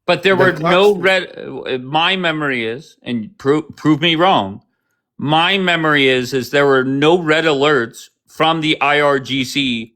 But there The were trucks. no red. My memory is, and prove me wrong. My memory is there were no red alerts from the IRGC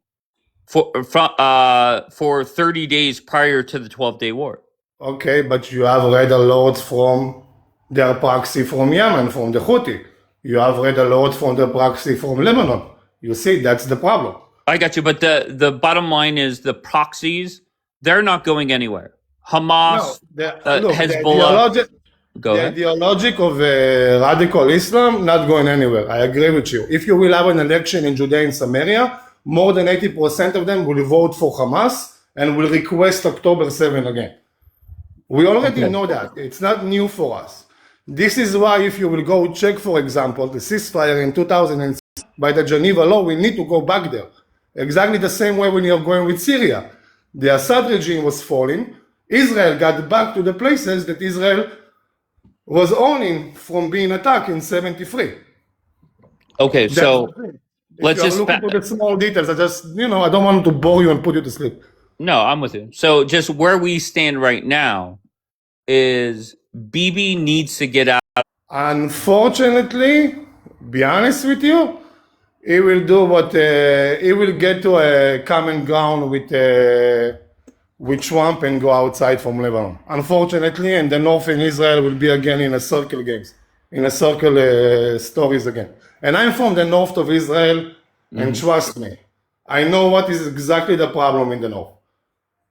for 30 days prior to the 12-day war. Okay, but you have red alerts from their proxy from Yemen, from the Houthi. You have red alerts from the proxy from Lebanon. You see, that's the problem. I got you, but the bottom line is the proxies, they're not going anywhere. No, Hamas, look, Hezbollah. Go the ahead. ideologic of radical Islam not going anywhere. I agree with you. If you will have an election in Judea and Samaria, more than 80% of them will vote for Hamas and will request October 7 again. We already Okay. know that. It's not new for us. This is why if you will go check, for example, the ceasefire in 2006 by the Geneva law, we need to go back there. Exactly the same way when you're going with Syria. The Assad regime was falling. Israel got back to the places that Israel was owning from being attacked in 73. Okay, That's so the thing. If let's you are just looking to the small details, I don't want to bore you and put you to sleep. no, I'm with you. So just where we stand right now is Bibi needs to get out. Unfortunately, be honest with you, he will do what he will get to a common ground with Trump and go outside from Lebanon. Unfortunately, and the north in Israel will be again in a circle games, in a circle stories again. And I'm from the north of Israel, and trust me, I know what is exactly the problem in the north.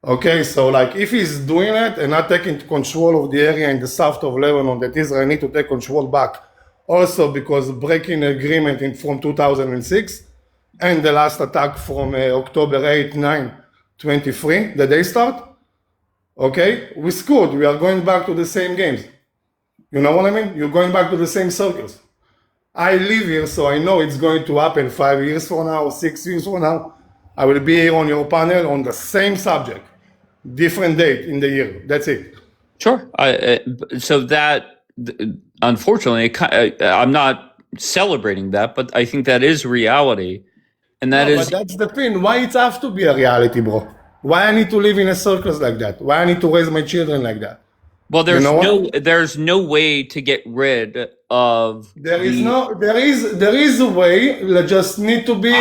Okay, so like if he's doing it and not taking control of the area in the south of Lebanon that Israel need to take control back, also because breaking agreement from 2006 and the last attack from October 8, 9, 23, the day start, okay, we scored. We are going back to the same games. You know what I mean? You're going back to the same circles. I live here, so I know it's going to happen 5 years from now, 6 years from now. I will be here on your panel on the same subject, different date in the year. That's it. Sure. So that, unfortunately, I'm not celebrating that, but I think that is reality. And that No, is, but that's the thing. Why it have to be a reality, bro? Why I need to live in a circus like that? Why I need to raise my children like that? well, You know what? there's no way to get rid of There is the. no, there is a way. You just need to be.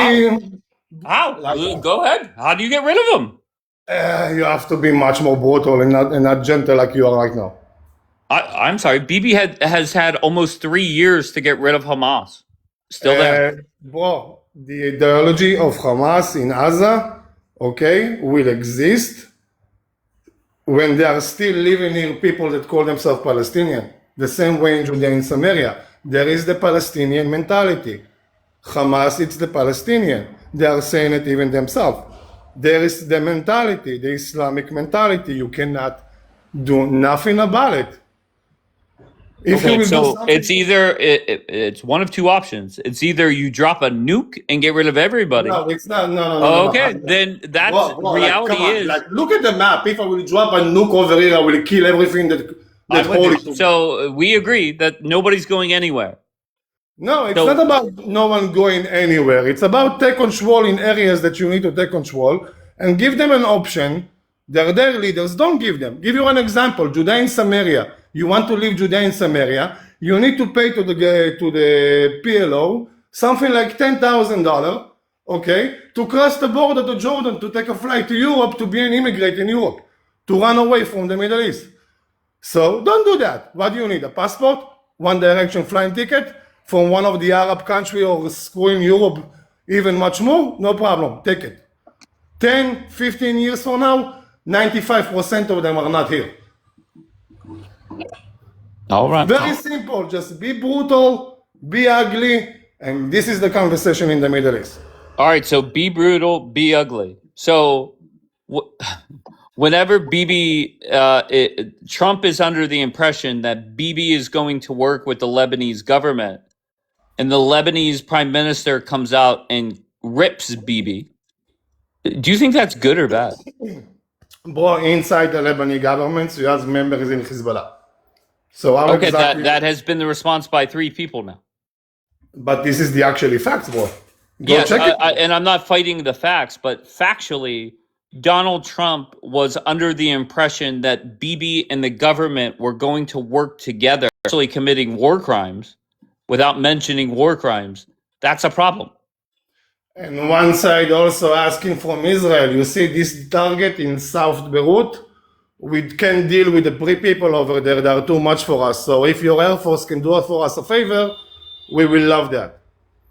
How? Like, Go ahead. How do you get rid of them? you have to be much more brutal and not gentle like you are right now. I'm sorry. Bibi has had almost 3 years to get rid of Hamas. Still there. Bro, the ideology of Hamas in Gaza, okay, will exist when there are still living here people that call themselves Palestinian. The same way in Judea and Samaria. There is the Palestinian mentality. Hamas, it's the Palestinian. They are saying it even themselves. There is the mentality, the Islamic mentality. You cannot do nothing about it. If you Okay, will do so something, it's either it's one of two options. It's either you drop a nuke and get rid of everybody. no, it's not. No. Okay, then that's Bro, like, come reality on. is. Like, look at the map. If I will drop a nuke over here, I will kill everything that I'm with hold you. it to me. So we agree that nobody's going anywhere. No, it's So not about no one going anywhere. It's about take control in areas that you need to take control and give them an option. They're their leaders. Don't give them. Give you an example. Judea and Samaria. You want to leave Judea and Samaria. You need to pay to the PLO something like $10,000, okay, to cross the border to Jordan, to take a flight to Europe, to be an immigrant in Europe, to run away from the Middle East. So don't do that. What do you need? A passport? One direction flying ticket from one of the Arab countries or school in Europe, even much more? No problem. Take it. 10, 15 years from now, 95% of them are not here. all right. Very simple. Just be brutal, be ugly, and this is the conversation in the Middle East. All right. So be brutal, be ugly. So whenever Trump is under the impression that Bibi is going to work with the Lebanese government, and the Lebanese prime minister comes out and rips Bibi, do you think that's good or bad? Bro, inside the Lebanese government, you have members in Hezbollah. So how Okay, exactly? that has been the response by 3 people now. But this is the actually facts, bro. Go Yes, check it. and I'm not fighting the facts, but factually, Donald Trump was under the impression that Bibi and the government were going to work together, actually committing war crimes without mentioning war crimes, that's a problem. And one side also asking from Israel, you see this target in South Beirut? We can't deal with the people over there. They are too much for us. So if your Air Force can do for us a favor, we will love that.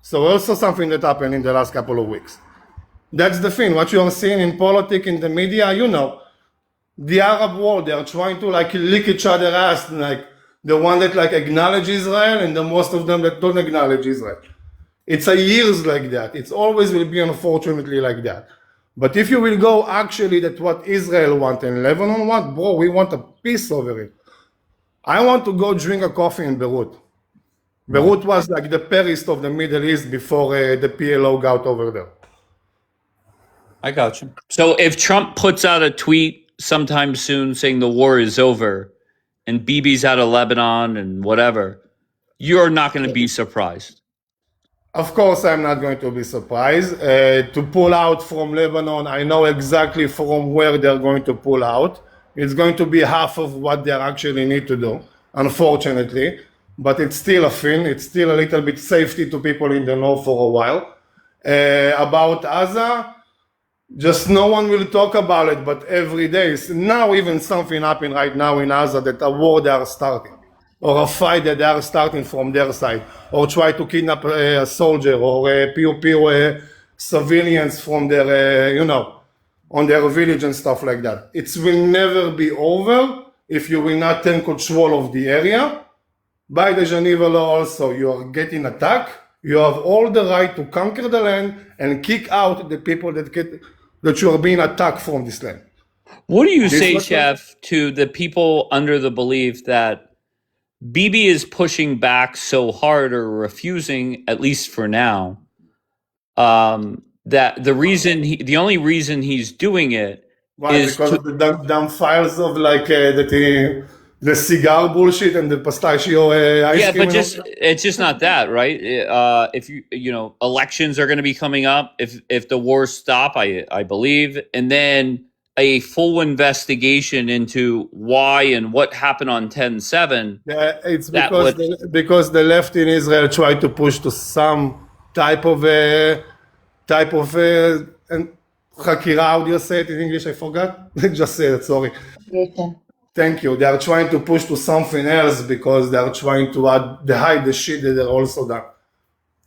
So also something that happened in the last couple of weeks. That's the thing. What you are seeing in politics, in the media, the Arab world, they are trying to lick each other ass, the one that acknowledge Israel and the most of them that don't acknowledge Israel. It's a years like that. It's always will be unfortunately like that. But if you will go actually that what Israel want and Lebanon want, bro, we want a peace over it. I want to go drink a coffee in Beirut. Beirut was like the Paris of the Middle East before the PLO got over there. I got you. So if Trump puts out a tweet sometime soon saying the war is over and Bibi's out of Lebanon and whatever, you're not going to be surprised. Of course, I'm not going to be surprised. To pull out from Lebanon, I know exactly from where they're going to pull out. It's going to be half of what they actually need to do, unfortunately. But it's still a thing. It's still a little bit safety to people in the north for a while. About Gaza, just no one will talk about it, but every day. Now even something happened right now in Gaza that a war they are starting. Or a fight that they are starting from their side, or try to kidnap a soldier, or pew civilians from their, on their village and stuff like that. It will never be over if you will not take control of the area. By the Geneva law also, you are getting attacked. You have all the right to conquer the land and kick out the people that you are being attacked from this land. What do you say, Chef, to the people under the belief that Bibi is pushing back so hard or refusing, at least for now, that the only reason he's doing it is because of the dumb files of the cigar bullshit and the pistachio ice cream. But it's just not that, right? If elections are going to be coming up, if the wars stop, I believe, and then a full investigation into why and what happened on 10/7. Yeah, it's because the left in Israel tried to push to some type of chakira. How do you say it in English? I forgot. Just say it. Sorry. Thank you. They are trying to push to something else because they are trying to hide the shit that they're also done.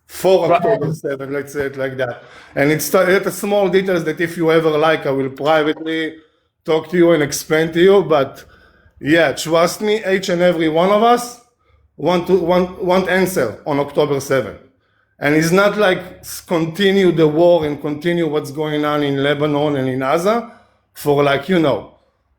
For October 7, let's say it like that. And it's a small details that if you ever like, I will privately talk to you and explain to you. But yeah, trust me, each and every one of us want answer on October 7. And it's not like continue the war and continue what's going on in Lebanon and in Gaza for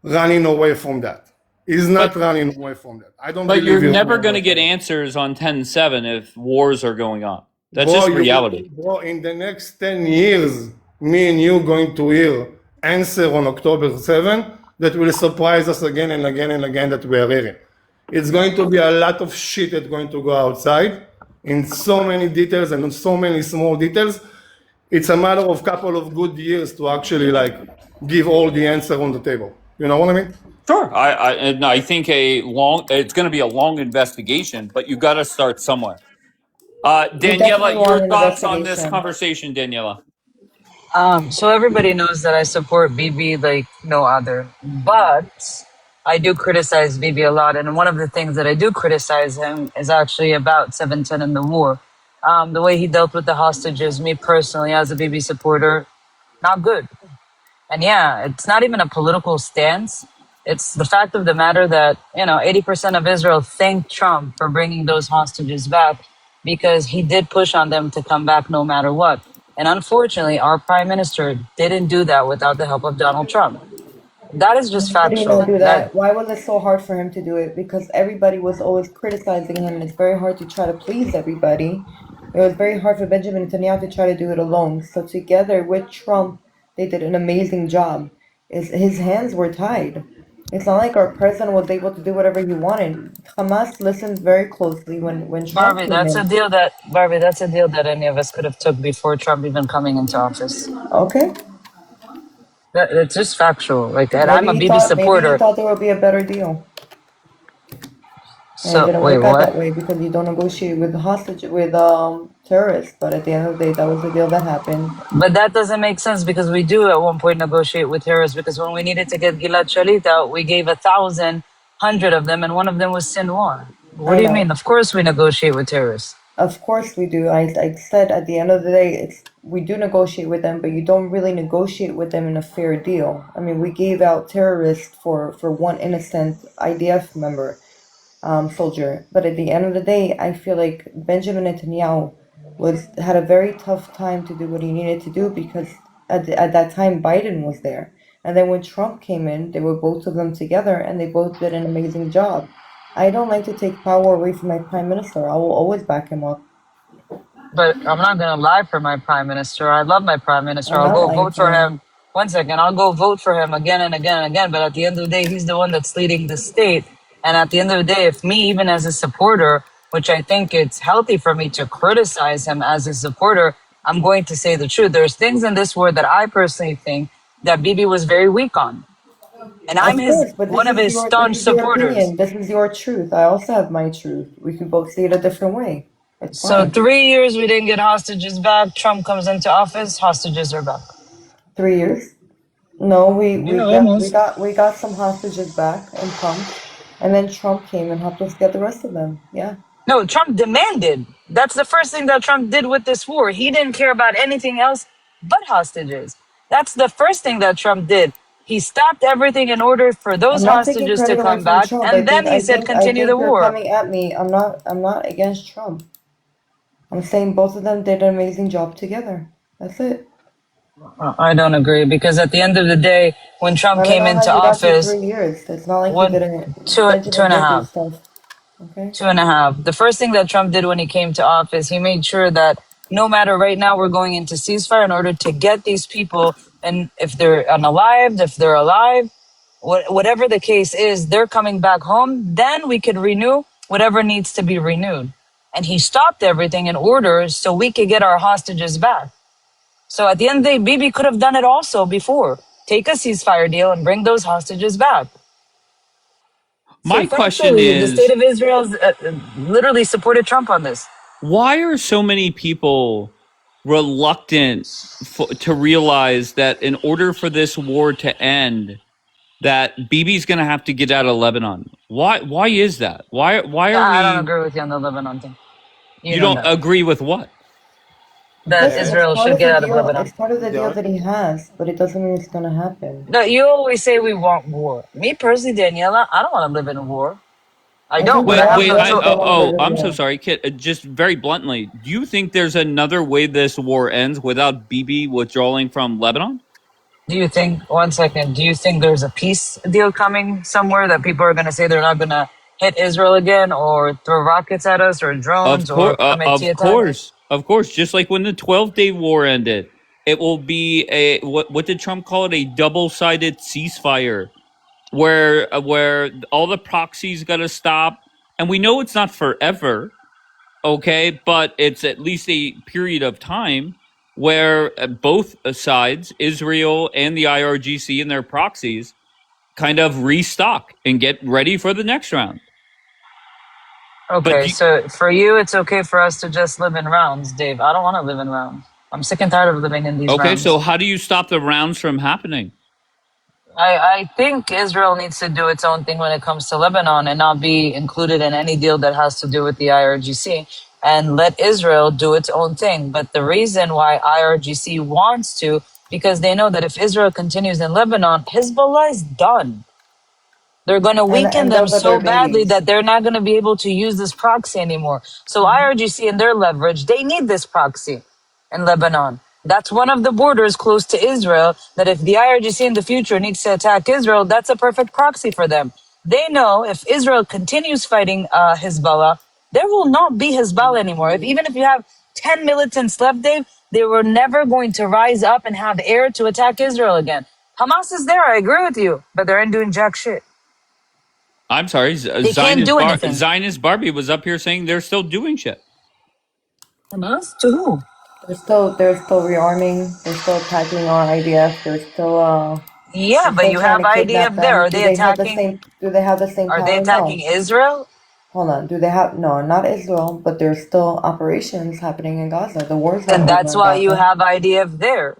running away from that. He's not running away from that. I don't believe you're never going to get answers on 10/7 if wars are going on. That's just reality. In the next 10 years, me and you going to hear answer on October 7 that will surprise us again and again and again that we are hearing. It's going to be a lot of shit that's going to go outside in so many details and so many small details. It's a matter of couple of good years to actually give all the answer on the table. You know what I mean? Sure. I think it's going to be a long investigation, but you got to start somewhere. Daniela, your thoughts on this conversation, Daniela? So everybody knows that I support Bibi like no other, but I do criticize Bibi a lot. And one of the things that I do criticize him is actually about 7/10 and the war. The way he dealt with the hostages, me personally, as a Bibi supporter, not good. And yeah, it's not even a political stance. It's the fact of the matter that, 80% of Israel thanked Trump for bringing those hostages back because he did push on them to come back no matter what. And unfortunately, our prime minister didn't do that without the help of Donald Trump. That is just factual. Do that. Why was it so hard for him to do it? Because everybody was always criticizing him, and it's very hard to try to please everybody. It was very hard for Benjamin Netanyahu to try to do it alone. So together with Trump, they did an amazing job. His hands were tied. It's not like our president was able to do whatever he wanted. Hamas listened very closely when Trump Barbie, that's a deal that any of us could have took before Trump even coming into office. Okay. It's just factual. Like, and I'm a BB Maybe he supporter. thought there would be a better deal. And it So didn't wait, work out that what? way because you don't negotiate with terrorists. But at the end of the day, that was the deal that happened. But that doesn't make sense because we do at one point negotiate with terrorists because when we needed to get Gilad Shalit out, we gave 1,100 of them and one of them was Sinwar. What I do you know. mean? Of course we negotiate with terrorists. Of course we do. I said at the end of the day, we do negotiate with them, but you don't really negotiate with them in a fair deal. I mean, we gave out terrorists for one innocent IDF member, soldier. But at the end of the day, I feel like Benjamin Netanyahu had a very tough time to do what he needed to do because at that time Biden was there, and then when Trump came in, they were both of them together, and they both did an amazing job. I don't like to take power away from my prime minister. I will always back him up. But I'm not going to lie for my prime minister. I love my prime minister. I'm I'll not go lying vote for for him. him. One second. I'll go vote for him again and again and again. But at the end of the day, he's the one that's leading the state. And at the end of the day, if me, even as a supporter, which I think it's healthy for me to criticize him as a supporter, I'm going to say the truth. There's things in this war that I personally think that Bibi was very weak on. And I'm Of course, but one of his this staunch is your supporters. opinion. This is your truth. I also have my truth. We can both see it a different way. It's So fine. 3 years we didn't get hostages back. Trump comes into office, hostages are back. 3 years. No, Yeah, almost. we got some hostages back in pumps, and then Trump came and helped us get the rest of them. Yeah. No, Trump demanded. That's the first thing that Trump did with this war. He didn't care about anything else but hostages. That's the first thing that Trump did. He stopped everything in order for I'm those not taking hostages to credit away come from back, Trump. and then he said I continue think the you're war. coming at me. I'm not against Trump. I'm saying both of them did an amazing job together. That's it. I don't agree because at the end of the day, when Trump I don't came know how into you got to office, 3 years. It's not like he one, didn't. two Benjamin and a did do half. stuff. Okay. 2.5. The first thing that Trump did when he came to office, he made sure that no matter right now, we're going into ceasefire in order to get these people, and if they're unalived, if they're alive, whatever the case is, they're coming back home. Then we could renew whatever needs to be renewed. And he stopped everything in order so we could get our hostages back. So at the end of the day, Bibi could have done it also before. Take a ceasefire deal and bring those hostages back. So My question factually, the state is, of Israel literally supported Trump on this. why are so many people reluctant to realize that in order for this war to end, that Bibi's going to have to get out of Lebanon? Why is that? Why are I don't we? agree with you on the Lebanon thing. You You know don't that. agree with what? That Israel Part should of the get out of deal. Lebanon. It's part of the deal Yeah. that he has, but it doesn't mean it's gonna happen. No, you always say we want war. Me personally, Daniela, I don't want to live in a war. I I don't, think but a I Wait, lot have of wait. no I Arabs choice. don't want to live in I'm so war. sorry, Kit. Just very bluntly, do you think there's another way this war ends without Bibi withdrawing from Lebanon? Do you think, one second, do you think there's a peace deal coming somewhere that people are going to say they're not going to hit Israel again or throw rockets at us or drones or commit T attacks? Of course. Just like when the 12-day war ended, it will be a what did Trump call it? A double-sided ceasefire where all the proxies got to stop, and we know it's not forever, okay, but it's at least a period of time where both sides, Israel and the IRGC and their proxies, kind of restock and get ready for the next round. But Okay, so for you, it's okay for us to just live in rounds, Dave. I don't want to live in rounds. I'm sick and tired of living in these okay, so rounds. how do you stop the rounds from happening? I think Israel needs to do its own thing when it comes to Lebanon and not be included in any deal that has to do with the IRGC and let Israel do its own thing. But the reason why IRGC wants to, because they know that if Israel continues in Lebanon, Hezbollah is done. They're going to weaken And them they'll get so their badly babies. that they're not going to be able to use this proxy anymore. So IRGC and their leverage, they need this proxy in Lebanon. That's one of the borders close to Israel that if the IRGC in the future needs to attack Israel, that's a perfect proxy for them. They know if Israel continues fighting Hezbollah, there will not be Hezbollah anymore. Even if you have 10 militants left, Dave, they were never going to rise up and have air to attack Israel again. Hamas is there, I agree with you, but they ain't doing jack shit. I'm sorry, They can't do anything. Zionist Barbie was up here saying they're still doing shit. Hamas? To who? They're still rearming. They're still attacking our IDF. Yeah, They're but still you trying have to kidnap IDF there. them. Are they attacking? Do they have the same Are they power? No. attacking Israel? Hold on. Do they have no? Not Israel, but there's still operations happening in Gaza. The war's not Then over that's in why you Gaza. have IDF there,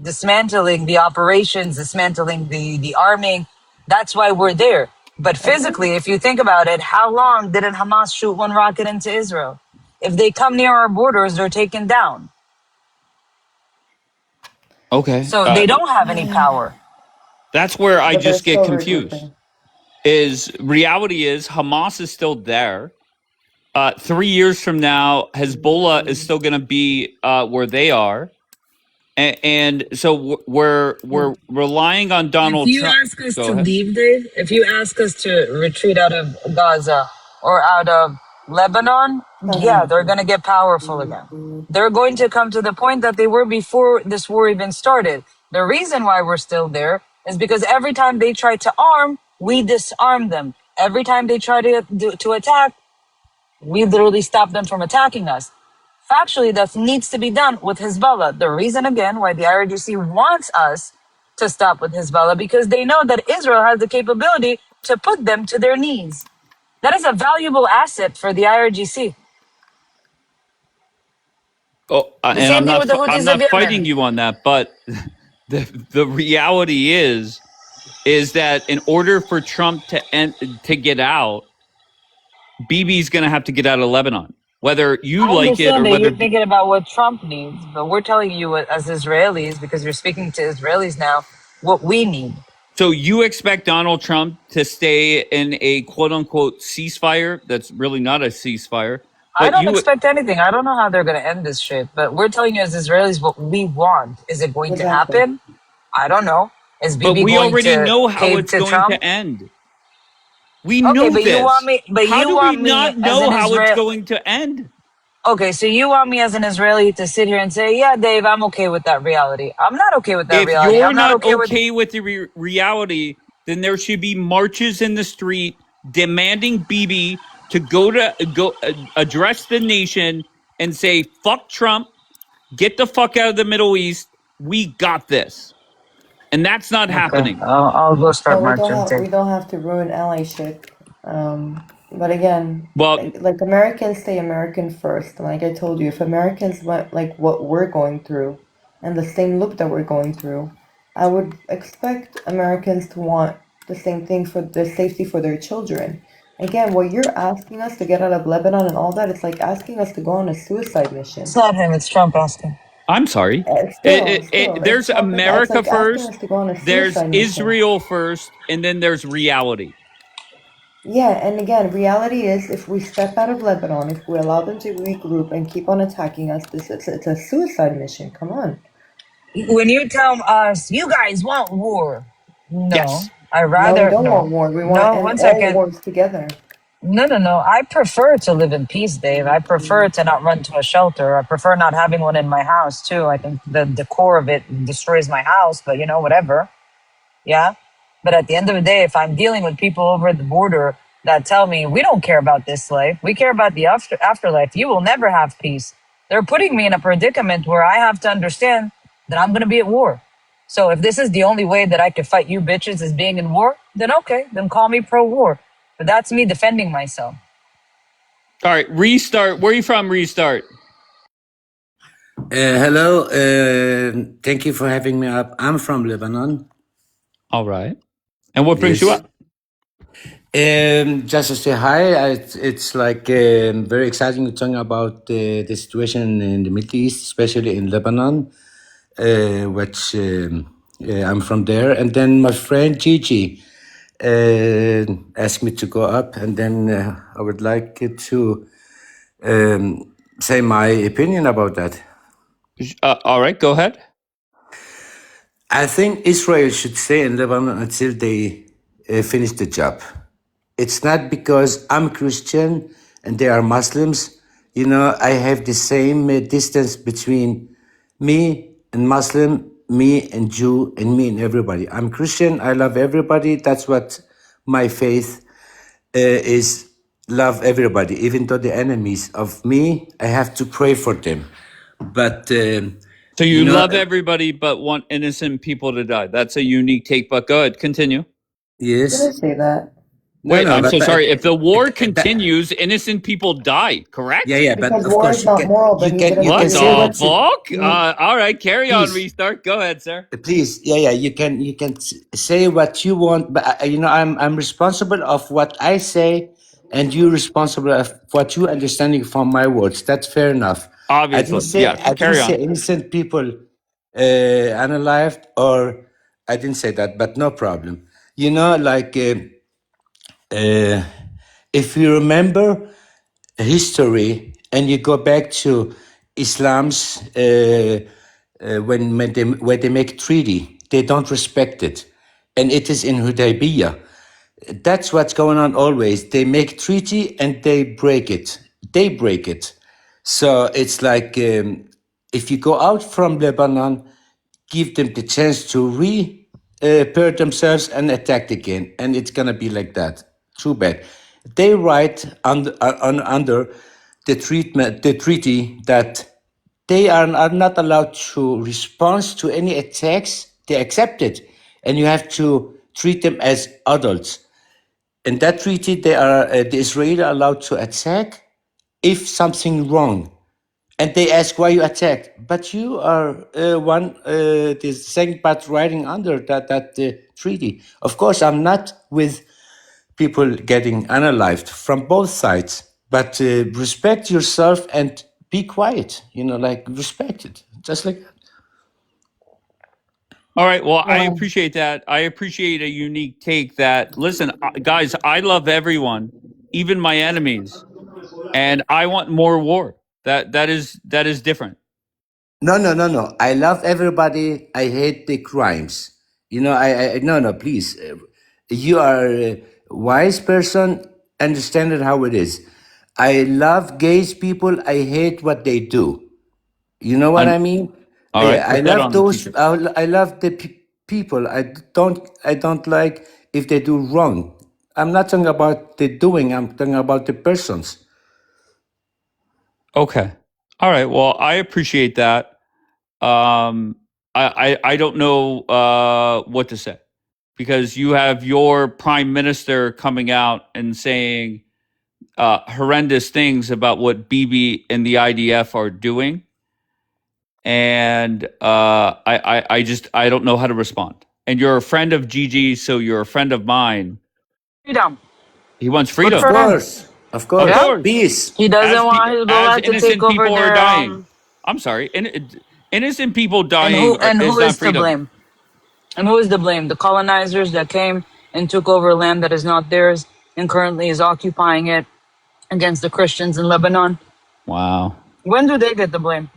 dismantling the operations, dismantling the arming. That's why we're there. But Okay. physically, if you think about it, how long didn't Hamas shoot one rocket into Israel? If they come near our borders, they're taken down. Okay. So they don't have any power. That's where I But they're just get still confused. regrouping. Reality is Hamas is still there. 3 years from now, Hezbollah is still going to be where they are, and so we're relying on If Donald you Trump. ask us Go to ahead. leave, Dave, if you ask us to retreat out of Gaza or out of Lebanon, yeah, they're going to get powerful again. They're going to come to the point that they were before this war even started. The reason why we're still there is because every time they try to arm, we disarm them. Every time they try to attack, we literally stop them from attacking us. Factually, that needs to be done with Hezbollah. The reason, again, why the IRGC wants us to stop with Hezbollah, because they know that Israel has the capability to put them to their knees. That is a valuable asset for the IRGC. Oh, The and same thing with the I'm Houthis of not fighting Yemen. you on that, but the reality is that in order for Trump to get out, Bibi's going to have to get out of Lebanon, whether you I like it understand or that whether. you're thinking about what Trump needs, but we're telling you as Israelis, because you're speaking to Israelis now, what we need. So you expect Donald Trump to stay in a quote unquote ceasefire? That's really not a ceasefire, I but don't you. expect anything. I don't know how they're going to end this shit, but we're telling you as Israelis what we want. Is it going to Exactly. happen? I don't know. Is But Bibi we going already to know how cave it's to going Trump? to end. We Okay, know but this. How you do we want me not as know an how it's Israel. going to end? Okay, so you want me as an Israeli to sit here and say, yeah, Dave, I'm okay with that reality. I'm not okay with that If reality. you're I'm not not okay with. okay with the reality, then there should be marches in the street demanding Bibi to go address the nation and say fuck Trump, get the fuck out of the Middle East. We got this, and that's not Okay, happening. I'll go start No, marching too. we don't have to ruin allyship. But again, Well, like Americans stay American first. Like I told you, if Americans went like what we're going through and the same loop that we're going through, I would expect Americans to want the same thing for the safety for their children. Again, what you're asking us to get out of Lebanon and all that, it's like asking us to go on a suicide It's mission. not him, it's Trump asking. I'm sorry. It's There's it's America like asking us first, to go on a there's suicide mission. Israel first, and then there's reality. Yeah, and again, reality is if we step out of Lebanon, if we allow them to regroup and keep on attacking us, it's a suicide mission. Come on. When you tell us, you guys want war. No, Yes. I No, we rather, don't want no. war. We want No, end one all second. wars together. No. I prefer to live in peace, Dave. I prefer to not run to a shelter. I prefer not having one in my house, too. I think the decor of it destroys my house, but whatever. Yeah. But at the end of the day, if I'm dealing with people over the border that tell me, we don't care about this life, we care about the afterlife, you will never have peace. They're putting me in a predicament where I have to understand that I'm going to be at war. So if this is the only way that I could fight you bitches is being in war, then okay, then call me pro war. But that's me defending myself. All right, restart. Where are you from? Restart. Hello, thank you for having me up. I'm from Lebanon. All right. And what brings you Yes. up? Just to say hi, it's like very exciting to talk about the situation in the Middle East, especially in Lebanon, which I'm from there. And then my friend Gigi asked me to go up, and then I would like to say my opinion about that. All right, go ahead. I think Israel should stay in Lebanon until they finish the job. It's not because I'm Christian and they are Muslims. I have the same distance between me and Muslim, me and Jew, and me and everybody. I'm Christian. I love everybody. That's what my faith is, love everybody. Even though the enemies of me, I have to pray for them. But So you you know, love everybody but want innocent people to die. That's a unique take, but go ahead, continue. Did I yes, say that? no, Wait, no, I'm so sorry. If the war but continues, innocent people die, yeah, correct? yeah, but Because of war course is not moral, but he didn't you What can say say it. the what fuck? you All right, carry on, please. restart. Go ahead, sir. Please, yeah, yeah, you can say what you want, but you know, I'm responsible of what I say, and you're responsible of what you understanding from my words. That's fair enough. Obviously, yes. I didn't Carry say on. innocent people unalived, or I didn't say that, but no problem. You know, like uh, if you remember history and you go back to Islam's when they make treaty, they don't respect it, and it is in Hudaybiyah. That's what's going on always. They make treaty and they break it. They break it. So it's like if you go out from Lebanon, give them the chance to repair themselves and attack again, and it's gonna be like that. Too bad. They write under the treaty that they are not allowed to respond to any attacks. They accept it, and you have to treat them as adults. In that treaty, they are the Israeli are allowed to attack if something wrong, and they ask why you attacked. But you are the second part writing under that treaty. Of course, I'm not with people getting unalived from both sides, but respect yourself and be quiet. You know, like respect it, just like that. All right. Well, I Yeah. appreciate that. I appreciate a unique take that, listen, guys, I love everyone, even my enemies, and I want more war. That is different. No, no, no, no. I love everybody. I hate the crimes. You know, no, no, please. You are a wise person. Understand it how it is. I love gays people. I hate what they do. You know what I'm I mean? all right. Yeah, I Put that love on the those. t-shirt. I love the people. I don't like if they do wrong. I'm not talking about the doing. I'm talking about the persons. Okay. All right. Well, I appreciate that. Um, I don't know what to say because you have your prime minister coming out and saying horrendous things about what Bibi and the IDF are doing, and I just I don't know how to respond. And you're a friend of Gigi, so you're a friend of mine. Freedom. He wants Good freedom, for him. Of of Yeah. course, course, peace. He doesn't want his as Hezbollah to take innocent over people are their dying. I'm sorry, innocent people and dying is who not is to freedom. blame? And who is to blame? The colonizers that came and took over land that is not theirs and currently is occupying it against the Christians in Lebanon. Wow. When do they get the blame?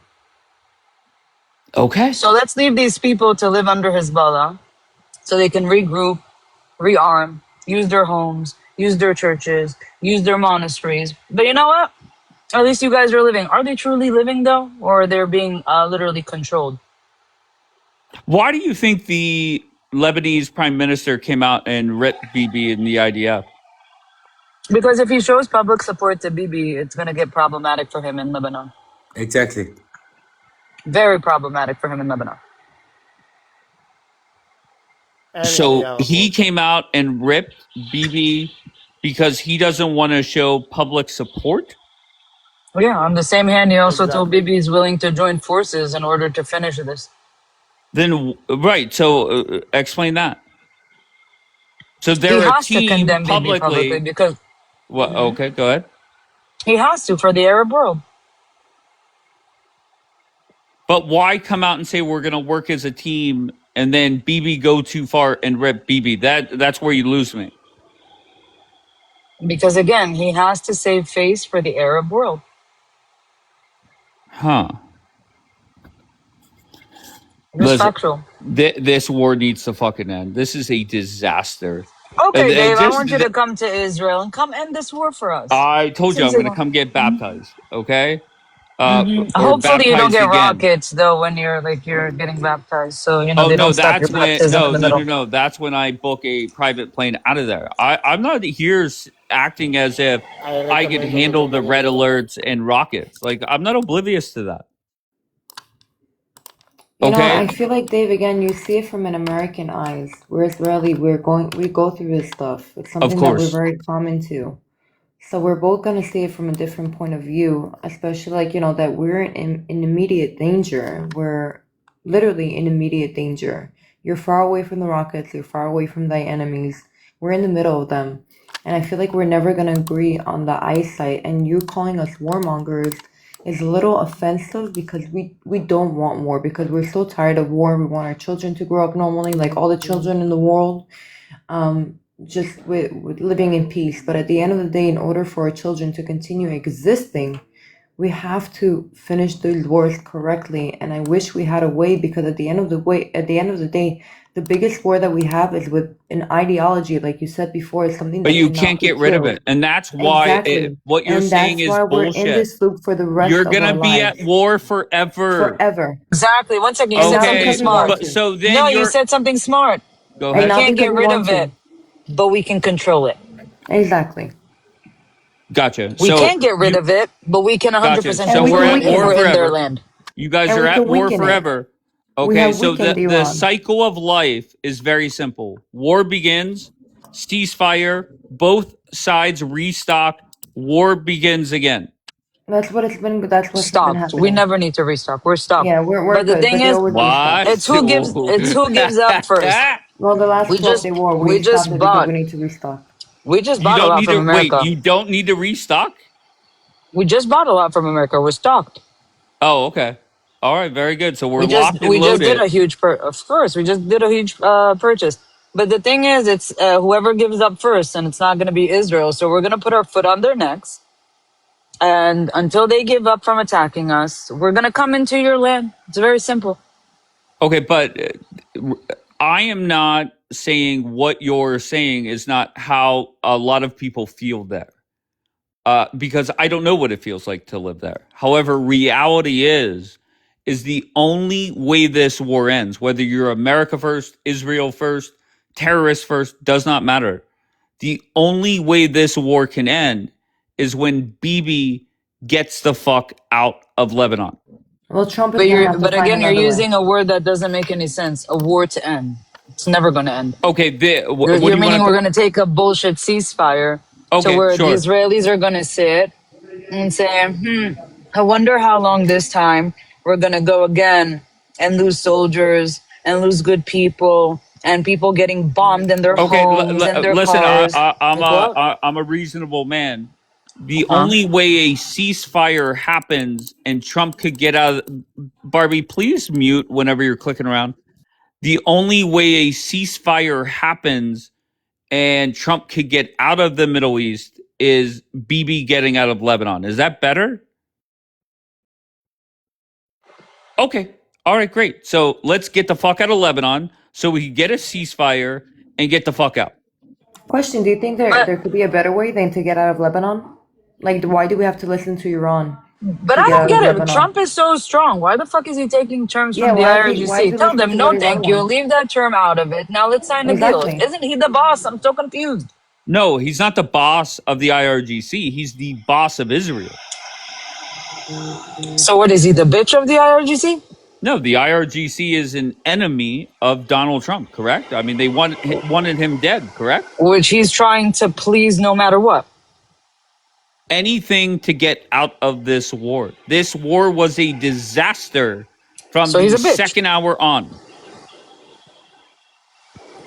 Okay. So let's leave these people to live under Hezbollah so they can regroup, rearm, use their homes, use their churches, use their monasteries. But you know what? At least you guys are living. Are they truly living though? Or they're being literally controlled? Why do you think the Lebanese prime minister came out and ripped Bibi and the IDF? Because if he shows public support to Bibi, it's going to get problematic for him in Lebanon. Exactly. Very problematic for him in Lebanon. Any of the So Arab he world. came out and ripped Bibi because he doesn't want to show public support. Well, yeah, on the same hand, he also told Exactly. Bibi he's willing to join forces in order to finish this. Then right. So explain that. So He they're a has to team condemn Bibi publicly publicly. because Well, okay, go ahead. he has to for the Arab world. But why come out and say we're going to work as a team and then Bibi go too far and rip Bibi? That's where you lose me. Because again, he has to save face for the Arab world. Huh. Listen, Respectful. this war needs to fucking end. This is a disaster. Okay, Dave, I Just want you to come to Israel and come end this war for us. I told you Since I'm they going to don't. come get baptized. Okay, or Hopefully you don't baptized get again. rockets though when you're getting baptized. So Oh they no, don't stop your that's when baptism in the middle. no. That's when I book a private plane out of there. I'm not here acting as if I I could recommend handle the everybody red go. alerts and rockets. Like I'm not oblivious to that. You know, Okay, I feel like Dave, again, you see it from an American eyes. We're Israeli, we go through this stuff. It's of something that we're course. very common to. So we're both gonna see it from a different point of view, especially like, you know, that we're in immediate danger. We're literally in immediate danger. You're far away from the rockets, you're far away from thy enemies. We're in the middle of them. And I feel like we're never gonna agree on the eyesight. And you calling us warmongers is a little offensive because we don't want war because we're so tired of war. We want our children to grow up normally, like all the children in the world, just with living in peace. But at the end of the day, in order for our children to continue existing, we have to finish these wars correctly. And I wish we had a way because at the end of the day, the biggest war that we have is with an ideology, like you said before, is something But that you cannot can't be get rid of killed. it. And that's why Exactly. what you're And saying that's is why we're in bullshit. this loop for the rest You're of going our to be lives. at war forever. Forever. Exactly. One second, you And said not something because Okay, we smart. want but to. so then No, you you're said something smart. go And We ahead. not can't because get we rid want of it, to. but we can control it. Exactly. Gotcha. We So can't get rid you of it, but we can gotcha. 100% And So we we're control can it at if weaken war we're it. in their forever. land. You guys And are we at can war weaken it. forever. We Okay, have so weakened the Iran. cycle of life is very simple. War begins, ceasefire, both sides restock, war begins again. That's what's been Stopped. We happening. never need to restock. We're stopped. Yeah, we're But the good, thing but they is, always restock. What? it's who gives up first. Well, the last We 12 day just war, we we stopped just it because bought we need to restock. we just You bought a don't lot need from to wait, America. you don't need to restock? We just bought a lot from America. We're stocked. Oh, okay. All right, very good. So we're We just locked and we just did loaded. a huge of course we just did a huge purchase. But the thing is, it's whoever gives up first, and it's not going to be Israel. So we're going to put our foot on their necks, and until they give up from attacking us, we're going to come into your land. It's very simple. Okay, but I am not saying what you're saying is not how a lot of people feel there. Because I don't know what it feels like to live there. However, reality is the only way this war ends, whether you're America first, Israel first, terrorists first, does not matter. The only way this war can end is when Bibi gets the fuck out of Lebanon. Well, Trump is gonna have to But find again, you're another way. using a word that doesn't make any sense. A war to end. It's never going to end. Okay, what do You're you meaning want we're to? going to take a bullshit ceasefire to Okay, where the sure. Israelis are going to sit and say, I wonder how long this time we're going to go again and lose soldiers and lose good people and people getting bombed in their Okay, homes and their listen. cars. Like what? I'm a reasonable man. The Huh? only way a ceasefire happens and Trump could get out of Barbie, please mute whenever you're clicking around. The only way a ceasefire happens and Trump could get out of the Middle East is Bibi getting out of Lebanon. Is that better? Okay. All right, great. So let's get the fuck out of Lebanon so we can get a ceasefire and get the fuck out. Question: do you think But there could be a better way than to get out of Lebanon? Like, why do we have to listen to Iran but to I get don't out of get it. Lebanon? Trump is so strong. Why the fuck is he taking terms Yeah, from the why is IRGC? he Tell listening them to no, what Iran thank you. wants? Leave that term out of it. Now let's sign a deal. Exactly. Isn't he the boss? I'm so confused. No, he's not the boss of the IRGC. He's the boss of Israel. So what is he? The bitch of the IRGC? No, the IRGC is an enemy of Donald Trump, correct? I mean, they wanted him dead, correct? Which he's trying to please no matter what. Anything to get out of this war. This war was a disaster from So he's the a bitch. second hour on.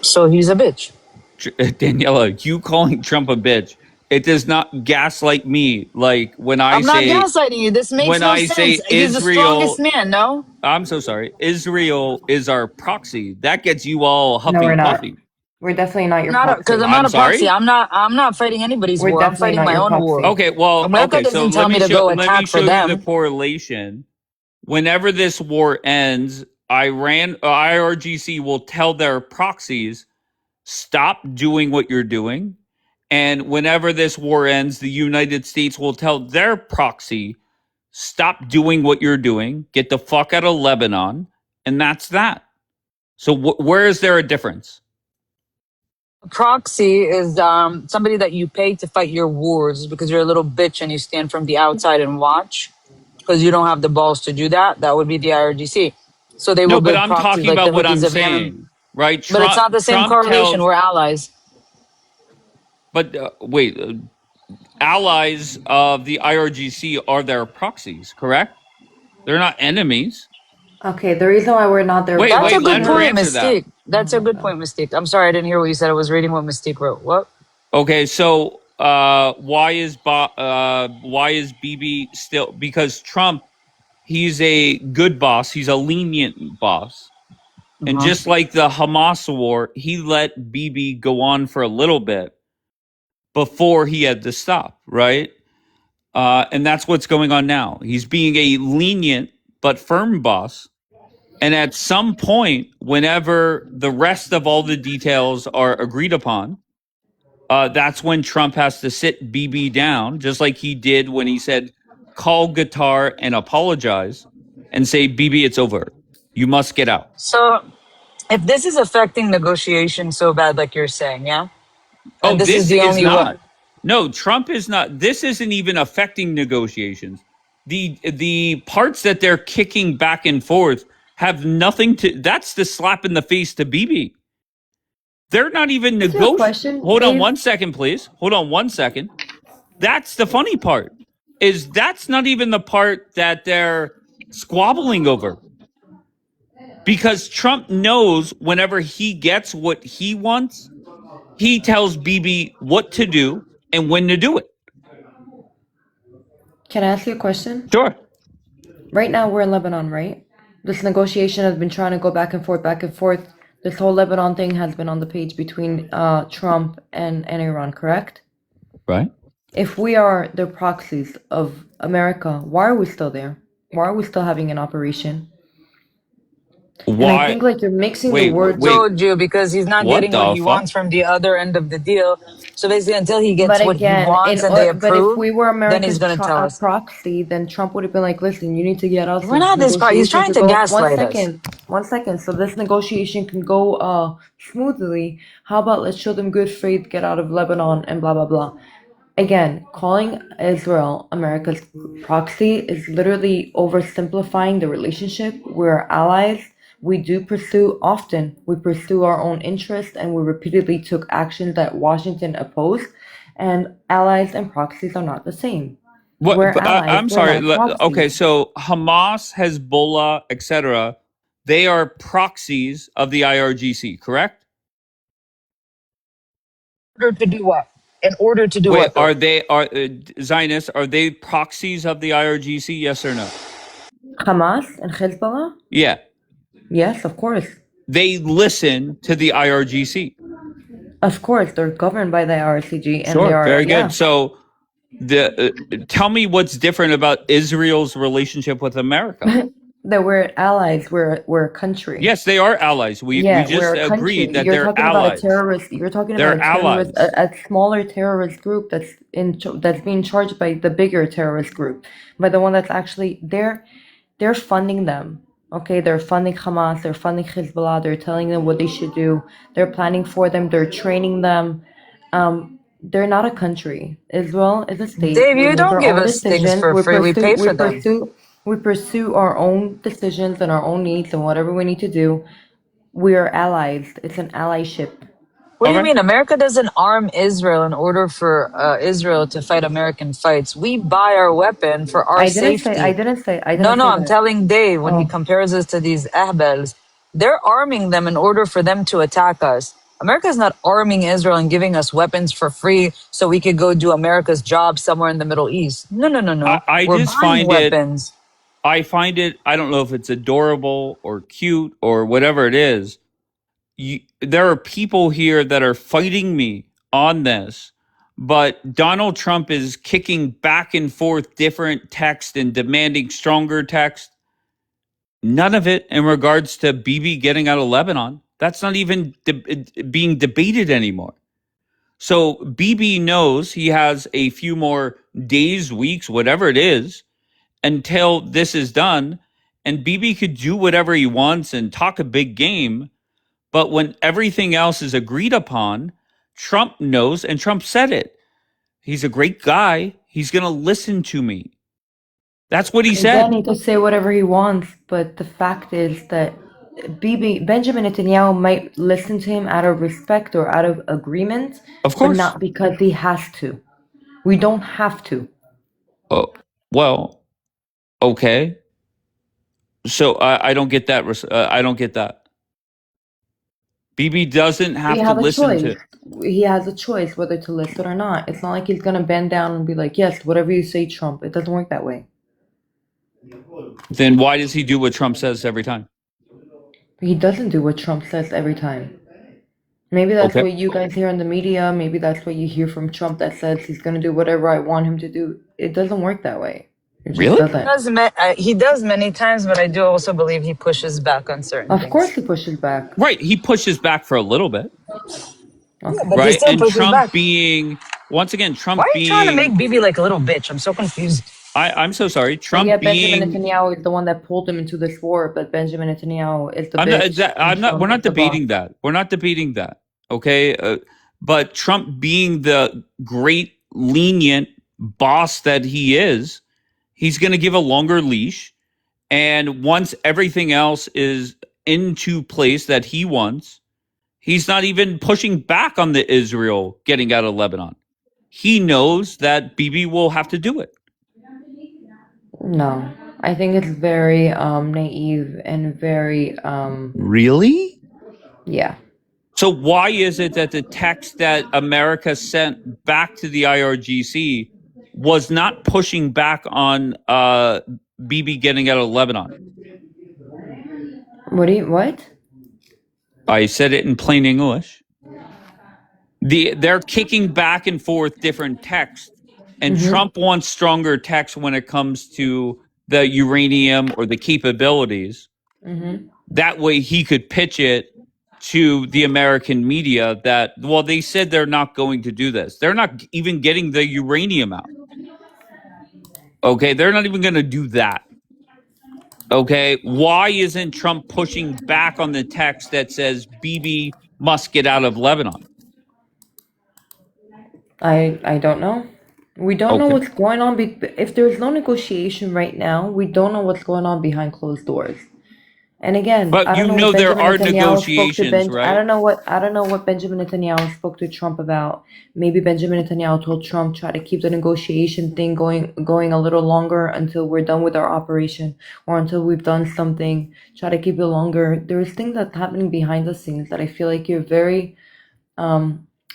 So he's a bitch. Daniela, you calling Trump a bitch, it does not gaslight me like I'm not gaslighting you. This makes when no I sense. say He's the strongest Israel, man, no? I'm so sorry. Israel is our proxy. That gets you all No, huffy we're not. puffy. We're definitely not your Not because proxy. I'm not I'm a proxy. sorry? I'm not fighting anybody's We're war. I'm definitely fighting not my your own war. proxy. Okay, well, America okay, so doesn't tell me to go let me attack for show you the them. correlation. Whenever this war ends, IRGC will tell their proxies, stop doing what you're doing. And whenever this war ends, the United States will tell their proxy, stop doing what you're doing, get the fuck out of Lebanon, and that's that. So where is there a difference? Proxy is somebody that you pay to fight your wars because you're a little bitch and you stand from the outside and watch because you don't have the balls to do that. That would be the IRGC. So they No, will but build I'm proxies talking like the about what Houthis I'm of Yemen. saying, right? But it's not the same Trump correlation. tells, We're allies. but wait, allies of the IRGC are their proxies, correct? They're not enemies. Okay, the reason why we're not their That's a Wait, let good her point, answer proxies. that. Mystique. That's a good point, Mystique. I'm sorry, I didn't hear what you said. I was reading what Mystique wrote. What? Okay, so why is BB still? Because Trump, he's a good boss. He's a lenient boss, and Uh-huh. just like the Hamas war, he let BB go on for a little bit before he had to stop. Right, and that's what's going on now. He's being a lenient but firm boss. And at some point, whenever the rest of all the details are agreed upon, that's when Trump has to sit BB down, just like he did when he said, call Qatar and apologize and say, BB, it's over. You must get out. So if this is affecting negotiations so bad, like you're saying, yeah, Oh, and this is this the is only way. not. No, Trump is not. This isn't even affecting negotiations. The parts that they're kicking back and forth have nothing to. That's the slap in the face to BB. They're not even Is there a negotiating. question, Hold on Dave? 1 second, please. Hold on 1 second. That's the funny part. Is that's not even the part that they're squabbling over. Because Trump knows whenever he gets what he wants, he tells BB what to do and when to do it. Can I ask you a question? Sure. Right now we're in Lebanon, right? This negotiation has been trying to go back and forth, back and forth. This whole Lebanon thing has been on the page between Trump and Iran, correct? Right. If we are the proxies of America, why are we still there? Why are we still having an operation? And I Why? think like you're mixing the Wait, words. Told you because he's not what getting what the he wants fuck? from the other end of the deal. So basically, until he gets But what he again, wants and they but if approve, we were then he's America's gonna tell us. proxy, then Trump would have been like, "Listen, you need to get us We're so this not this part. He's negotiation trying could to go." gaslight us. 1 second. So this negotiation can go smoothly. How about let's show them good faith, get out of Lebanon, and blah blah blah. Again, calling Israel America's proxy is literally oversimplifying the relationship. We're allies. We do pursue often. We pursue our own interests, and we repeatedly took actions that Washington opposed. And allies and proxies are not the same. What? We're But allies. I'm We're sorry. not proxies. Okay, so Hamas, Hezbollah, etc. They are proxies of the IRGC, correct? In order to do what? In order to do Wait, what though? are Zionists? Are they proxies of the IRGC? Yes or no? Hamas and Hezbollah? Yeah, Yes, of course. they listen to the IRGC. Of course, they're governed by the RCG, and they Sure, are, very good. yeah. So, tell me what's different about Israel's relationship with America. That we're allies. We're a country. Yes, they are allies. We Yeah, just we're a agreed country. that You're they're talking about a allies. terrorist. You're talking about They're a terrorist, allies. a smaller terrorist group that's being charged by the bigger terrorist group, by the one that's actually they're funding them. Okay, they're funding Hamas. They're funding Hezbollah. They're telling them what they should do. They're planning for them. They're training them. They're not a country. Israel is a state. Dave, We you make don't our give own us things decisions. for free. We pay for them. We pursue our own decisions and our own needs and whatever we need to do. We are allies. It's an allyship. What do you Okay. mean? America doesn't arm Israel in order for Israel to fight American fights. We buy our weapon for our safety. I No, didn't no, say I'm that. telling Dave when he Oh, compares us to these ahbals, they're arming them in order for them to attack us. America's not arming Israel and giving us weapons for free so we could go do America's job somewhere in the Middle East. No, no, no, no. I We're just buying find it. weapons. I find it. I don't know if it's adorable or cute or whatever it is. There are people here that are fighting me on this, but Donald Trump is kicking back and forth different text and demanding stronger text. None of it in regards to Bibi getting out of Lebanon. That's not even being debated anymore. So Bibi knows he has a few more days, weeks, whatever it is, until this is done. And Bibi could do whatever he wants and talk a big game. But when everything else is agreed upon, Trump knows, and Trump said it. He's a great guy. He's going to listen to me. That's what he Again, said. he could say whatever he wants, but the fact is that Benjamin Netanyahu might listen to him out of respect or out of agreement, Of but course. not because he has to. We don't have to. Oh, well, okay. So I don't get that. I don't get that. Bibi doesn't We have to have a listen choice. to. He has a choice whether to listen or not. It's not like he's gonna bend down and be like, "Yes, whatever you say, Trump." It doesn't work that way. Then why does he do what Trump says every time? He doesn't do what Trump says every time. Maybe that's Okay. what you guys hear in the media. Maybe that's what you hear from Trump that says he's gonna do whatever I want him to do. It doesn't work that way. It just Really? doesn't. He does many times, but I do also believe he pushes back on certain Of things. course he pushes back. Right. He pushes back for a little bit. Yeah, Okay. but he Right. still And pushes Trump back. being, once again, Why Trump are you trying to make being, Bibi like a little bitch? I'm so confused. I'm so sorry. But Trump yeah, Benjamin being, Netanyahu is the one that pulled him into this war, but Benjamin Netanyahu is the I'm not, bitch. And we're Trump not is the boss. debating that. We're not debating that. Okay. But Trump being the great lenient boss that he is, he's going to give a longer leash. And once everything else is into place that he wants, he's not even pushing back on the Israel getting out of Lebanon. He knows that Bibi will have to do it. No, I think it's very naive and very Really? yeah. So why is it that the text that America sent back to the IRGC was not pushing back on Bibi getting out of Lebanon? What? I said it in plain English. They're kicking back and forth different texts, and Trump wants stronger text when it comes to the uranium or the capabilities. That way he could pitch it to the American media that, well, they said they're not going to do this. They're not even getting the uranium out. Okay, they're not even going to do that. Okay, why isn't Trump pushing back on the text that says Bibi must get out of Lebanon? I don't know. We don't know Okay. what's going on. If there's no negotiation right now, we don't know what's going on behind closed doors. And again, But I don't know you know what there Benjamin are Netanyahu spoke to negotiations, right? I don't know what Benjamin Netanyahu spoke to Trump about. Maybe Benjamin Netanyahu told Trump try to keep the negotiation thing going a little longer until we're done with our operation or until we've done something. Try to keep it longer. There's things that's happening behind the scenes that I feel like you're very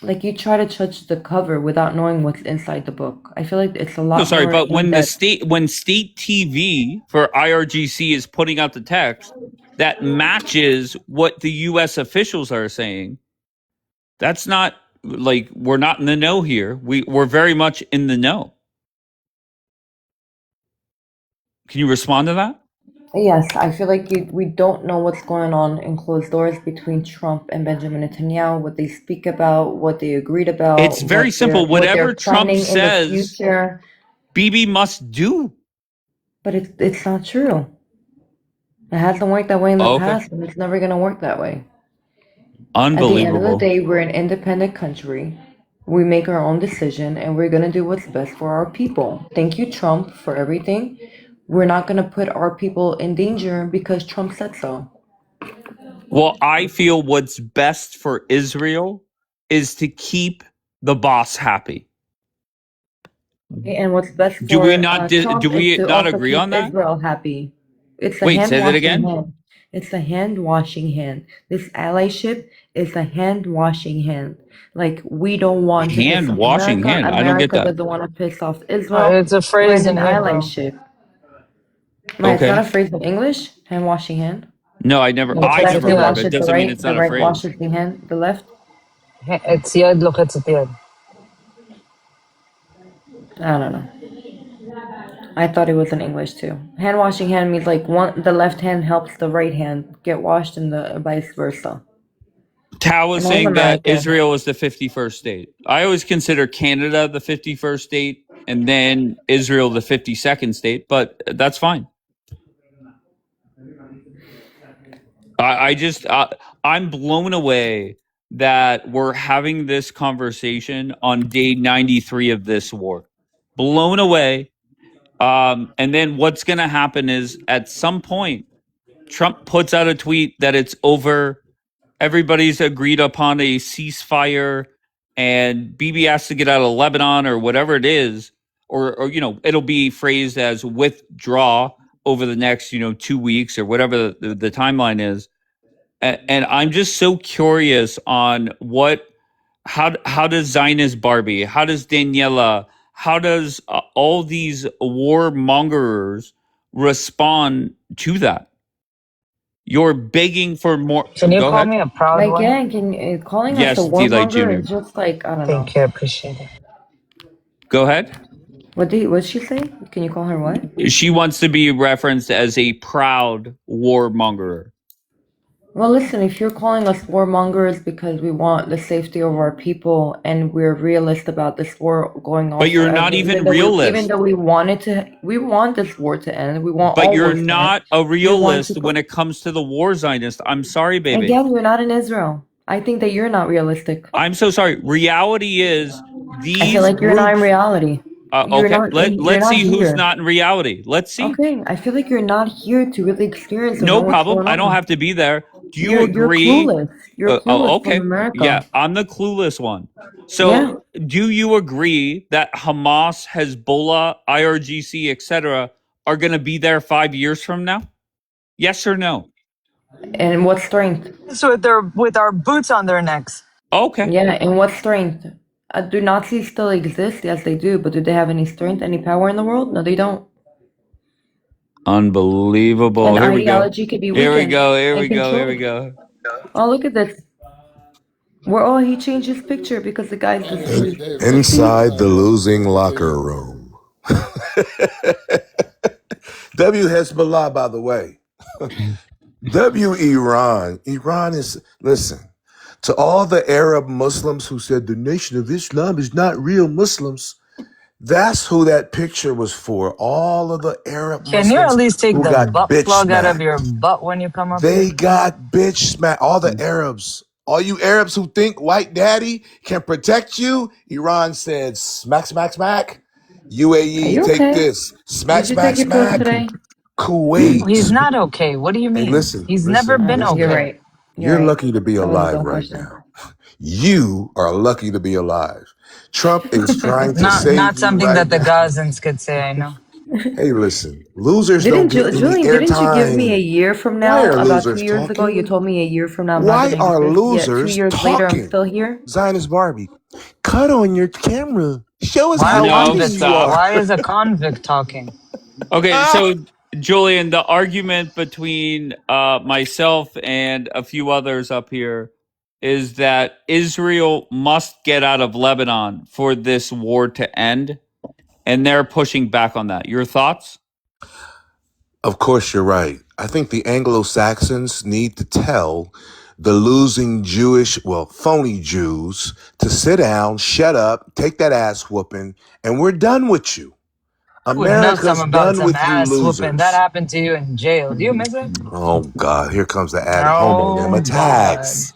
like you try to judge the cover without knowing what's inside the book. I feel like it's a No, lot sorry, more but in when depth. state TV for IRGC is putting out the text that matches what the US officials are saying, that's not like we're not in the know here. We're very much in the know. Can you respond to that? Yes, I feel like we don't know what's going on in closed doors between Trump and Benjamin Netanyahu, what they speak about, what they agreed about, It's very simple. what Whatever they're Trump planning in the says, future. Bibi must do. But it's not true. It hasn't worked that way in the Okay. past, and it's never gonna work that way. At the end of the Unbelievable. day, we're an independent country. We make our own decision, and we're gonna do what's best for our people. Thank you, Trump, for everything. We're not gonna put our people in danger because Trump said so. Well, I feel what's best for Israel is to keep the boss happy. Okay, and what's best Do we for not Trump do is we to not also agree keep on that? Israel happy. It's a Wait, hand say that washing again? hand. It's a hand washing hand. This allyship is a hand washing hand. Like we don't want to piss Hand off washing America. hand. I don't get America that. doesn't want to piss off Israel. It's a We're phrase in in an Hebrew. allyship. No, it's not Okay. a phrase in English. Hand washing hand. No, I It's I like never They heard of wash it. it the Doesn't mean right. it's The not a right phrase. washes the hand. The left. it's yad lochetzet yad. I don't know. I thought it was in English too. Hand washing hand means like the left hand helps the right hand get washed and the vice versa. Tao was And I'm saying that American. Israel is the 51st state. I always consider Canada the 51st state and then Israel the 52nd state, but that's fine. I'm blown away that we're having this conversation on day 93 of this war. Blown away. And then what's going to happen is at some point, Trump puts out a tweet that it's over. Everybody's agreed upon a ceasefire, and Bibi has to get out of Lebanon or whatever it is, or it'll be phrased as withdraw over the next 2 weeks or whatever the timeline is. And I'm just so curious on how does Zionist Barbie, how does Daniela, how does all these warmongers respond to that? You're begging for more. Can you Go call ahead. me a proud Like, one? yeah, calling Yes, us a D-Light warmonger Jr. is just like, I don't know. Thank you, I appreciate it. Go ahead. What'd she say? Can you call her what? She wants to be referenced as a proud warmonger. Well, listen, if you're calling us warmongers because we want the safety of our people and we're realist about this war going on But you're forever, not even though realist. even though we want this war to end, we want But all you're wars to end. not a We want realist people. when it comes to the war Zionist. I'm sorry, baby. Again, you're not in Israel. I think that you're not realistic. I'm so sorry. Reality is these I feel like you're not in groups. reality. You're Okay, not. let's You're not see who's here. not in reality. Let's see. Okay, I feel like you're not here to really experience and No know what's problem. going I don't on. have to be there. Do you You're agree? clueless. You're clueless Okay. from America. Yeah, I'm the clueless one. So, Yeah. do you agree that Hamas, Hezbollah, IRGC, etc., are going to be there 5 years from now? Yes or no? And what strength? So with our boots on their necks. Okay. Yeah, and what strength? Do Nazis still exist? Yes, they do. But do they have any strength, any power in the world? No, they don't. Unbelievable. And Here we go. ideology could be Here we weakened go. Here and we go. Here we controlled. go. Oh, look at this. He changed his picture because the guy's deceased. Inside the losing locker room. W Hezbollah, by the way. W Iran. Iran is, listen, to all the Arab Muslims who said the Nation of Islam is not real Muslims, that's who that picture was for. All of the Arab Can you at Muslims least take who the got butt bitch plug out of smacked. your butt when you come up They here? got bitch smacked. All the Arabs, all you Arabs who think white daddy can protect you, Iran said smack, smack, smack. Are UAE, you take okay? this. Smack, Did you smack, take your pills smack. today? Kuwait. He's not okay. What do you Hey, mean? listen, He's never been listen. You're okay. right. You're lucky to be That was a alive dumb right question. now. You are lucky to be alive. Trump is trying to Not save you something right that the now. Gazans could say, I know. Hey, listen, losers don't get any Julian, didn't you give me a airtime. year from Why now? are About 2 losers years ago, you talking? told me a year from now I'm Why not gonna are exist. Yet 2 losers years later, I'm talking? still here. Zionist Barbie, cut on your camera. Show us Why how are No, convicts? winning you stop. are. Why is a convict talking? Okay, so Julian, the argument between myself and a few others up here is that Israel must get out of Lebanon for this war to end, and they're pushing back on that. Your thoughts? Of course, you're right. I think the Anglo-Saxons need to tell the losing Jewish, well, phony Jews to sit down, shut up, take that ass whooping, and we're done with you. I would know America's something about done some with you ass whooping. That losers. happened to you in jail. Do you miss it? Oh, God, here comes the ad hominem Oh, God. attacks.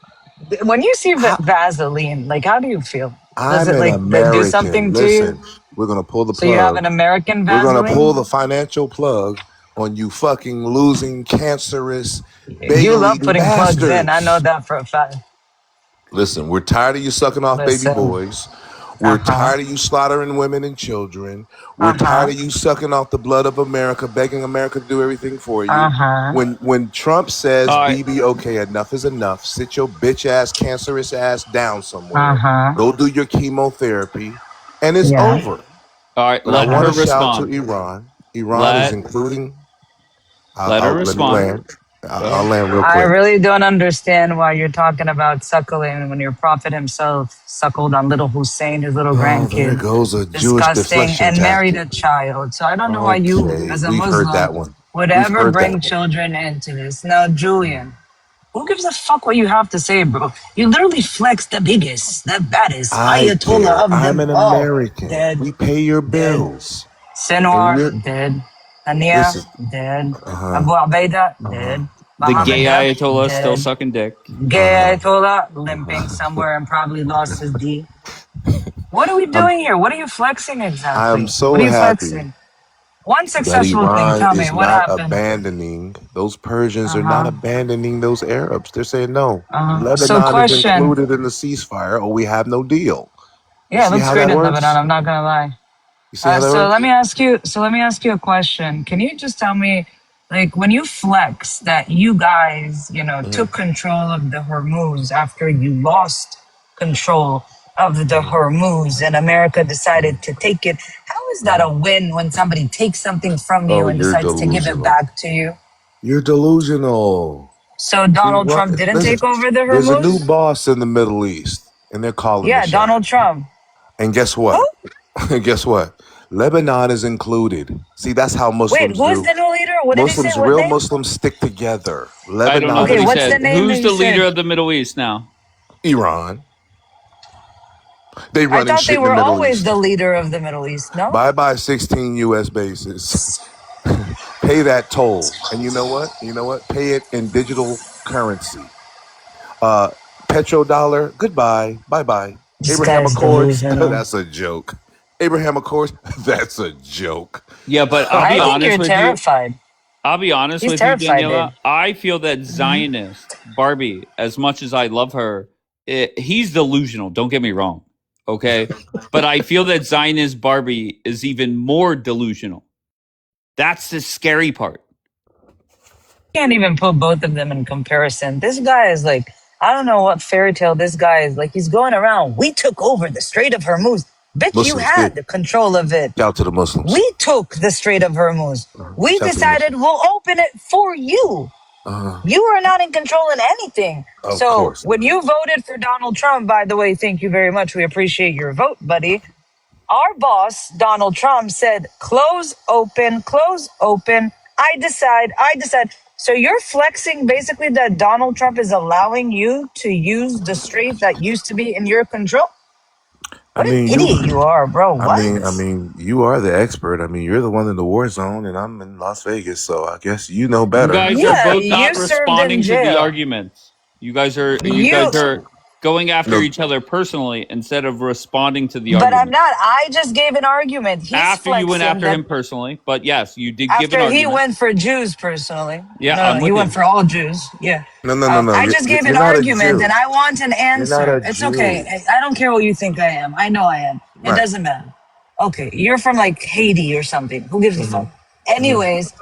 When you see How, Vaseline, like, how do you feel? Does I'm it, an like, do something American. to you? Listen, we're going to pull the So you have plug. an American We're going to pull Vaseline? the financial plug on you fucking losing, cancerous, You love bagel-eating putting plugs in. I know bastards. that for a fact. Listen, we're tired of you sucking off baby Listen. boys. We're Uh-huh. tired of you slaughtering women and children. We're Uh-huh. tired of you sucking off the blood of America, begging America to do everything for you. Uh-huh. When Trump says, All right. BB, okay, enough is enough. Sit your bitch ass, cancerous ass down somewhere. Uh-huh. Go do your chemotherapy, and it's Yeah. over. All right, But I let want her to shout to respond. Iran. Iran is Let including. let her Let me respond. land. I'll land real I quick. really don't understand why you're talking about suckling when your prophet himself suckled on little Hussein, his little Oh, there grandkid. goes a Jewish Disgusting. deflection And married tactic. a child. So I don't know why you, Okay, as a we've heard that Muslim, one. would We've ever heard bring that one. children into this. Now, Julian, who gives a fuck what you have to say, bro? You literally flex the biggest, the baddest I Ayatollah care. of I'm them an all. American. Dead, We pay your dead. bills. And Sinwar, we're, dead. Hania, listen, dead. uh-huh, Abu Ubaidah, dead. the gay Mohammed Def, Ayatollah still dead. sucking dick. Gay Ayatollah, limping somewhere and probably lost his D. What are we I'm, doing here? What are you flexing exactly? I'm so What are you happy. flexing? One That successful thing. Iran Tell me is what not happened. abandoning, those Persians Uh are not huh. abandoning those Arabs. They're saying, no, So Lebanon is question. included in the ceasefire or we have no deal. You Yeah, it see looks how great that in Lebanon. works? I'm not gonna lie. You see how that So let works? me ask you. So let me ask you a question. Can you just tell me, like, when you flex that you guys, took control of the Hormuz after you lost control of the Hormuz, and America decided to take it? How is that a win when somebody takes something from you Oh, and you're decides to give it delusional. back to you? You're delusional. So See, Donald what? Trump didn't Listen, take over the there's a new Hormuz? boss in the Middle East, and they're calling the Yeah, Donald shots. Trump. And guess Who? what? Guess what? Lebanon is included. See, that's how Wait, Muslims who is do. the new leader? What did he say? Muslims, What real name? Muslims, stick together. I don't know Lebanon what Okay, he is what's the said. name that Who's he the leader said? of the Middle East now? Iran. They I running thought shit they in the were Middle always East. the leader of the Middle East, no? Bye bye 16 U.S. bases. Pay that toll, and you know what? You know what? Pay it in digital currency. Uh, Petrodollar. Goodbye. Bye bye. This guy Abraham is Accords. delusional. That's a joke. Abraham Accords. That's a joke. Yeah, but I'll I be think honest you're with you. terrified. I'll be honest He's with you, terrified, Daniela. dude. I feel that Zionist Barbie, as much as I love her, he's delusional. Don't get me wrong, okay? But I feel that Zionist Barbie is even more delusional. That's the scary part. Can't even put both of them in comparison. This guy is like, I don't know what fairy tale this guy is like. He's going around. We took over the Strait of Hormuz. Bitch, you Muslims did. had control of it. Shout out to the Muslims. We took the Strait of Hormuz. We Shout out to the decided Muslims. we'll open it for you. You are not in control in anything. Of So course. when you voted for Donald Trump, by the way, thank you very much. We appreciate your vote, buddy. Our boss, Donald Trump, said, close, open, close, open. I decide, I decide. So you're flexing basically that Donald Trump is allowing you to use the strait that used to be in your control? I What an mean, idiot you are, bro. I What? mean, I mean, you are the expert. I mean, you're the one in the war zone, and I'm in Las Vegas, so I guess you know You better. guys are Yeah, both not you served in responding to the jail. arguments. You You guys are going after No, each other personally instead of responding to the But I'm argument. not. I just gave an argument. He's After you went flexing after that him personally, but yes, you did give an after he argument. went for Jews personally. Yeah, No, I'm he with went you. for all Jews. Yeah. no, no, no, no. I just gave You're an not a argument and Jew. I want an You're not answer. a It's okay. Jew. I don't care what you think I am. I know I am. It Right. doesn't matter. Okay. You're from like Haiti or something. Who gives a fuck? Anyways,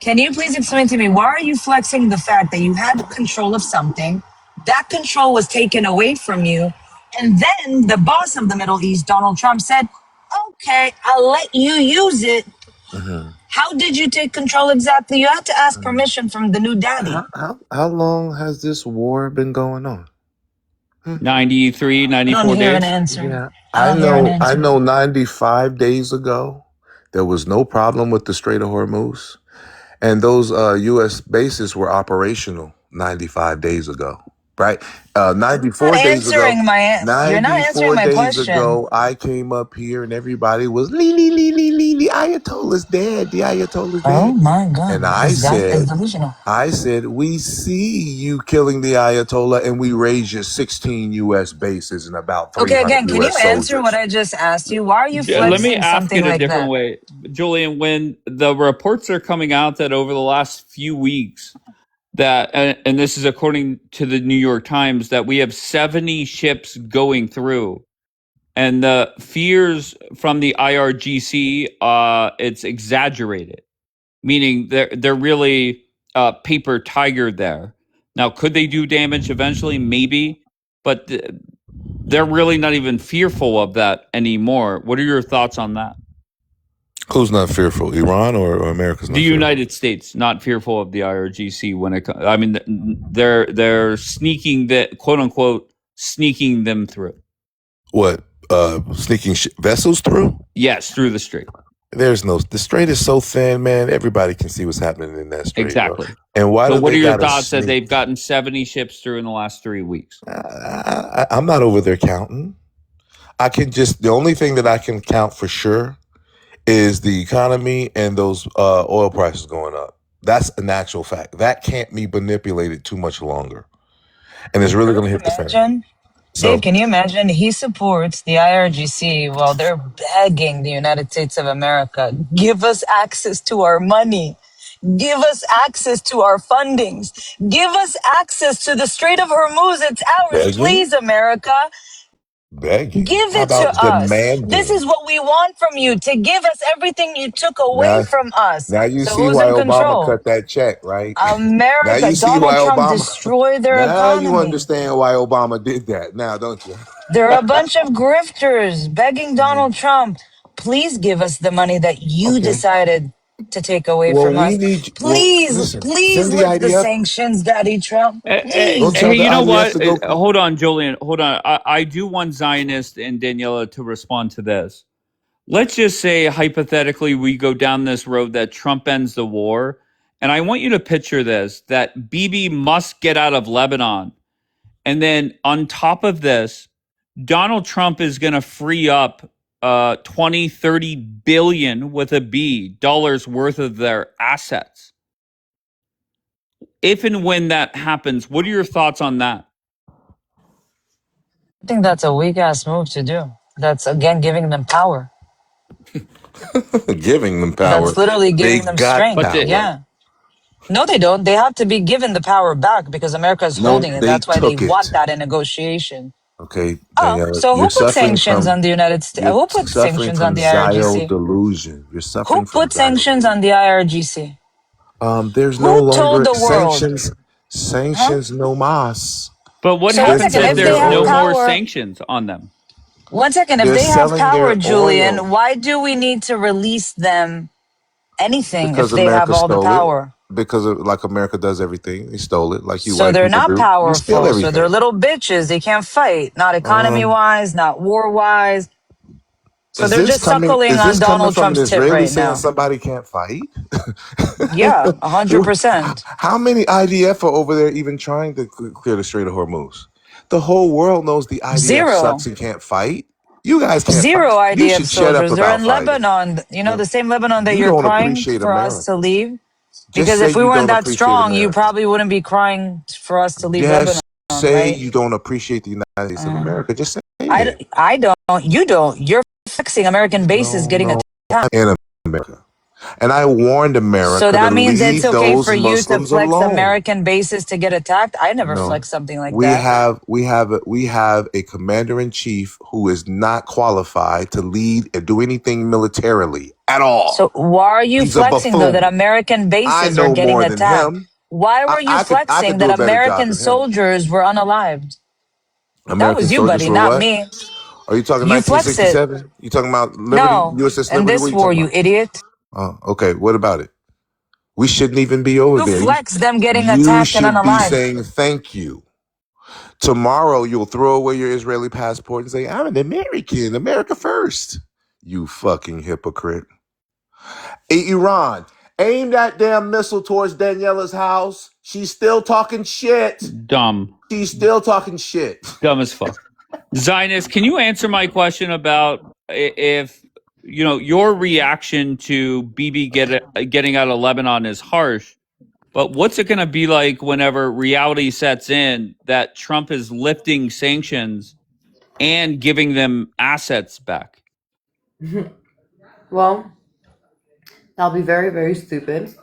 can you please explain to me why are you flexing the fact that you had control of something? That control was taken away from you. And then the boss of the Middle East, Donald Trump, said, okay, I'll let you use it. Mm-hmm. How did you take control exactly? You had to ask permission from the new daddy. How long has this war been going on? 93, I don't 94 hear an days. answer. Yeah, I I don't hear an know. I answer. know. 95 days ago, there was no problem with the Strait of Hormuz, and those U.S. bases were operational 95 days ago. Right? Not 94 days ago. answering my. You're not answering 94 my days question. ago, I came up here and everybody was lee lee lee lee lee. The Ayatollah's dead. The Ayatollah's Oh dead. my God, And I this guy is said, delusional. we see you killing the Ayatollah and we raise you 16 U.S. bases and about Okay, 300 again, can you U.S. answer what soldiers. I just asked you? Why are you Yeah, let me flexing ask something it a like different that? way. Julian, when the reports are coming out that over the last few weeks, that and this is according to the New York Times, that we have 70 ships going through, and the fears from the IRGC, it's exaggerated, meaning they're really paper tiger there. Now, could they do damage eventually? Maybe, but they're really not even fearful of that anymore. What are your thoughts on that? Who's not fearful, Iran or America's The not fearful? United States not fearful of the IRGC when it comes. I mean, they're sneaking the quote unquote sneaking them through. What? Sneaking vessels through? Yes, through the strait. The strait is so thin, man. Everybody can see what's happening in that strait, bro. Exactly. And why But do what they are your gotta thoughts that sneak? they've gotten 70 ships through in the last 3 weeks? I'm not over there counting. The only thing that I can count for sure is the economy and those oil prices going up. That's an actual fact. That can't be manipulated too much longer. And it's really going to hit the fan. Imagine Dave, So can you imagine? He supports the IRGC while they're begging the United States of America, give us access to our money. Give us access to our fundings. Give us access to the Strait of Hormuz. It's ours. begging, Please, America. begging. Give How it to about us. This is demanding? what we want from you, to give us everything you took away Now, from us. now you So see who's why in Obama control? cut that check, right? Now America. you see why Donald Trump Obama. destroyed their Now you economy. understand why Obama did that. Now, don't you? There are a bunch of grifters begging Donald Trump, please give us the money that you Okay. decided to take away Well, from we us. need. Well, Please, listen. please Send the lift the IDF. sanctions, Daddy Trump. Go Please. tell Hey, the you know IDF what? to go. Hold on, Julian. Hold on. I do want Zionist and Daniela to respond to this. Let's just say, hypothetically, we go down this road that Trump ends the war. And I want you to picture this, that Bibi must get out of Lebanon. And then on top of this, Donald Trump is going to free up 20, 30 billion with a B dollars worth of their assets. If and when that happens, what are your thoughts on that? I think that's a weak ass move to do. That's again giving them power. Giving them power. That's literally They giving them got But strength. power. Yeah. No, they don't. They have to be given the power back because America is No, holding it. they That's why they took want it. that in negotiation. Okay, Oh, Daniela, so who put sanctions on the United States? you're Who put suffering sanctions on from the Zio IRGC? delusion. You're Who suffering from put Zio sanctions delusion. on the IRGC? There's no Who told longer the world? sanctions. Huh? Sanctions no mas. but what So one They're happens second, if if telling they there's their have no oil. more power, sanctions on them? one second, if They're they have selling power, their Julian, oil why do we need to release them anything if because they have America all the stole it. power? Because of, like America does everything, they stole it. Like you So white they're people not do. You steal powerful. So they're everything. little bitches. They can't fight, not economy Um, wise, not war wise. So is they're this just coming? suckling Is on this coming Donald from an Trump's tit Israeli right saying now. somebody can't fight? Yeah, 100%. How many IDF are over there even trying to clear the Strait of Hormuz? The whole world knows the IDF Zero. sucks and can't fight. You guys can't fight. Zero You IDF should shut up soldiers. They're about in fighting. Lebanon. You know, No, the same Lebanon that you you're don't crying appreciate for us to America. leave. Just Because say if we you weren't don't that appreciate strong, you America. probably wouldn't be crying for us to leave Lebanon, Just say right? you don't appreciate the United States of America. Just say it. I don't. You don't. You're flexing American bases No, getting no, attacked. in America. And I warned So America to that means it's leave okay those for you to Muslims flex alone. American bases to get attacked? I never No, flexed something like that. we have a commander in chief who is not qualified to lead and do anything militarily at So all. why are you He's a flexing though that buffoon. American I bases are know getting more than attacked? him. Why were you I flexing could do that a better job American than him. soldiers were unalived? That American was you, soldiers buddy, were not what? me. Are you talking You flex it. 1967? You talking about Liberty, No. USS In Liberty? What this are you war, talking you about? idiot. Oh, okay. What about it? We shouldn't even be over You there. flex them getting You attacked and should be unalived. saying thank you. Tomorrow you'll throw away your Israeli passport and say, I'm an American, America first. You fucking hypocrite. Hey, Iran, aim that damn missile towards Daniela's house. She's still talking shit. Dumb. She's still talking shit. Dumb as fuck. Zionist, can you answer my question about if your reaction to Bibi getting out of Lebanon is harsh, but what's it going to be like whenever reality sets in that Trump is lifting sanctions and giving them assets back? Well, that'll be very, very stupid.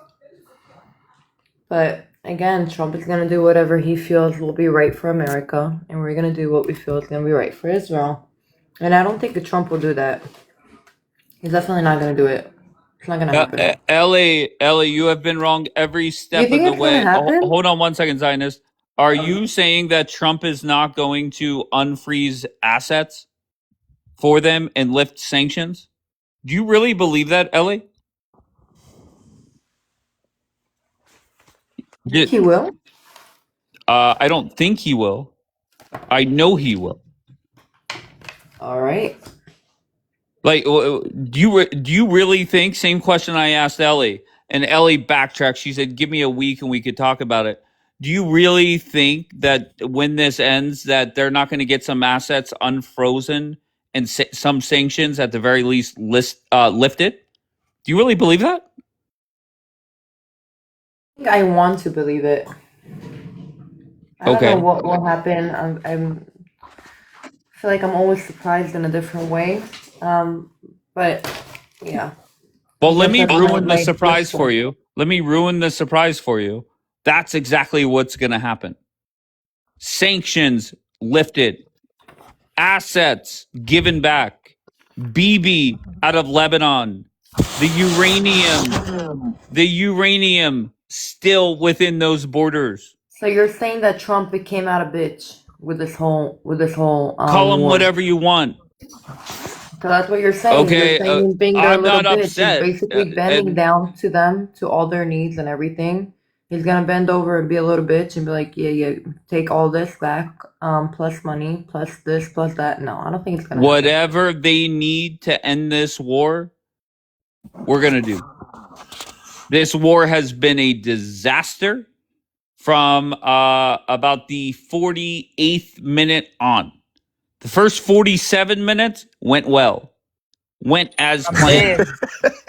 But again, Trump is going to do whatever he feels will be right for America, and we're going to do what we feel is going to be right for Israel. And I don't think that Trump will do that. He's definitely not going to do it. It's not going to happen. Ellie, you have been wrong every You step of think the it's going to way. happen? Hold on one second, Zionist. Are you saying that Trump is not going to unfreeze assets for them and lift sanctions? Do you really believe that, Ellie? I think he will. I don't think he will. I know he will. All right. Like, do you really think? Same question I asked Ellie, and Ellie backtracked. She said, "Give me a week and we could talk about it." Do you really think that when this ends, that they're not going to get some assets unfrozen and some sanctions at the very least lifted? Do you really believe that? I think I want to believe it. I don't know Okay. what will happen. I'm feel like I'm always surprised in a different way. But yeah. Well, let Guess me that's kind of ruin the my surprise for perspective. you. Let me ruin the surprise for you. That's exactly what's going to happen. Sanctions lifted, assets given back, BB out of Lebanon, the uranium still within those borders. So you're saying that Trump became out a bitch with this whole Call them war. whatever you want. So that's what you're saying. You're Okay, saying he's being their I'm little not bitch. He's upset. basically bending And down to them, to all their needs and everything. He's gonna bend over and be a little bitch and be like, yeah, take all this back, plus money, plus this, plus that. No, I don't think it's gonna happen. whatever they need to end this war, we're going to do. This war has been a disaster from about the 48th minute on. The first 47 minutes went well, went as planned.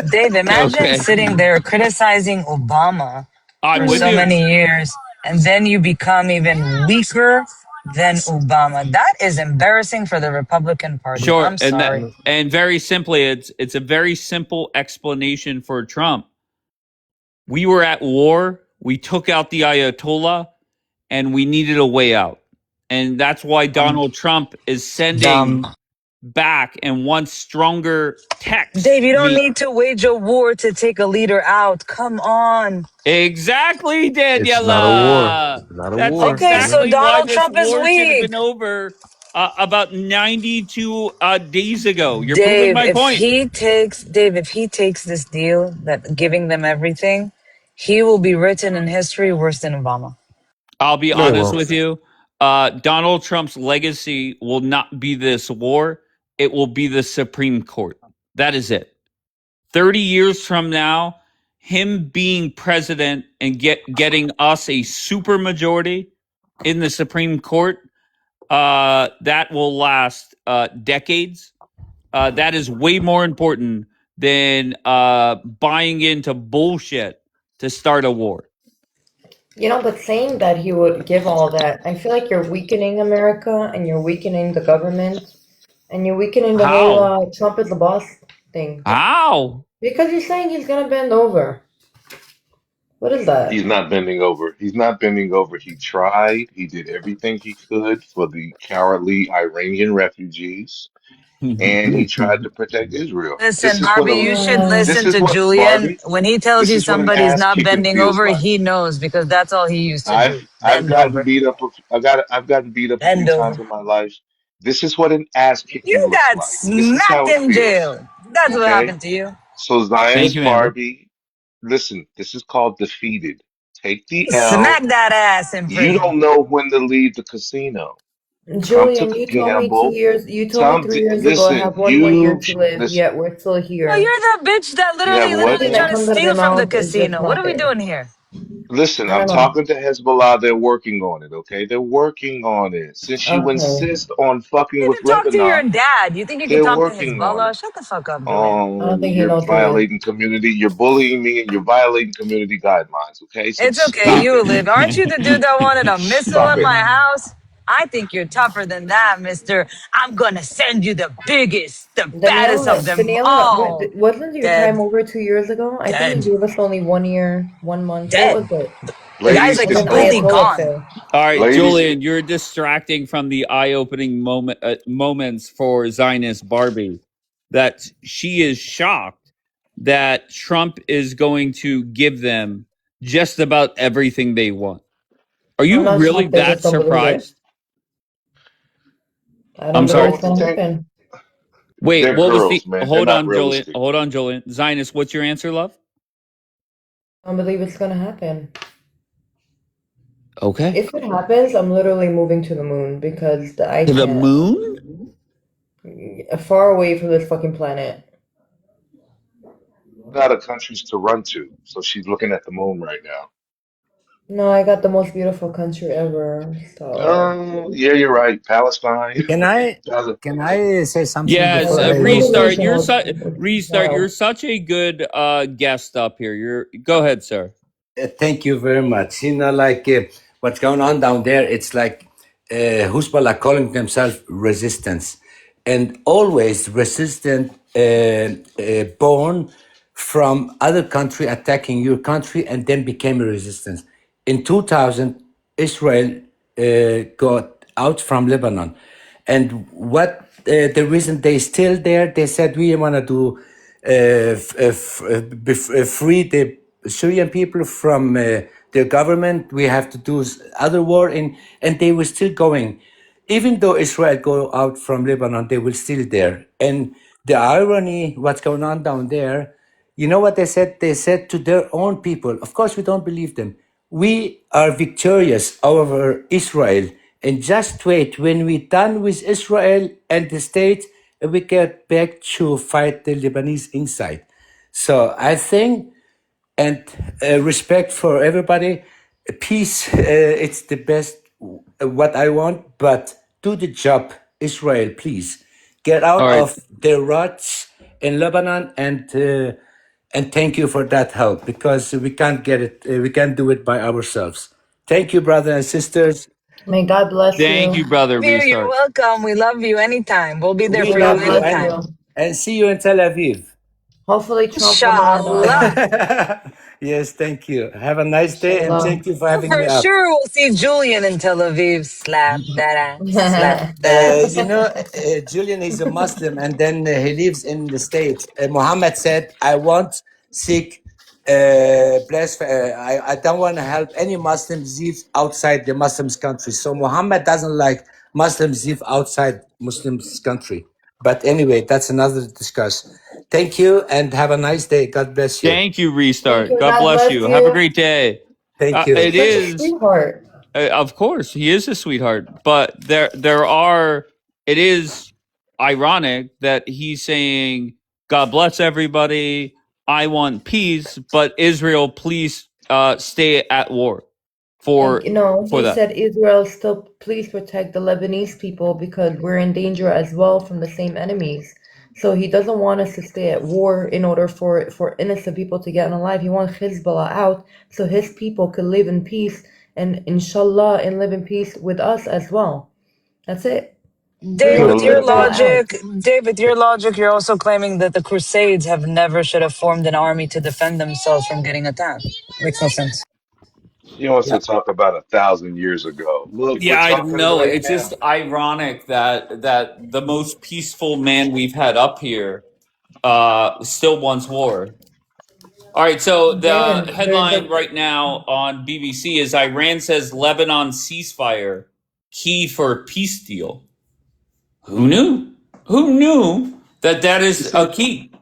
Dave, imagine Okay. sitting there criticizing Obama I'm for with so you. many years, and then you become even weaker than Obama. That is embarrassing for the Republican Party. Sure, I'm sorry. and very simply, it's a very simple explanation for Trump. We were at war. We took out the Ayatollah, and we needed a way out, and that's why Donald Trump is sending Dumb. back and wants stronger text. Dave, you don't need to wage a war to take a leader out. Come on. Exactly, It's not a war. Daniela. Not a That's war. Okay, so exactly why Donald this Trump is war should have weak. been over about 92 days ago. You're proving Dave, my point. if he takes this deal, that giving them everything, he will be written in history worse than Obama. I'll be No, he honest won't. with you. Donald Trump's legacy will not be this war. It will be the Supreme Court. That is it. 30 years from now, him being president and getting us a super majority in the Supreme Court, that will last decades. That is way more important than buying into bullshit to start a war. But saying that he would give all that, I feel like you're weakening America and you're weakening the government and you're weakening the whole How? Trump is the boss thing. How? Because you're saying he's gonna bend over. What is that? He's not bending over. He's not bending over. He tried. He did everything he could for the cowardly Iranian refugees, and he tried to protect Israel. Listen, Barbie, you should This listen is to what Julian. Barbie. When he tells This you is what an somebody's ass not kicking bending feels over, like. he knows because that's all he used to do. I've Bend gotten over. beat up. I've gotten beat up a few Bend times over. in my life. This is what an ass kicking You looks got like. This is smacked how it in feels. jail. That's what Okay. happened to you. So Thank Zionist you, Amber. Barbie, listen. This is called defeated. Take the Smack L. that ass in You prison. don't know when to leave the casino. Trump took Julian, a you told me 2 gamble. years, you told me 3 years ago I Listen, have one more year to live, yet we're still No, here. you're the bitch that you have what? Anything literally that trying to comes out of your steal from the mouth is just casino. What are we nothing. doing here? Listen, I I'm don't know. talking to Hezbollah. They're working on it, okay? They're working on it. Since you Okay. insist on fucking You with can talk to your Lebanon, dad. You think you can they're talk to working on it. Hezbollah? Shut the fuck up, Julian. I don't Oh, think he you're knows who he is. violating community. You're bullying me and you're violating community guidelines, okay? So It's okay. stop You it. live. Aren't you the dude that wanted a missile Stop in it. my house? I think you're tougher than that, mister. I'm gonna send you the biggest, the baddest of them all. Wasn't your time Dead. over 2 years ago? I think Dead. you gave us only 1 year, 1 month. What was Dead. it? The guy's Ladies like And then and completely gentlemen, Ayatollah gone. fell. All right, ladies, Julian, you're distracting from the eye-opening moments for Zionist Barbie. That she is shocked that Trump is going to give them just about everything they want. Are I'm you not really shocked, I that just don't believe it. surprised? I don't I'm believe sorry. it's gonna happen. Wait, they're what was the? girls, man. They're Hold not on, Julian. realistic. Hold on, Julian. Zionist, what's your answer, love? I don't believe it's gonna happen. Okay. If it happens, I'm literally moving to the moon because I To the can't. moon? Far away from this fucking planet. Out of countries to run to. So she's looking at the moon right now. No, I got the most beautiful country ever. So Oh, yeah, you're right. Palestine. Can I Gaza. can I say something Yes. before the I United go? Restart. Nations You're was restart. You're wild. such a good guest up here. You're. Go ahead, sir. Thank you very much. Like what's going on down there, it's like Hezbollah calling themselves resistance, and always resistant, born from other country attacking your country, and then became a resistance. In 2000, Israel got out from Lebanon, and what the reason they still there? They said we want to do free the Syrian people from their government. We have to do other war, and they were still going. Even though Israel go out from Lebanon, they were still there. And the irony, what's going on down there, you know what they said? They said to their own people, of course we don't believe them, we are victorious over Israel. And just wait, when we're done with Israel and the state, we get back to fight the Lebanese inside. So I think, and respect for everybody, peace, it's the best, what I want, but do the job, Israel, please. Get out All right. of the ruts in Lebanon, and thank you for that help, because we can't get it, we can't do it by ourselves. Thank you, brothers and sisters. May God bless Thank you. you, brother. You're Restart. welcome. We love you anytime. We'll be there We for May you love God you, bless anytime. you. and see you in Tel Aviv. Hopefully Trump will Inshallah. not. Yes, thank you. Have a nice day, and Inshallah. thank you for having me For up. sure, we'll see Julian in Tel Aviv. Slap that ass. Slap that ass. Julian is a Muslim, and then he lives in the States. Muhammad said, I won't seek I don't want to help any Muslims live outside the Muslims' country. So Muhammad doesn't like Muslims live outside Muslims' country. But anyway, that's another discuss. Thank you, and have a nice day. God bless you. Thank you, Thank Restart. you. God God bless bless you. Have a you. great day. Thank you. He's It such a is, sweetheart. of course, he is a sweetheart, but it is ironic that he's saying, God bless everybody. I want peace, but Israel, please stay at war And for he that. said Israel still please protect the Lebanese people because we're in danger as well from the same enemies. So he doesn't want us to stay at war in order for innocent people to get alive. He wants Hezbollah out so his people could live in peace and inshallah and live in peace with us as well. That's it. He Dave, You're wants with gonna your live in Hezbollah out. logic, you're also claiming that the Crusades have never should have formed an army to defend themselves from getting attacked. Makes no sense. He wants to talk about 1,000 years ago. Look, we're Yeah, I don't talking know. right It's now. just ironic that the most peaceful man we've had up here still wants war. All right, so the Again, there's headline a right now on BBC is Iran says Lebanon ceasefire key for peace deal. Who knew? Who knew that You is a see, key?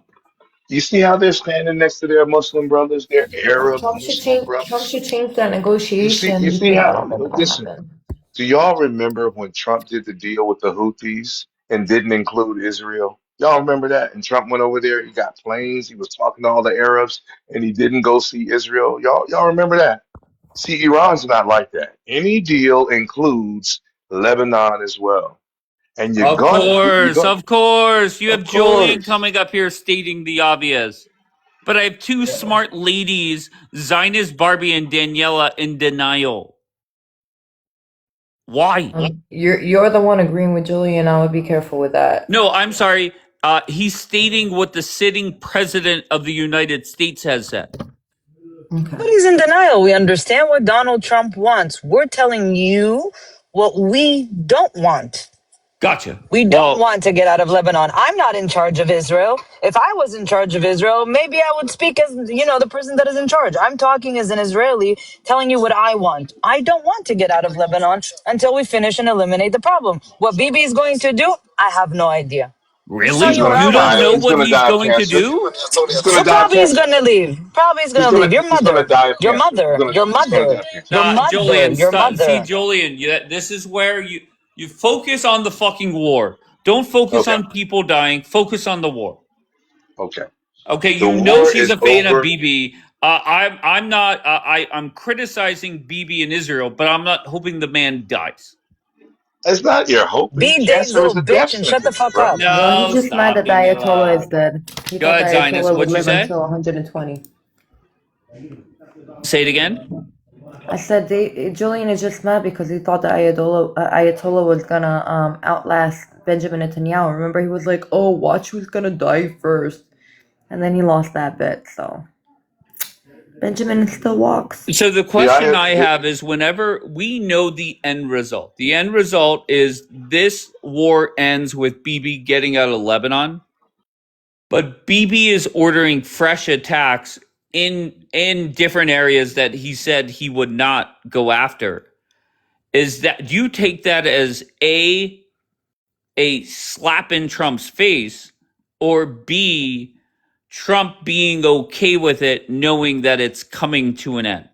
you see how they're standing next to their Muslim brothers, their Arab Muslim Trump brothers. should change that You negotiation see because how? that doesn't Listen, happen. do y'all remember when Trump did the deal with the Houthis and didn't include Israel? Y'all remember that? And Trump went over there. He got planes. He was talking to all the Arabs, and he didn't go see Israel. Y'all remember that? See, Iran's not like that. Any deal includes Lebanon as well, and you're Of gonna get. You're course, going. of course. You Of have Julian course. coming up here stating the obvious. But I have two smart ladies, Zionist Barbie and Daniela, in denial. Why? You're the one agreeing with Julian. I would be careful with that. No, I'm sorry. He's stating what the sitting president of the United States has said. Okay. Nobody's in denial. We understand what Donald Trump wants. We're telling you what we don't want. Gotcha. We don't Well, want to get out of Lebanon. I'm not in charge of Israel. If I was in charge of Israel, maybe I would speak as, the person that is in charge. I'm talking as an Israeli, telling you what I want. I don't want to get out of Lebanon until we finish and eliminate the problem. What Bibi is going to do, I have no idea. I'm just really? telling He's you what gonna I You don't want. die. know He's what gonna he's die of going to cancer. do? He's gonna So die of probably he's cancer. gonna leave. Probably he's gonna leave. Your He's gonna mother, die of your cancer. mother, your He's gonna die mother, of cancer. your mother, Julian, your stop. See, mother. Julian, this is where you focus on the fucking war. Don't focus Okay. on people dying. Focus on the war. Okay. Okay, The you know war she's is a fan of over. Bibi. I'm not. I'm criticizing Bibi in Israel, but I'm not hoping the man dies. It's not you're hoping. Be Dave's Cancer is little a death bitch and shut the sentence, fuck bro. up. No, he's No, just mad stop, that the Ayatollah is Daniela. dead. He Go thought the ahead, Zionist. Ayatollah would What'd you live say? until 120. Say it again. I said Julian is just mad because he thought that Ayatollah was gonna outlast Benjamin Netanyahu. Remember, he was like, "Oh, watch who's gonna die first," and then he lost that bet. So Benjamin still walks. So the The, question I have is, whenever we know the end result is this war ends with Bibi getting out of Lebanon, but Bibi is ordering fresh attacks in different areas that he said he would not go after. Is that, do you take that as a slap in Trump's face, or B, Trump being okay with it, knowing that it's coming to an end?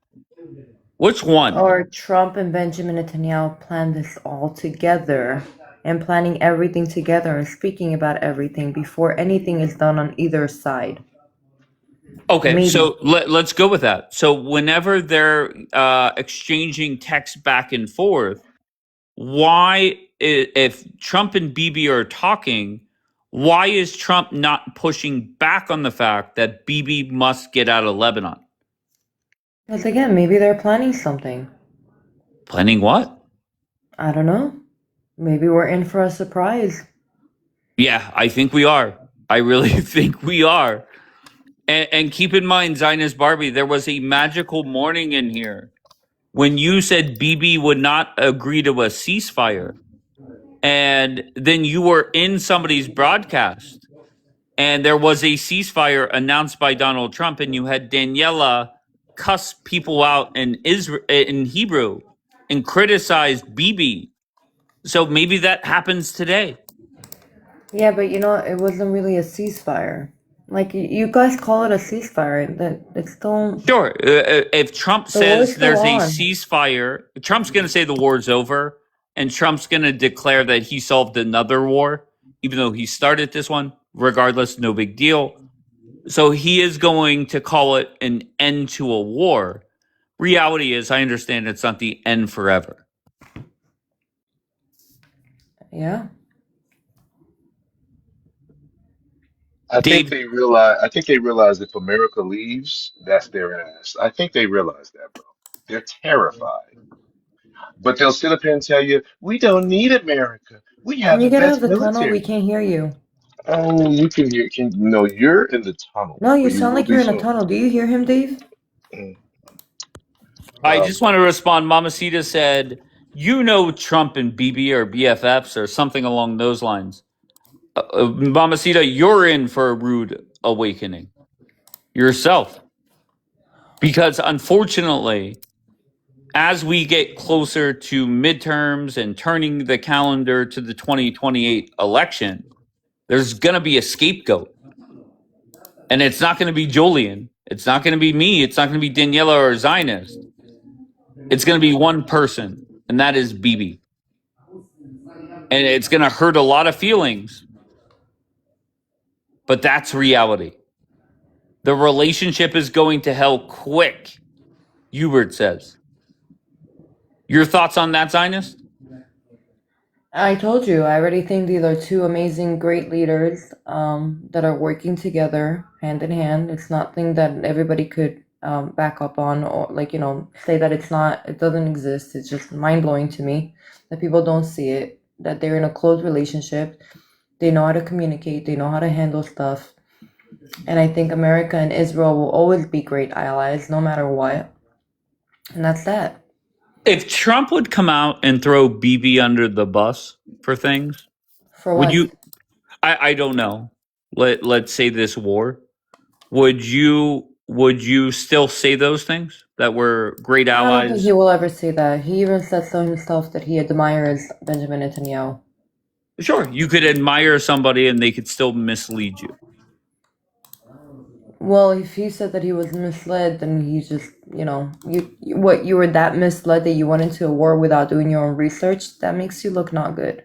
Which one? Or Trump and Benjamin Netanyahu planned this all together and planning everything together and speaking about everything before anything is done on either side. Okay, Maybe. so let's go with that. So whenever they're exchanging text back and forth, why, if Trump and Bibi are talking, why is Trump not pushing back on the fact that Bibi must get out of Lebanon? Because again, maybe they're planning something. Planning what? I don't know. Maybe we're in for a surprise. Yeah, I think we are. I really think we are. And keep in mind, Zionist Barbie, there was a magical morning in here when you said Bibi would not agree to a ceasefire. And then you were in somebody's broadcast and there was a ceasefire announced by Donald Trump, and you had Daniela cuss people out in Hebrew and criticize Bibi. So maybe that happens today. Yeah, but you know, it wasn't really a ceasefire. Like you guys call it a ceasefire, that it's still Sure. If Trump the war is says still there's a on. ceasefire, Trump's going to say the war's over, and Trump's going to declare that he solved another war, even though he started this one. Regardless, no big deal. So he is going to call it an end to a war. Reality is, I understand it's not the end forever. Yeah. I think Dave, they realize. I think they realize if America leaves, that's their ass. I think they realize that, bro. They're terrified, but they'll sit up here and tell you, "We don't need America. We Can have you the get out of best the tunnel? We military." can't hear you. Oh, you can hear. Can no? You're in the tunnel, No, you but you sound will like be you're in a soon. tunnel. Do you hear him, Dave? Mm. I just Um, want to respond. Mamacita said, you know Trump and Bibi are BFFs or something along those lines. Mamacita, you're in for a rude awakening yourself. Because unfortunately, as we get closer to midterms and turning the calendar to the 2028 election, there's going to be a scapegoat. And it's not going to be Julian. It's not going to be me. It's not going to be Daniela or Zionist. It's going to be one person, and that is Bibi. And it's going to hurt a lot of feelings, but that's reality. The relationship is going to hell quick, Hubert says. Your thoughts on that, Zionist? I told you, I already think these are two amazing, great leaders that are working together hand in hand. It's nothing that everybody could back up on or, like, you know, say that it doesn't exist. It's just mind blowing to me that people don't see it, that they're in a close relationship. They know how to communicate, they know how to handle stuff. And I think America and Israel will always be great allies no matter what. And that's that. If Trump would come out and throw Bibi under the bus for things, For would what? you? I don't know. Let's say this war. Would you still say those things that we're great I don't think allies? he will ever say that. He even said so himself that he admires Benjamin Netanyahu. Sure, you could admire somebody and they could still mislead you. Well, if he said that he was misled, then he's just, you know, you were that misled that you went into a war without doing your own research. That makes you look not good.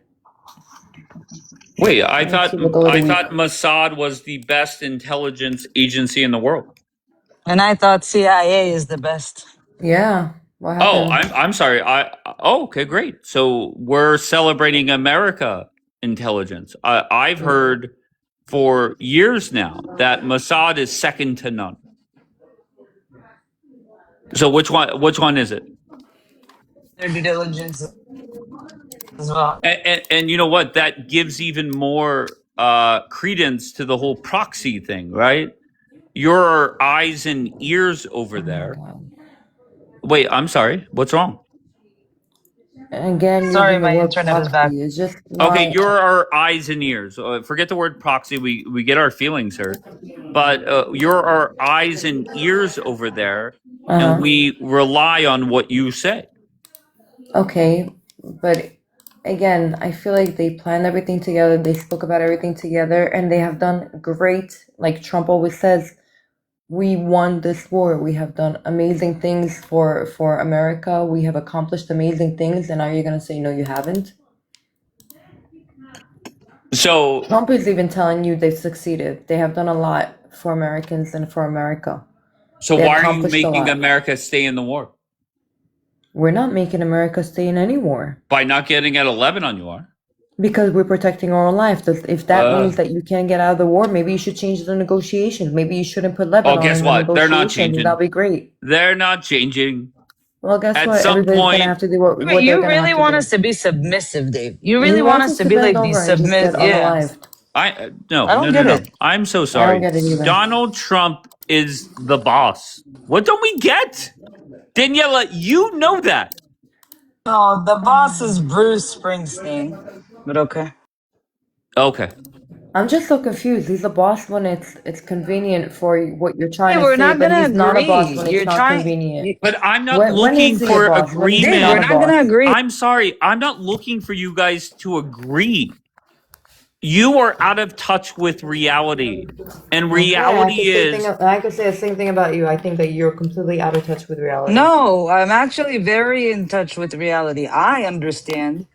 Wait, I That makes thought you look a little weak. Mossad was the best intelligence agency in the world. And I thought CIA is the best. Yeah. What Oh, happened? I'm sorry. Okay, great. So we're celebrating America intelligence. I've heard for years now that Mossad is second to none. So which one is it? Their due diligence as well. And you know what? That gives even more credence to the whole proxy thing, right? Your eyes and ears over Oh my there. god. Wait, I'm sorry. What's wrong? Again, Sorry, using the my word internet is back. proxy is just Okay, not. you're our eyes and ears. Forget the word proxy. We get our feelings hurt, but you're our eyes and ears over there, and Uh-huh. we rely on what you say. Okay, but again, I feel like they planned everything together, they spoke about everything together, and they have done great. Like Trump always says, we won this war. We have done amazing things for America. We have accomplished amazing things, and now you're gonna say no, you haven't? So, Trump is even telling you they've succeeded. They have done a lot for Americans and for America. so They why are you accomplished a making lot. America stay in the war We're not making America stay in any war. by not getting out of Lebanon? You are. Because we're protecting our own life. If that Uh, means that you can't get out of the war, maybe you should change the negotiations. Maybe you shouldn't put oh, Lebanon guess in the what? They're not negotiations. That'll changing. be great. They're not changing. Well, guess At what? some Everybody's gonna have point, to do what, But what they're you gonna really have to want do. us to be submissive, Dave. You He really want wants us us to to be bend like over these and just get submit. Yeah, unalived. no, I no, don't no, get no. it. I'm so I sorry. don't get it either. Donald Trump is the boss. What don't we get? Daniela, you know that. No, the boss is Bruce Springsteen. But okay. Okay. I'm just so confused. He's a boss when it's convenient for what you're trying Hey, to we're say, not but gonna he's not a boss agree. when it's You're not trying. convenient. But I'm not When looking is he a for boss? When is he Dave, not we're a agreement. not boss? gonna agree. I'm sorry. I'm not looking for you guys to agree. You are out of touch with reality. And Okay, reality is I could say the same thing about you. I think that you're completely out of touch with reality. No, I'm actually very in touch with reality. I understand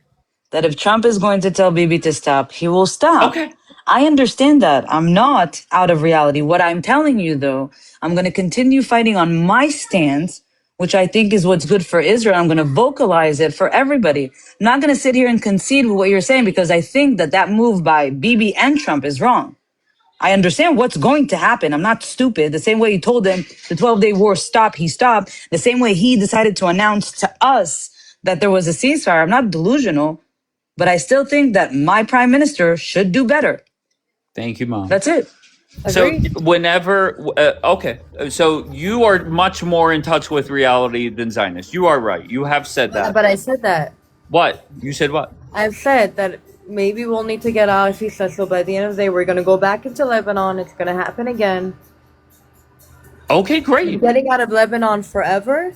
that if Trump is going to tell Bibi to stop, he will stop. okay. I understand that. I'm not out of reality. What I'm telling you, though, I'm going to continue fighting on my stance, which I think is what's good for Israel. I'm going to vocalize it for everybody. I'm not going to sit here and concede with what you're saying because I think that that move by Bibi and Trump is wrong. I understand what's going to happen. I'm not stupid. The same way he told them the 12-day war stop, he stopped. The same way he decided to announce to us that there was a ceasefire. I'm not delusional, but I still think that my prime minister should do better. Thank you, Mom. That's it. So Agreed. whenever, okay, so you are much more in touch with reality than Zionists. You are right. You have said that. But I said that. What? You said what? I've said that maybe we'll need to get out if he says so. By the end of the day, we're gonna go back into Lebanon. It's gonna happen again. Okay, great. Getting out of Lebanon forever?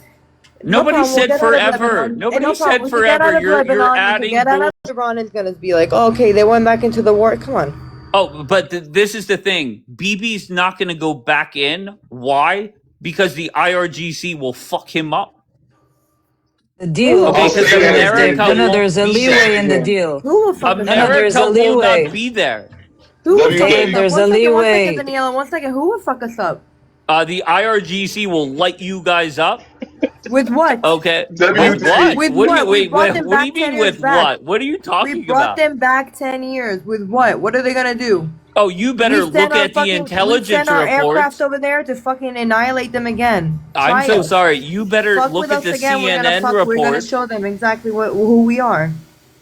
No Nobody problem. We'll said get out of forever. Lebanon. Nobody No problem. said We can get out forever. of You're Lebanon. We can adding get out bull. of Lebanon. It's gonna be like, oh, okay, they went back into the war. Come on. Oh, but this is the thing. BB's not going to go back in. Why? Because the IRGC will fuck him up. The deal Okay, Also, because also is, Dave. America No, no, won't there's a be leeway there. in the deal. Who will fuck us No, no, up? there's America a will not leeway. be there. Who will fuck Dave, us up? there's One a second, leeway. Daniela. 1 second. Who will fuck us up? The IRGC will light you guys up. With what? Okay, with WT. what? With What do you what? We brought them What do back you 10 mean years with back. what? What are you We talking brought about? them back 10 years. With what? What are they gonna do? Oh, you better look at the We intelligence send our aircraft reports. over there to fucking annihilate them again. I'm Try so it. sorry. You better Fuck look with at us the again. We're CNN we're gonna reports. show them exactly who we are.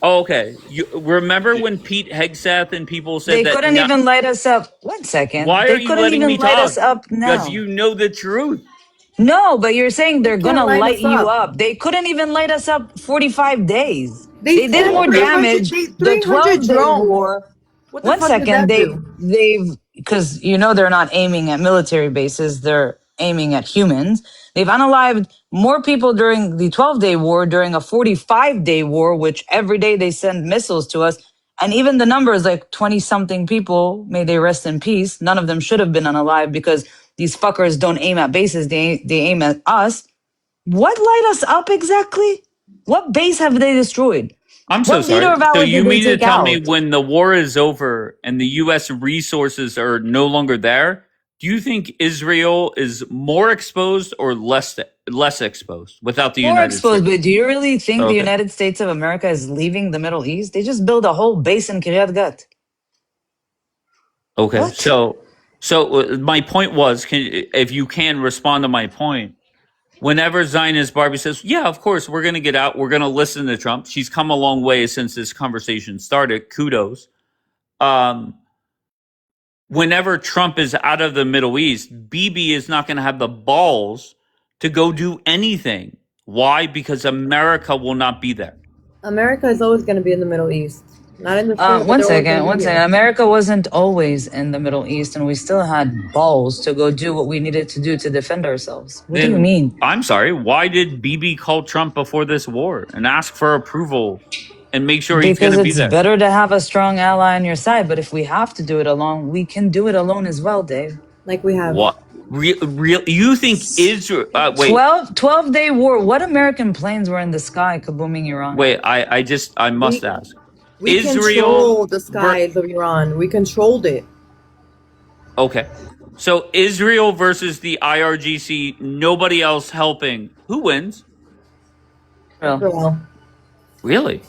Oh, okay. You remember when Pete Hegseth and people said They that? couldn't even light us up. 1 second. Why are They you couldn't letting even me light us talk? up Because now. you know the truth. No, but you're saying they're Can't gonna light light us you up. up. They couldn't even light us up 45 days. They They did sent more 300. damage. They The 300 12-day drones. war. What the One fuck did second, that do? because you know they're not aiming at military bases. They're aiming at humans. They've unalived more people during the 12-day war, during a 45-day war, which every day they send missiles to us. And even the number is like 20 something people. May they rest in peace. None of them should have been unalive because these fuckers don't aim at bases. They aim at us. What light us up exactly? What base have they destroyed? I'm so What leader sorry. of So ours you did they mean to take tell me out? when the war is over and the U.S. resources are no longer there, do you think Israel is more exposed or less exposed without the More United exposed, States? but do you really think the Okay. United States of America is leaving the Middle East? They just built a whole base in Kiryat Gat. Okay. What? So my point was, if you can respond to my point, whenever Zionist Barbie says, "Yeah, of course, we're going to get out. We're going to listen to Trump." She's come a long way since this conversation started. Kudos. Um, whenever Trump is out of the Middle East, Bibi is not going to have the balls to go do anything. Why? Because America will not be there. America is always going to be in the Middle East. Not in the street, but One they're always gonna second. be here. America wasn't always in the Middle East, and we still had balls to go do what we needed to do to defend ourselves. What do you mean? I'm sorry. Why did Bibi call Trump before this war and ask for approval and make sure he's going Because to be it's there? better to have a strong ally on your side. But if we have to do it alone, we can do it alone as well, Dave. Like we have. What? Real? You think Israel? Wait. 12-day war. What American planes were in the sky kabooming Iran? Wait. I must ask. We Israel. control the skies of Iran. We controlled it. Okay. So Israel versus the IRGC. Nobody else helping. Who wins? Israel. Really?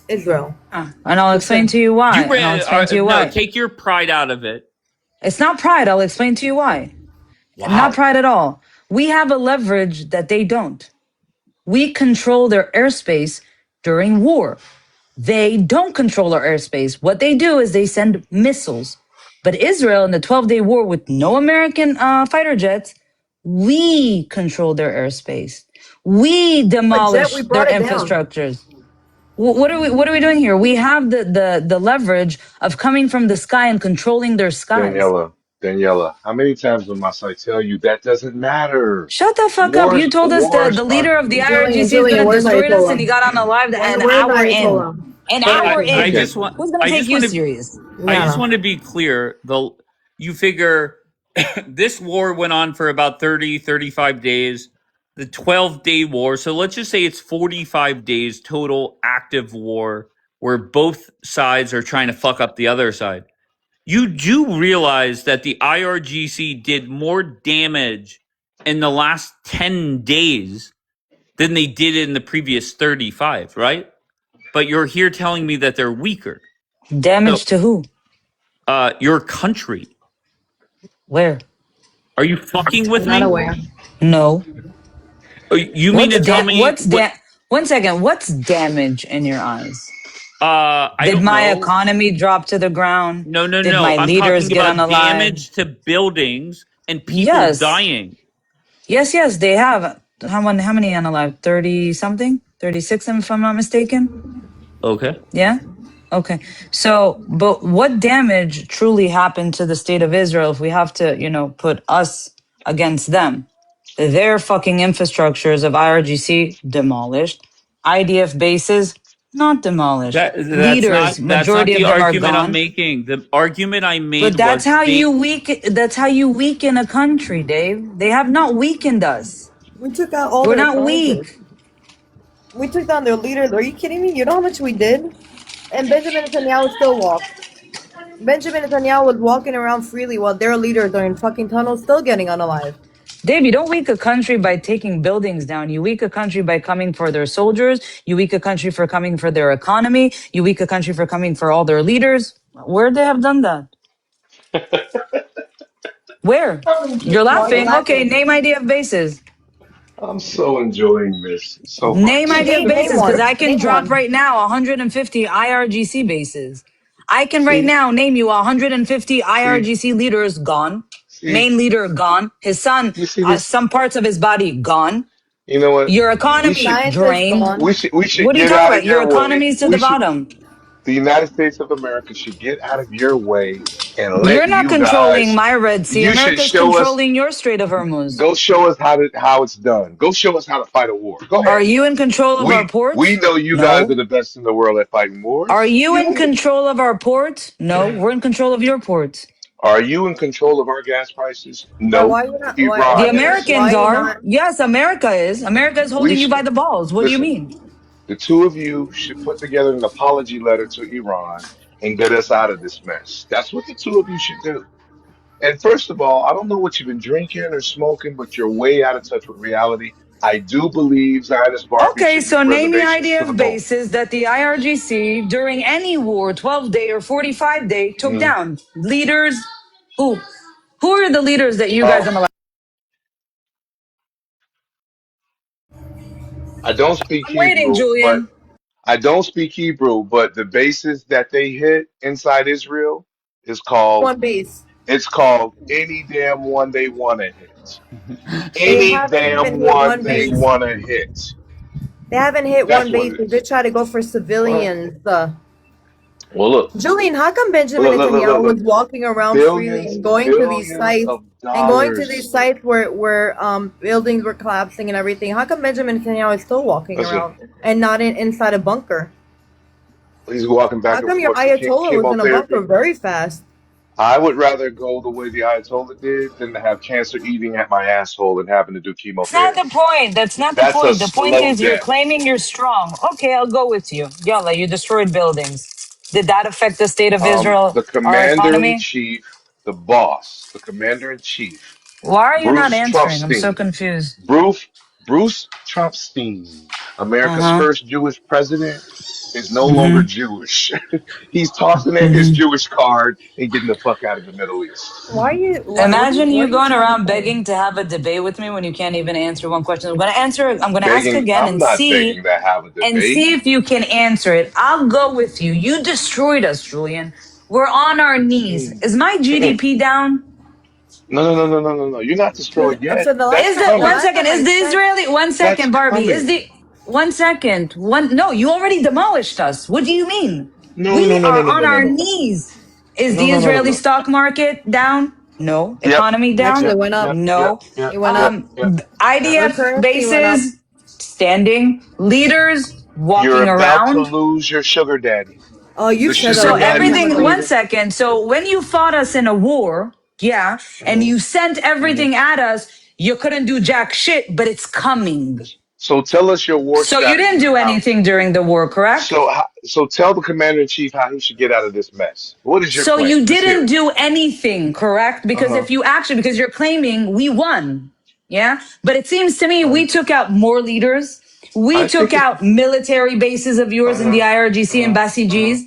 Israel. And I'll explain to you why. No, take your pride out of it. It's not pride. I'll explain to you why. Wow. Not pride at all. We have a leverage that they don't. We control their airspace during war. They don't control our airspace. What they do is they send missiles. But Israel in the 12-day war with no American fighter jets, we control their airspace. We demolish their infrastructures. What are we doing here? We have the leverage of coming from the sky and controlling their skies. Daniela, how many times must I tell you that doesn't matter? Shut the fuck up. You told us the leader of the IRGC is going to destroy us, and he got on the live an hour in. An hour in. Who's going to take you serious? I just want to be clear. You figure this war went on for about 30, 35 days. The 12-day war. So let's just say it's 45 days total active war where both sides are trying to fuck up the other side. You do realize that the IRGC did more damage in the last 10 days than they did in the previous 35, right? But you're here telling me that they're weaker. Damage to who? Your country. Where? Are you fucking with me? Not aware. No. You mean to tell me? One second. What's damage in your eyes? Did my economy drop to the ground? No. Did my leaders get on the line? Damage to buildings and people dying. Yes, they have. How many unalive? 30 something? 36, if I'm not mistaken. Okay. Yeah? Okay. So, but what damage truly happened to the state of Israel if we have to, put us against them? Their fucking infrastructures of IRGC demolished. IDF bases not demolished. Leaders, majority of them are gone. That's not the argument I'm making. The argument I made was... But that's how you weaken a country, Dave. They have not weakened us. We took out all We're not weak. We took down their leaders. Are you kidding me? You know how much we did? And Benjamin Netanyahu still walked. Benjamin Netanyahu was walking around freely while their leaders are in fucking tunnels still getting unalive. Dave, you don't weak a country by taking buildings down. You weak a country by coming for their soldiers. You weak a country for coming for their economy. You weak a country for coming for all their leaders. Where they have done that? Where? You're laughing. Okay, name IDF bases. I'm so enjoying this so much. Name IDF bases, because I can drop right now 150 IRGC bases. I can right now name you 150 IRGC leaders gone. Main leader gone. His son, some parts of his body gone. You know what? Your economy drained. We should what are you talking about? Your economy's to the bottom. The United States of America should get out of your way and let You're not controlling my Red Sea. America's controlling your Strait of Hormuz. Go show us how it's done. Go show us how to fight a war. Go ahead. Are you in control of our ports? We know you guys are the best in the world at fighting wars. Are you in control of our ports? No, we're in control of your ports. Are you in control of our gas prices? No. The Americans are. Yes, America is. America is holding you by the balls. What do you mean? The two of you should put together an apology letter to Iran and get us out of this mess. That's what the two of you should do. And first of all, I don't know what you've been drinking or smoking, but you're way out of touch with reality. I do believe Zionist Barbie. Okay, so name the IDF bases that the IRGC during any war, 12-day or 45-day, took down. Leaders, who are the leaders that you guys are I don't speak I'm waiting, Hebrew, but Julian. I don't speak Hebrew, but the bases that they hit inside Israel is called One base. it's called any damn one they want to hit. They Any haven't damn even hit one one they base. want to hit. They haven't hit That's one what base. it They is. just try to go for Well, civilians. well, look, Julian, how come Benjamin look, look, look, look, Netanyahu look. was walking around freely Billions, and going to these billions sites of dollars. where buildings were collapsing and everything? How come Benjamin Netanyahu is still walking Listen, around and not inside a bunker? he's walking How back and come your forth to Ayatollah was in a bunker chemotherapy. very fast? I would rather go the way the Ayatollah did than to have cancer eating at my asshole and having to do That's not the chemotherapy. point. That's not the That's a point. The point slow is you're death. claiming you're strong. Okay, I'll go with you. Yalla, you destroyed buildings. Did that affect the state of Israel, The our commander in economy? chief, the boss, the commander in chief, Why are you not Bruce answering? I'm so Trumpstein. confused. Bruce Trumpstein, America's Uh-huh. first Jewish president, is no longer Mm-hmm. Jewish. He's tossing in his Mm-hmm. Jewish card and getting the fuck out of the Middle East. Why are you? Imagine What you are you going trying to around say? begging to have a debate with me when you can't even answer one question. I'm gonna ask Begging, again I'm and not begging see to have a debate. if you can answer it. I'll go with you. You destroyed us, Julian. We're on our knees. Mm-mm, Is my mm-mm. GDP down? No, no, no, no, no, no, no. You're not destroyed yet. So the That's last Is time, the the one coming. last second? time Is I the checked, Israeli one That's second, Barbie? Is coming. the one second one? No, you already demolished us. What do you mean? No, no, We no, no, are no, on no, no, our no. knees. Is No, the no, no, no, Israeli no. stock market down? No. Yep, Economy it actually down? yep, went up. yep, yep, No. yep, It went yep, up. yep, yep. Our IDF currency went up. bases standing. Leaders You're walking about to around. lose your sugar daddy. Oh, The you've said that So sugar a long daddy time is everything, ago. one leaving. second. So when you fought us in a war, yeah, and Hmm. you sent Hmm. everything at us, you couldn't do jack shit, but it's coming. So tell us your war So you didn't strategy of do how. anything during the war, correct? So tell the commander in chief how he should get out of this mess. What is your So plan? you Let's hear didn't it. do anything, correct? Uh Because huh. if you actually, because you're claiming we won, yeah? But it seems to me Uh huh. we took out more leaders. We I took think it's. out military bases of Uh yours in the huh. Uh IRGC and huh. Uh huh. Basijis.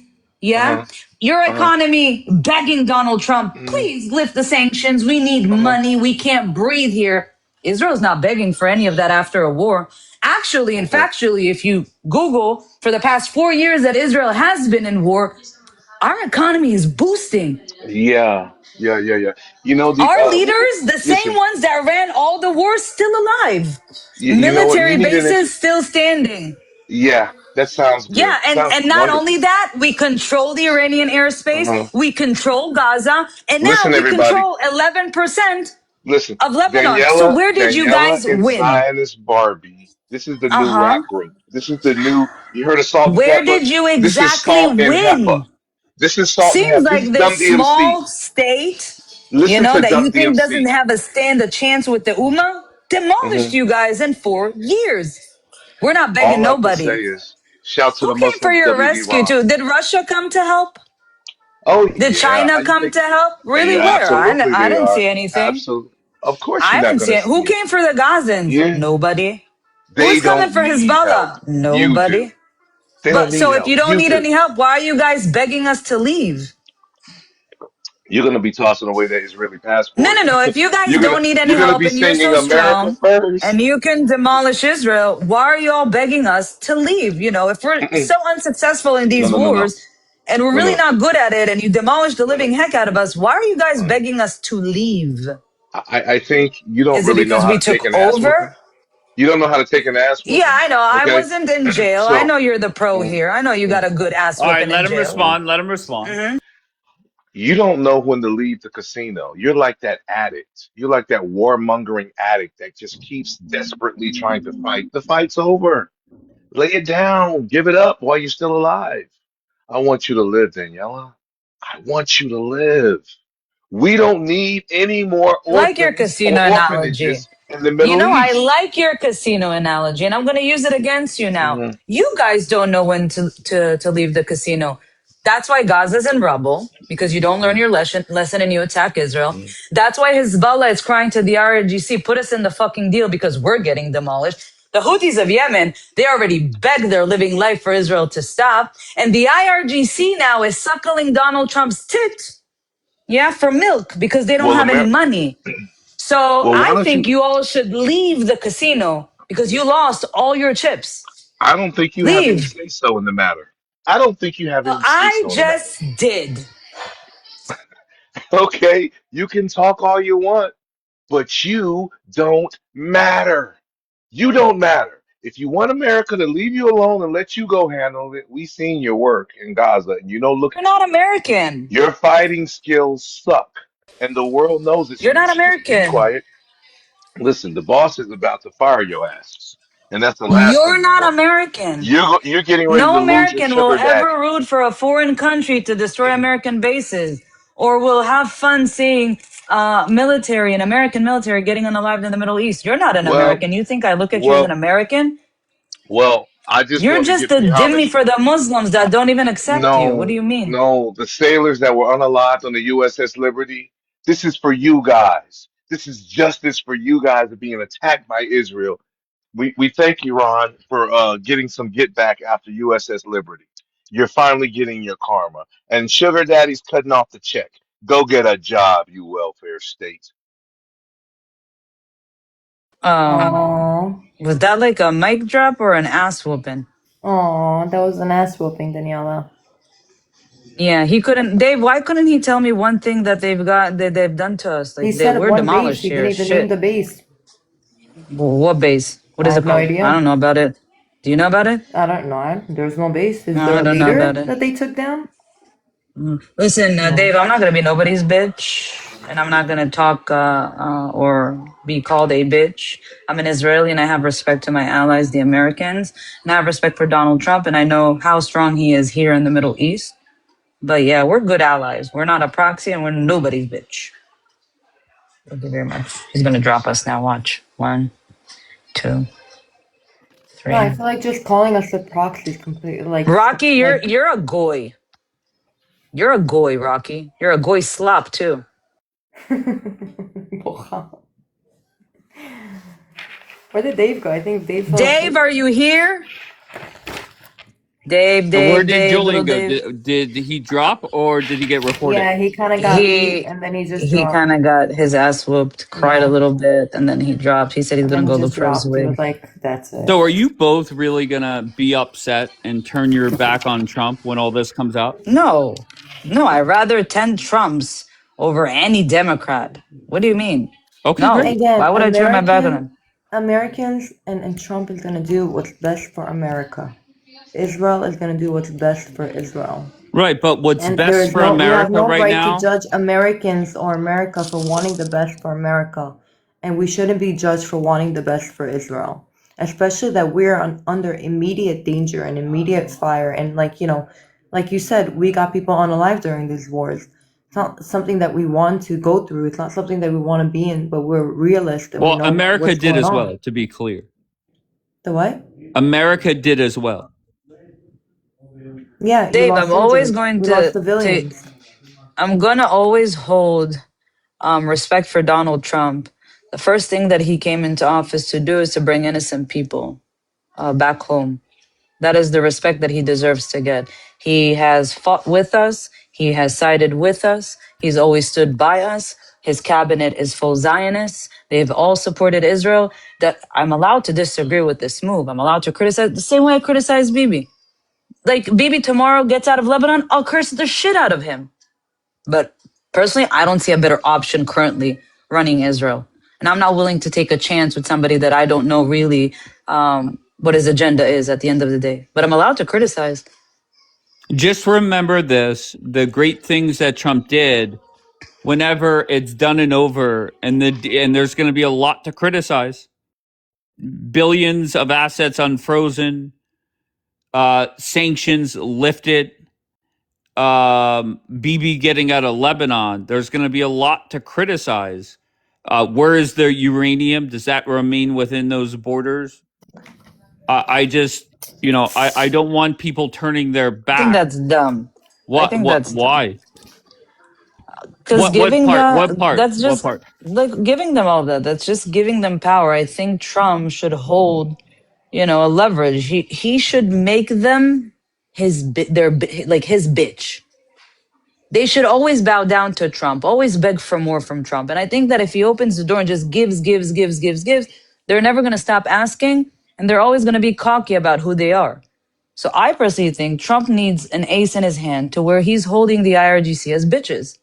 Uh Yeah? huh. Your Uh huh. economy begging Donald Trump, Mm-hmm. please lift the sanctions. We need Uh huh. money. We can't breathe here. Israel's not begging for any of that after a war. Actually and Uh-huh. factually, if you Google for the past 4 years that Israel has been in war, our economy is boosting. Yeah. Yeah. Yeah. Yeah. You know the. Our leaders, the same Listen. ones that ran all the wars, still alive. You know what? You Military need an. bases still standing. Yeah. That sounds good. Yeah, Sounds and not only wonderful. that, we control the Iranian Uh airspace, huh. we control Gaza, and now Listen, we everybody. control 11% Listen, of Lebanon. So Daniela, where did you Daniela, guys and win? Zionist Barbie. This is the Uh new huh. rap group. This is the new. You heard of Salt and Where Pepper? did you This is exactly Salt and Heifer. win? This is Salt and Seems Heifer. This is like this Dumb DMC. small state, Listen to that you Dumb think doesn't DMC. have a stand a chance with the Ummah, demolished Hmm. you guys in 4 years. We're not begging All I can say nobody. is shout to Who the came for Muslims, your WE rescue Ron. too? Did Russia come to help? Oh Did yeah, how China you come think? to help? Really? Yeah, Where? absolutely I they didn't are. see anything. Absolutely. Of course you're I not didn't see gonna it. Who see it. came for the Gazans? Yeah, Nobody. they Who's coming don't for need help. Hezbollah? You do. Nobody. They don't But need so if help. you don't You need do. any help, why are you guys begging us to leave? You're gonna be tossing away that Israeli No, passport. no, no. If you guys You're gonna don't need any you're gonna help be and you're singing so America strong first. and you can demolish Israel, why are you all begging us to leave? If we're Mm-mm. so unsuccessful in No, these no, no, no, wars and we're no, really no, not good at it and you demolish the no, living no. heck out of us, why are you guys Uh, begging us to leave? I think you don't Is it really know because how we to take took an ass over? whooping. You don't know how to take an ass Yeah, whooping. I know. I Okay, wasn't in jail. I so know you're the pro mm, here. I know you got mm, a good ass All right, whipping in let him jail. mm. respond. Let him respond. You don't know when to leave the casino. You're like that addict. You're like that warmongering addict that just keeps desperately trying to fight. The fight's over. Lay it down. Give it up while you're still alive. I want you to live, Daniela. I want you to live. We don't need any more Like your orphans or casino analogy. orphanages in the Middle I East. like your casino analogy, and I'm going to use it against you now. Mhm, You guys don't know when to leave the casino. That's why Gaza's in rubble, because you don't learn mhm, your lesson and you attack Israel. mhm, That's why Hezbollah is crying to the RGC, put us in the fucking deal because we're getting demolished. The Houthis of Yemen, they already begged their living life for Israel to stop. And the IRGC now is suckling Donald Trump's tit, yeah, for milk because they don't Well, have any Amer money. So well, why I don't think you? you all should leave the casino because you lost all your chips. I don't think you have any Leave. say so in the matter. I don't think you have Well, any say I so in the matter. just did. Okay, you can talk all you want, but you don't matter. You don't matter. If you want America to leave you alone and let you go handle it, we seen your work in Gaza, and look You're at not you. American. Your fighting skills suck, and the world knows it. So You're you not should just be American. quiet. Listen, the boss is about to fire your asses, and that's the last thing You're you not want. American. You're getting ready No to lose your American will sugar daddy. ever root for a foreign country to destroy American bases or will have fun seeing military and American military getting unalived in the Middle East. You're not an Well, American. You think I look at you as an well, American? I just You're want to just give a you dhimmi homage. for the Muslims that don't even accept you. What do No, you mean? no, the sailors that were unalived on the USS Liberty, this is for you guys. This is justice for you guys being attacked by Israel. We thank Iran for getting some get back after USS Liberty. You're finally getting your karma. And Sugar Daddy's cutting off the check. Go get a job, you welfare state. Aww. Was that like a mic drop or an ass whooping? Aww, that was an ass whooping, Daniela. Yeah, he couldn't. Dave, why couldn't he tell me one thing that they've done to us? He Like said we're one base. demolished He didn't here. even name Shit. the base. What base? What I is it have no called? I idea. don't know about it. Do you know about it? I don't know. There's no base. Is No, there I a don't know about leader it. that they took down? Listen, No. Dave, I'm not gonna be nobody's bitch, and I'm not gonna talk or be called a bitch. I'm an Israeli, and I have respect to my allies, the Americans, and I have respect for Donald Trump, and I know how strong he is here in the Middle East. But yeah, we're good allies. We're not a proxy, and we're nobody's bitch. Thank you very much. He's gonna drop us now. Watch. 1, 2, No, I 3. feel like just calling us a proxy is completely Rocky, you're like. you're a goy. You're a goy, Rocky. You're a goy slop too. Where did Dave go? I think Dave fell Dave, asleep. are you here? Dave, And where Dave, did Dave, little Julian go? Dave. Did he drop or did he get reported? Yeah, he kind of got beat He and then he just he dropped. kind of got his ass whooped, cried a Yeah, little bit, and then he dropped. He said he's and gonna then he go look just for his dropped. He was wig. like, "That's it." So are you both really gonna be upset and turn your back on Trump when all this comes out? No, no, I rather 10 Trumps over any Democrat. What do you mean? Okay, No, great. why Again, would I turn my back on him? Americans and Trump is gonna do what's best for America. Israel is gonna do what's best for Israel. Right, but what's And there best is for no, we have America no right right to now? judge Americans or America for wanting the best for America. And we shouldn't be judged for wanting the best for Israel. Especially that we're under immediate danger and immediate fire. And like you said, we got people unalive during these wars. It's not something that we want to go through. It's not something that we want to be in, but we're realists and we Well, know America what's did going as on. well, to be clear. The what? America did as well. Yeah, you Dave, lost I'm always civilians. going We lost to civilians. I'm gonna always hold respect for Donald Trump. The first thing that he came into office to do is to bring innocent people back home. That is the respect that he deserves to get. He has fought with us. He has sided with us. He's always stood by us. His cabinet is full Zionists. They've all supported Israel. That I'm allowed to disagree with this move. I'm allowed to criticize the same way I criticize Bibi. Like Bibi tomorrow gets out of Lebanon, I'll curse the shit out of him. But personally, I don't see a better option currently running Israel. And I'm not willing to take a chance with somebody that I don't know really what his agenda is at the end of the day. But I'm allowed to criticize. Just remember this, the great things that Trump did whenever it's done and over and there's going to be a lot to criticize. Billions of assets unfrozen, sanctions lifted, BB getting out of Lebanon. There's going to be a lot to criticize. Where is the uranium? Does that remain within those borders? I just, I don't want people turning their I think back. that's dumb. I What? think What? that's dumb. Why? Because What giving part? What part? that's What just part? like giving them all that. That's just giving them power. I think Trump should hold, a leverage. He should make them like his bitch. They should always bow down to Trump, always beg for more from Trump. And I think that if he opens the door and just gives, They're never going to stop asking, and they're always going to be cocky about who they are. So I personally think Trump needs an ace in his hand to where he's holding the IRGC as bitches.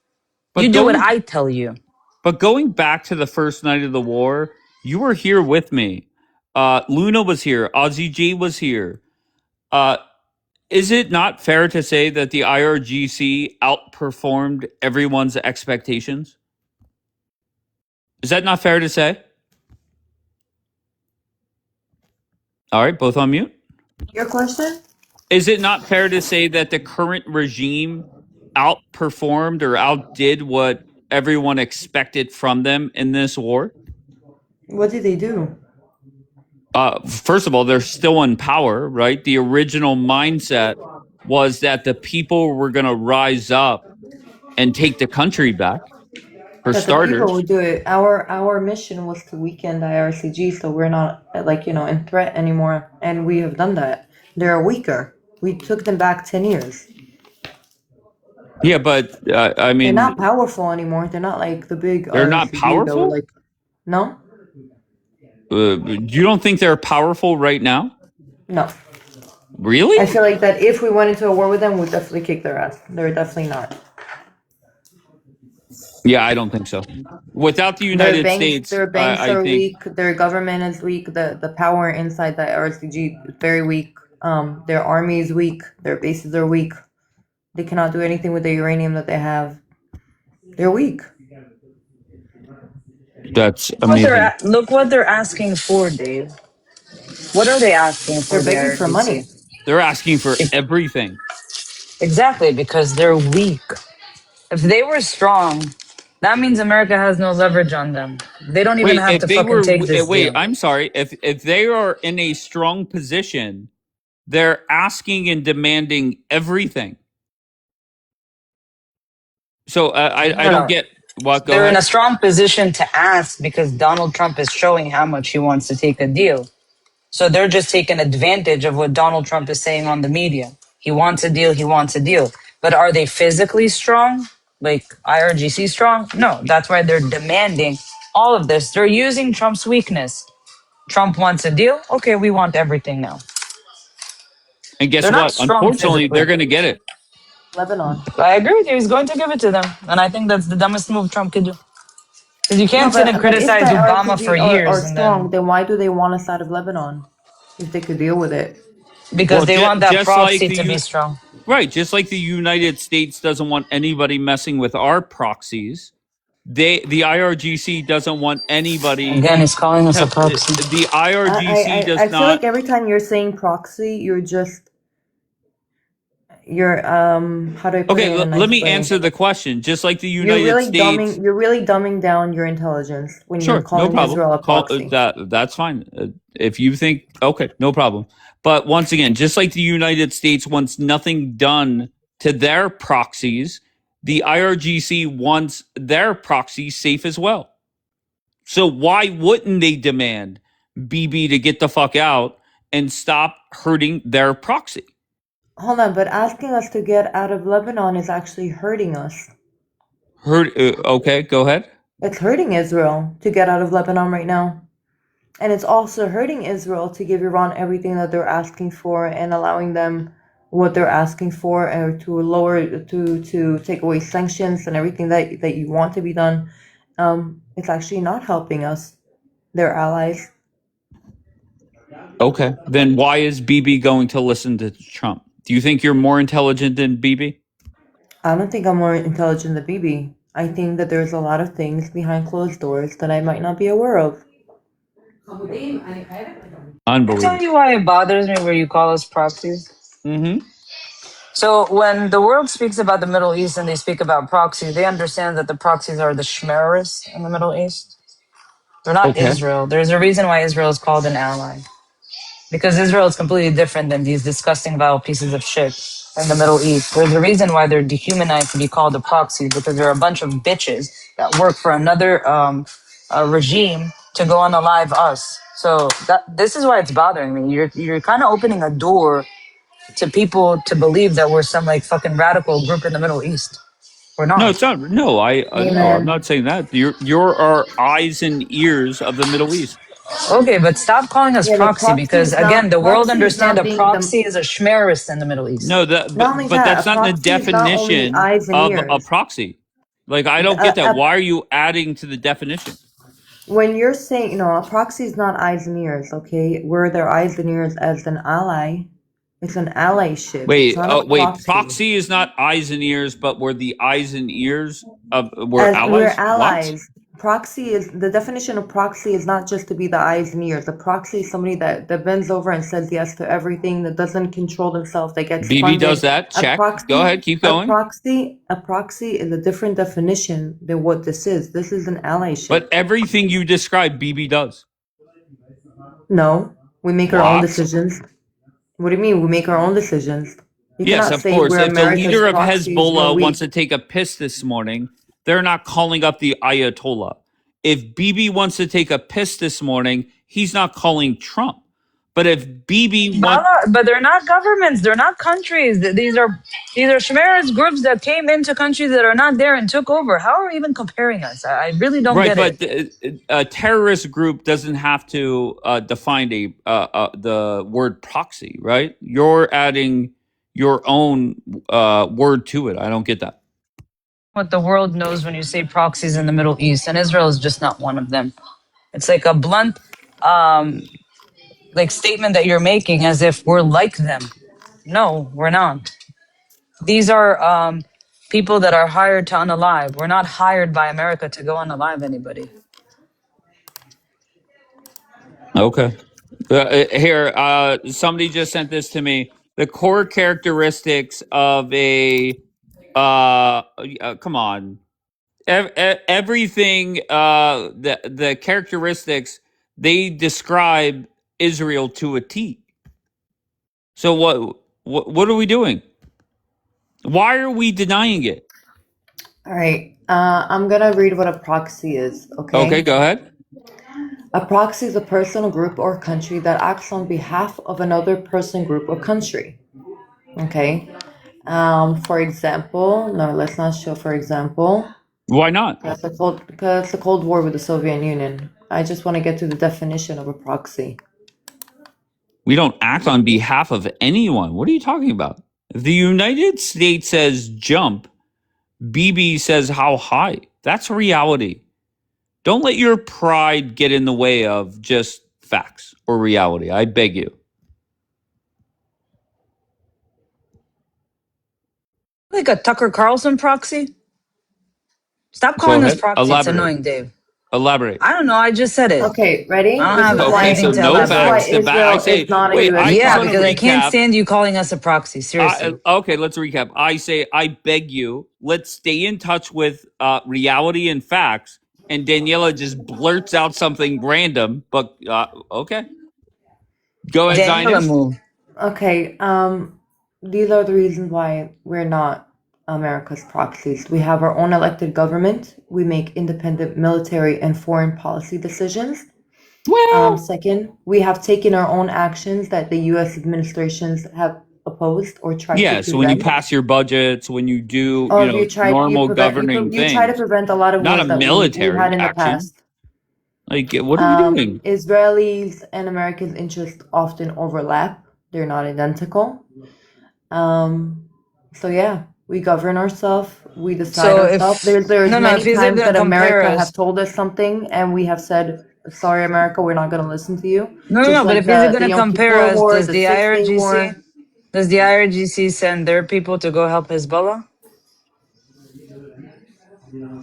But You do what going I tell you. but going back to the first night of the war, you were here with me. Luna was here. Ozzy G was here. Uh, is it not fair to say that the IRGC outperformed everyone's expectations? Is that not fair to say? All right, both on mute. Your question? Is it not fair to say that the current regime outperformed or outdid what everyone expected from them in this war? What did they do? First of all, they're still in power, right? The original mindset was that the people were going to rise up and take the country back, for That the people starters. would do it. Our mission was to weaken the IRCG, so we're not in threat anymore, and we have done that. They're weaker. We took them back 10 years. Yeah, but I They're mean, not powerful anymore. They're not like the big they're not IRCG that were powerful. like, no, You don't think they're powerful right now? no. Really? I feel like that if we went into a war with them, we'd definitely kick their ass. They're definitely not. Yeah, I don't think so. Without the United States, Their banks I are think. weak. Their government is weak. The power inside the IRCG is very weak. Their army is weak. Their bases are weak. They cannot do anything with the uranium that they have. They're weak. That's amazing. Look what they're asking for, Dave. What are they asking for? They're begging for money. They're asking for everything. Exactly, because they're weak. If they were strong, that means America has no leverage on them. They don't even Wait, have if to they fucking were take this wait, deal. I'm sorry. If they are in a strong position, they're asking and demanding everything. So I don't No. get what. Go They're in ahead. a strong position to ask because Donald Trump is showing how much he wants to take a deal. So they're just taking advantage of what Donald Trump is saying on the media. He wants a deal, he wants a deal. But are they physically strong? Like IRGC strong? No, that's why they're demanding all of this. They're using Trump's weakness. Trump wants a deal? Okay, we want everything now. And guess They're not what? strong Unfortunately, they're physically. going to get it. Lebanon. I agree with you. He's going to give it to them. And I think that's the dumbest move Trump could do. Because you No, can't sit and but if the criticize Obama for IRCG are years and strong, then then why do they want us out of Lebanon? If they could deal with it. because Well, they want that just like proxy to be strong. right, just like the United States doesn't want anybody messing with our proxies. The IRGC doesn't want anybody. Again, he's calling us a proxy. The IRGC does I feel not. like every time you're saying proxy, you're how do I put Okay, it in a nice let me way? answer the question. Just like the You're United States. you're really dumbing down your intelligence when you're Sure, no calling problem. Israel a proxy. That's fine. If you think okay, no problem. But once again, just like the United States wants nothing done to their proxies, the IRGC wants their proxies safe as well. So why wouldn't they demand BB to get the fuck out and stop hurting their proxy? Hold on, but asking us to get out of Lebanon is actually hurting us. Okay, go ahead. It's hurting Israel to get out of Lebanon right now. And it's also hurting Israel to give Iran everything that they're asking for and allowing them what they're asking for and to take away sanctions and everything that you want to be done. It's actually not helping us. They're allies. Okay, then why is BB going to listen to Trump? Do you think you're more intelligent than BB? I don't think I'm more intelligent than Bibi. I think that there's a lot of things behind closed doors that I might not be aware of. I'll Unbelievable. tell you why it bothers me where you call us proxies. Mm-hmm. So when the world speaks about the Middle East and they speak about proxies, they understand that the proxies are the Shmeris in the Middle East. They're not Okay. Israel. There's a reason why Israel is called an ally. Because Israel is completely different than these disgusting, vile pieces of shit in the Middle East. There's a reason why they're dehumanized to be called a proxy, because they're a bunch of bitches that work for another regime to go unalive us. So this is why it's bothering me. You're kind of opening a door to people to believe that we're some like fucking radical group in the Middle East. We're No, not. it's not. No, no, I'm Amen. not saying that. You're our eyes and ears of the Middle East. Okay, but stop calling us Yeah, but proxy because again, the world proxy is understand not a being the. proxy is a schmerist in the Middle East. No, that Not only but that, that's a not in the proxy is not only definition eyes and of a ears. proxy. Like I don't get that. A, Why are you adding to the definition? when you're saying, no, a proxy is not eyes and ears, okay? Where their eyes and ears as an ally, it's an allyship. It's not a Wait. proxy. Proxy is not eyes and ears, but we're the eyes and ears of we're As we're allies. What? allies. Proxy is the definition of proxy is not just to be the eyes and ears. A proxy is somebody that bends over and says yes to everything, that doesn't control themselves, that gets BB does funded. that. Check. Go ahead. Keep going. A proxy is a different definition than what this is. This is an allyship. But everything you described, BB does. No, we make our own What? decisions. What do you mean? We make our own decisions. You Yes, cannot of say course. we're If the America's leader of proxies when Hezbollah we. wants to take a piss this morning, they're not calling up the Ayatollah. If BB wants to take a piss this morning, he's not calling Trump. But if BB wants, But they're not governments. They're not countries. These are schmerist groups that came into countries that are not there and took over. How are we even comparing us? I really don't right, get but it. a terrorist group doesn't have to define the word proxy, right? You're adding your own word to it. I don't get that. What the world knows when you say proxies in the Middle East, and Israel is just not one of them. It's like a blunt like statement that you're making as if we're like them. No, we're not. These are people that are hired to unalive. We're not hired by America to go unalive anybody. Okay. Here, somebody just sent this to me. The core characteristics of a come on, everything. The characteristics they describe Israel to a T. So what are we doing? Why are we denying it? All right. I'm gonna read what a proxy is. Okay, Okay. go ahead. A proxy is a person, group, or country that acts on behalf of another person, group, or country. Okay. For example, no, let's not show. For example, Why not? because the Cold War with the Soviet Union. I just want to get to the definition of a proxy. We don't act on behalf of anyone. What are you talking about? If the United States says jump, BB says how high. That's reality. Don't let your pride get in the way of just facts or reality. I beg you. Like a Tucker Carlson proxy? Stop Go calling us ahead. proxy. It's Elaborate. annoying, Dave. Elaborate. I don't know. I just said it. Okay, ready? I don't This have is why. Okay, so anything to no This is why elaborate. facts. I Israel say, is not a wait, U.S. I just Yeah, want to because I proxy. can't recap. stand you calling us a proxy. Seriously. Okay, let's recap. I say, I beg you, let's stay in touch with reality and facts. And Daniela just blurts out something random, but okay. Go ahead, Daniela Zionist. move. Okay, these are the reasons why we're not America's proxies. We have our own elected government. We make independent military and foreign policy decisions. Well, Second, we have taken our own actions that the U.S. administrations have opposed or tried to yes, when you prevent. pass your budgets, when you do, Or you normal governing you try to things, prevent a lot of not a wars that we've had military in the action. past. Like, what are we doing? Israelis and Americans' interests often overlap. They're not identical. So yeah, we govern ourselves. We decide So ourselves. if There's no, if many he's times gonna that compare America have us, told us something, and we have said, "Sorry, America, we're not going to listen to you." no. Just But like if he's the gonna Yom compare Kippur us, War, the 6 Day War. Does the IRGC send their people to go help Hezbollah?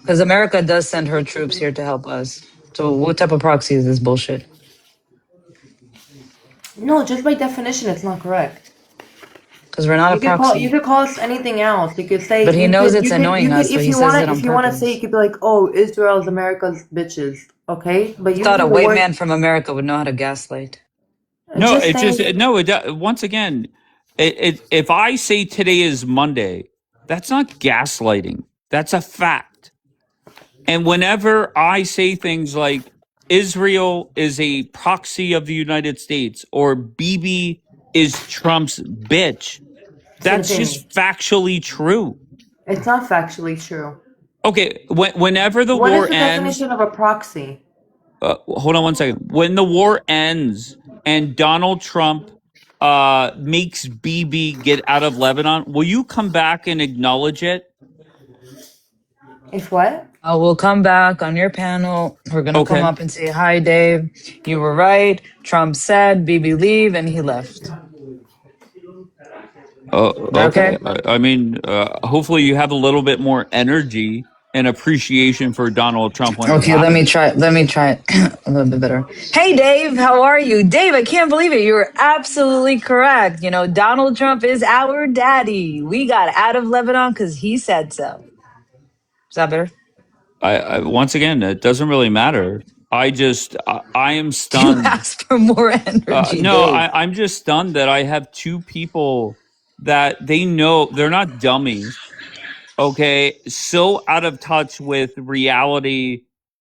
Because America does send her troops here to help us. So what type of proxy is this bullshit? No, just by definition, it's not correct. Because we're not a You proxy. could call us anything else. You could say But he knows it's you annoying could us, so he says it on if you wanna say, you purpose. could be like, oh, Israel's America's bitches, okay? But I thought a using the white word, man from America would know how to gaslight. No, just it just saying. no. Once again, if I say today is Monday, that's not gaslighting. That's a fact. And whenever I say things like Israel is a proxy of the United States or BB is Trump's bitch, Same that's thing. just factually true. It's not factually true. Okay, whenever the What is war the ends, definition of a proxy? hold on one second. When the war ends and Donald Trump makes Bibi get out of Lebanon, will you come back and acknowledge it? If what? We'll come back on your panel. We're gonna come Okay. up and say, "Hi, Dave. You were right. Trump said, Bibi leave," and he left. Oh, Is that okay. okay? I mean, hopefully you have a little bit more energy and appreciation for Donald Trump when it Okay, let me happens. try. Let me try it a little bit better. Hey, Dave, how are you? Dave, I can't believe it. You were absolutely correct. You know, Donald Trump is our daddy. We got out of Lebanon because he said so. Is that better? I once again, it doesn't really matter. I am You stunned. asked for more energy, No, Dave. I'm just stunned that I have two people that they know they're not dummies. Okay, so out of touch with reality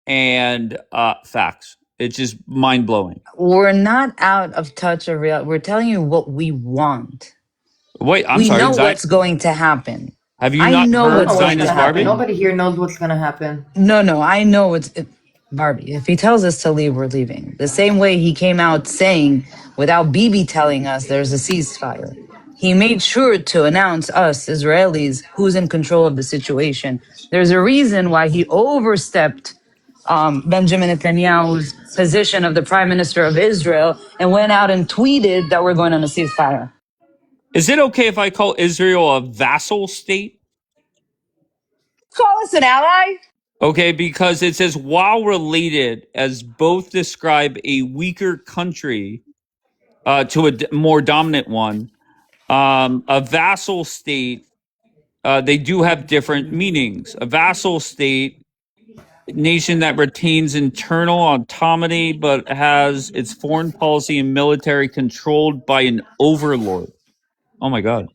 and facts. It's just mind blowing. We're not out of touch of real. We're telling you what we want. Wait, I'm We sorry. know what's going to happen. Have you I not know I don't heard know what's what's going to gonna Zionist happen. Barbie? happen. Nobody here knows what's gonna happen. No, I know it's Barbie. If he tells us to leave, we're leaving. The same way he came out saying, without Bibi telling us there's a ceasefire. He made sure to announce us Israelis who's in control of the situation. There's a reason why he overstepped Benjamin Netanyahu's position of the prime minister of Israel and went out and tweeted that we're going on a ceasefire. Is it okay if I call Israel a vassal state? Call us an ally? Okay, because it says while related, as both describe a weaker country to a more dominant one, a vassal state, they do have different meanings. A vassal state, nation that retains internal autonomy but has its foreign policy and military controlled by an overlord. Oh my God.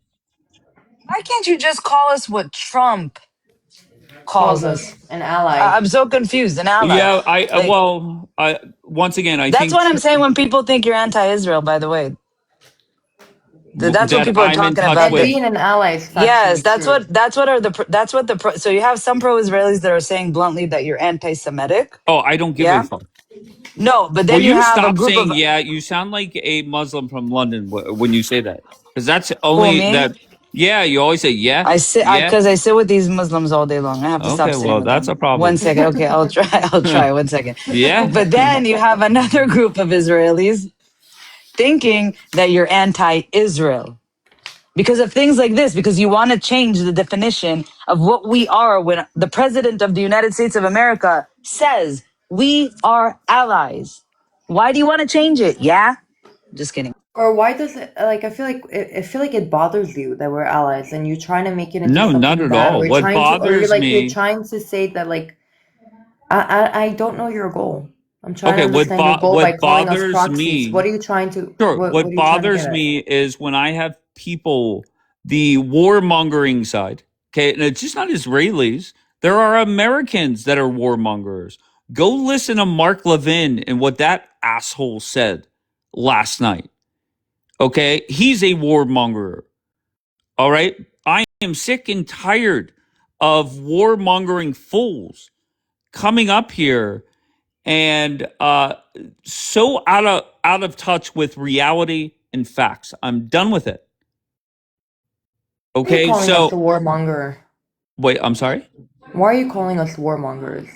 Why can't you just call us what Trump calls Calls us? us an ally. I'm so confused. An ally. Yeah, I Like, well, I once again, I that's think what I'm saying when people think you're anti-Israel, by the way. That's what that people are I'm in talking touch about. And with. being an ally is Yes, factually true. so you have some pro-Israelis that are saying bluntly that you're anti-Semitic. Oh, I don't give a Yeah. fuck. No, but Will then you you have a stop group of, saying yeah? You sound like a Muslim from London when you say that, because that's who, only me? that. Yeah, you always say yeah, yeah. Because I sit with these Muslims all day long. I have to stop Okay, sitting well, with that's them. a problem. 1 second. Okay, I'll try. I'll try. 1 second. Yeah. But then you have another group of Israelis thinking that you're anti-Israel because of things like this, because you want to change the definition of what we are when the president of the United States of America says we are allies. Why do you want to change it? Yeah? Just kidding. Or why does it like I feel like it bothers you that we're allies and you're trying to make it into No, not something at bad, all. or you're What trying to bothers you're me. trying to say that like I don't know your goal. I'm trying to Okay, understand your goal by what calling us bothers proxies. What me. are you trying to Sure. what What are you trying to get bothers at? me is when I have people, the warmongering side. Okay, and it's just not Israelis. There are Americans that are warmongers. Go listen to Mark Levin and what that asshole said last night. Okay, he's a warmonger. All right, I am sick and tired of warmongering fools coming up here and so out of touch with reality and facts. I'm done with it. Why are you Okay, calling us the so warmonger? wait, I'm sorry. Why are you calling us warmongers?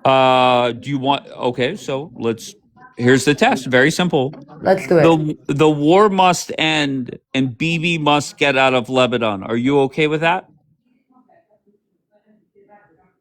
Do you want? Okay, so let's. Here's the test. Very simple. Let's do it. The war must end, and Bibi must get out of Lebanon. Are you okay with that?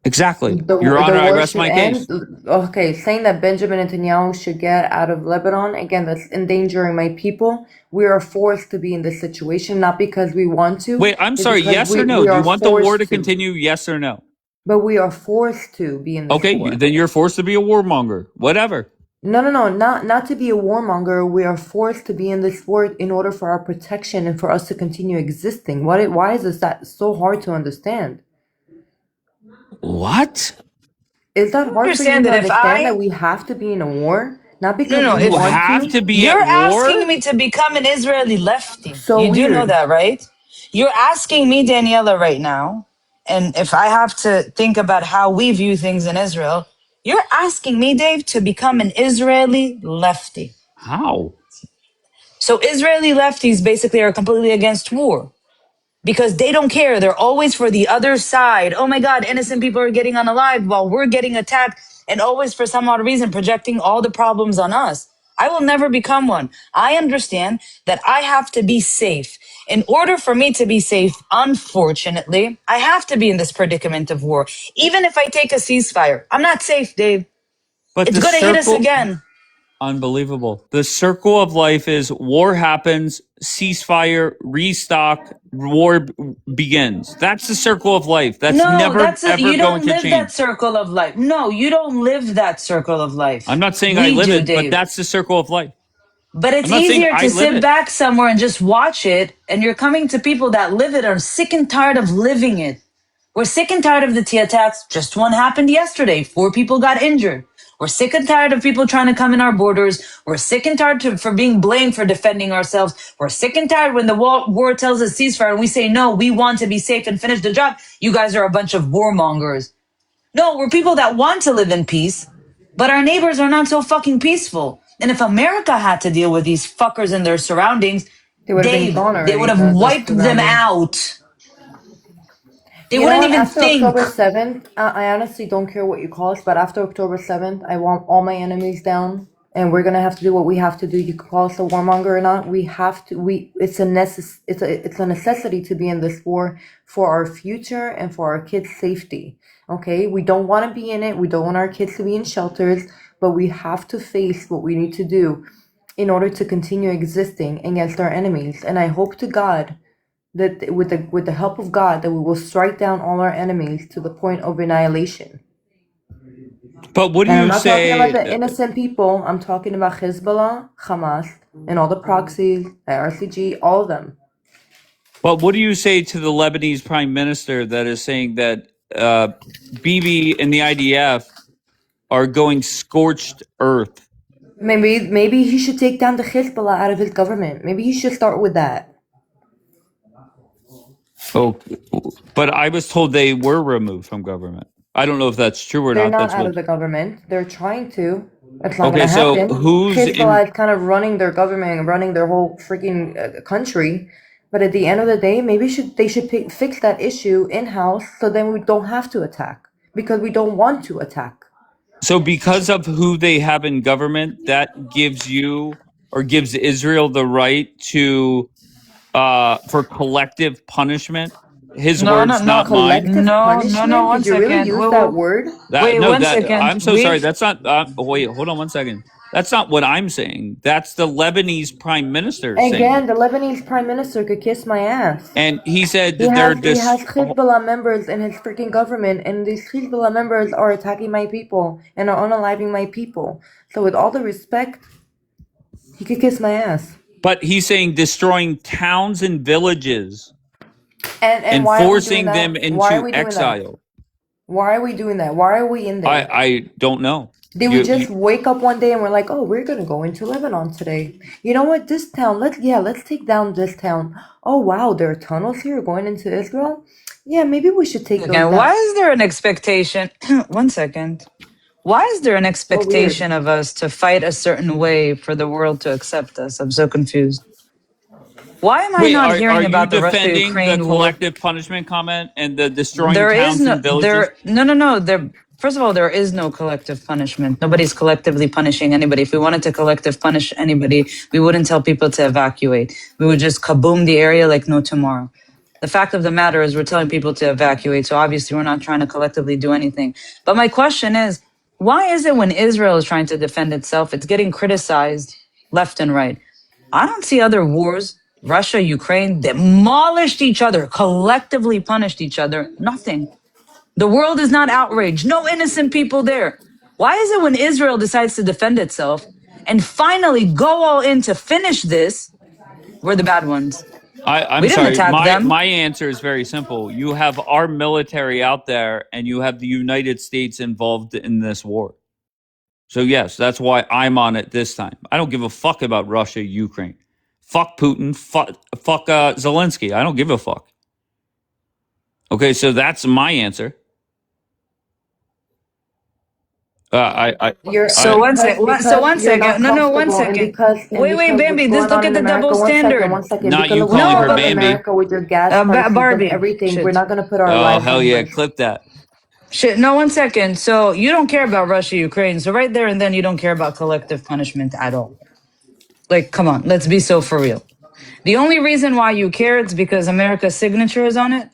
Exactly, Your The Honor. I war rest should my end. case. Okay, saying that Benjamin Netanyahu should get out of Lebanon, again, that's endangering my people. We are forced to be in this situation, not because we want to, Wait, I'm it's sorry. because Yes or no? we Do you are want the war forced to to. continue? Yes or no? But we are forced to be in this Okay, war. then you're forced to be a warmonger. Whatever. No, not to be a warmonger. We are forced to be in this war in order for our protection and for us to continue existing. Why is this that so hard to understand? What? Is that hard for you Understand to that if understand that I we have to be in a war? Not no because no we You if want have to. to be you're at asking war? me to become an Israeli lefty, So you do know weird. that, right? You're asking me, Daniela, right now, and if I have to think about how we view things in Israel, you're asking me, Dave, to become an Israeli lefty. How? So Israeli lefties basically are completely against war because they don't care. They're always for the other side. Oh my God, innocent people are getting unalived while we're getting attacked, and always for some odd reason projecting all the problems on us. I will never become one. I understand that I have to be safe. In order for me to be safe, unfortunately, I have to be in this predicament of war. Even if I take a ceasefire, I'm not safe, Dave. But It's the going to hit us circle, again. unbelievable. The circle of life is war happens, ceasefire, restock, war begins. That's the circle of life. That's No, never, ever you going don't to live that change. circle of life. No, you don't live that circle of I'm life. not saying I We live do, it, but Dave. that's the circle of life. But I'm it's not saying easier I to live sit it. back somewhere and just watch it. And you're coming to people that live it are sick and tired of living it. We're sick and tired of the T attacks. Just one happened yesterday. 4 people got injured. We're sick and tired of people trying to come in our borders. We're sick and tired for being blamed for defending ourselves. We're sick and tired when the war tells us ceasefire and we say, no, we want to be safe and finish the job. You guys are a bunch of warmongers. No, we're people that want to live in peace, but our neighbors are not so fucking peaceful. And if America had to deal with these fuckers and their surroundings, They would have been Dave, gone they would already. have The wiped them surrounding. out. They You know wouldn't what? even After think. October 7th, I honestly don't care what you call us, but after October 7th, I want all my enemies down, and we're gonna have to do what we have to do. You can call us a warmonger or not. We have to. It's a necessity to be in this war for our future and for our kids' safety. Okay, we don't want to be in it. We don't want our kids to be in shelters, but we have to face what we need to do in order to continue existing against our enemies. And I hope to God that with the help of God that we will strike down all our enemies to the point of annihilation. But what do And I'm you not talking about say? the innocent people. I'm talking about Hezbollah, Hamas, and all the proxies, IRCG, all of them. But what do you say to the Lebanese prime minister that is saying that Bibi and the IDF are going scorched earth? Maybe he should take down the Hezbollah out of his government. Maybe he should start with that. Oh, but I was told they were removed from government. I don't know if that's true or They're not. not That's out what. of the government. They're trying to. It's not Okay, gonna so happen. who's in? Hezbollah is kind of running their government and running their whole freaking country. But at the end of the day, maybe they should fix that issue in house, so then we don't have to attack because we don't want to attack. So because of who they have in government, that gives you or gives Israel the right to for collective punishment. His No, no, words, no, not mine. Collective no. punishment? 1 Did you really second. use that word? That Wait, no, 1 that second. I'm so sorry. That's not. Wait, hold on 1 second. That's not what I'm saying. That's the Lebanese prime minister saying Again, it, the Lebanese prime minister could kiss my ass. and he said He that they're has this. Hezbollah members in his freaking government, and these Hezbollah members are attacking my people and are unaliving my people. So with all the respect, he could kiss my ass. But he's saying destroying towns and villages And and why are we doing forcing that? them Why are into we doing that? exile. Why are we doing that? Why are we in there? I don't know. Did we just wake up one day and we're like, oh, we're gonna go into Lebanon today? You know what? This town, let's take down this town. Oh wow, there are tunnels here going into Israel. Yeah, maybe we should take those Again, why down. is there an expectation? 1 second. Why is there an So weird. expectation of us to fight a certain way for the world to accept us? I'm so confused. Why am I Wait, not are hearing you about the defending the Russia-Ukraine war? collective punishment comment and the destroying There is towns no and villages? there. First of all, there is no collective punishment. Nobody's collectively punishing anybody. If we wanted to collective punish anybody, we wouldn't tell people to evacuate. We would just kaboom the area like no tomorrow. The fact of the matter is we're telling people to evacuate. So obviously we're not trying to collectively do anything. But my question is, why is it when Israel is trying to defend itself, it's getting criticized left and right? I don't see other wars. Russia, Ukraine demolished each other, collectively punished each other. Nothing. The world is not outraged. No innocent people there. Why is it when Israel decides to defend itself and finally go all in to finish this, we're the bad ones? I'm We didn't sorry. attack them. My answer is very simple. You have our military out there, and you have the United States involved in this war. So yes, that's why I'm on it this time. I don't give a fuck about Russia, Ukraine. Fuck Putin. Fuck Zelensky. I don't give a fuck. Okay, so that's my answer. You're So one because you're not second. No, one comfortable, and second. because Bambi, what's this going look on at in the double America. standard. One second. not Because you of what's calling No, her going on but in Bambi. America with your gas prices and Barbie. everything, we're Shit. not gonna put our Oh lives hell on yeah, risk. clip that. Shit, no, one second. So you don't care about Russia, Ukraine. So right there and then you don't care about collective punishment at all. Like, come on, let's be so for real. The only reason why you care is because America's signature is on it.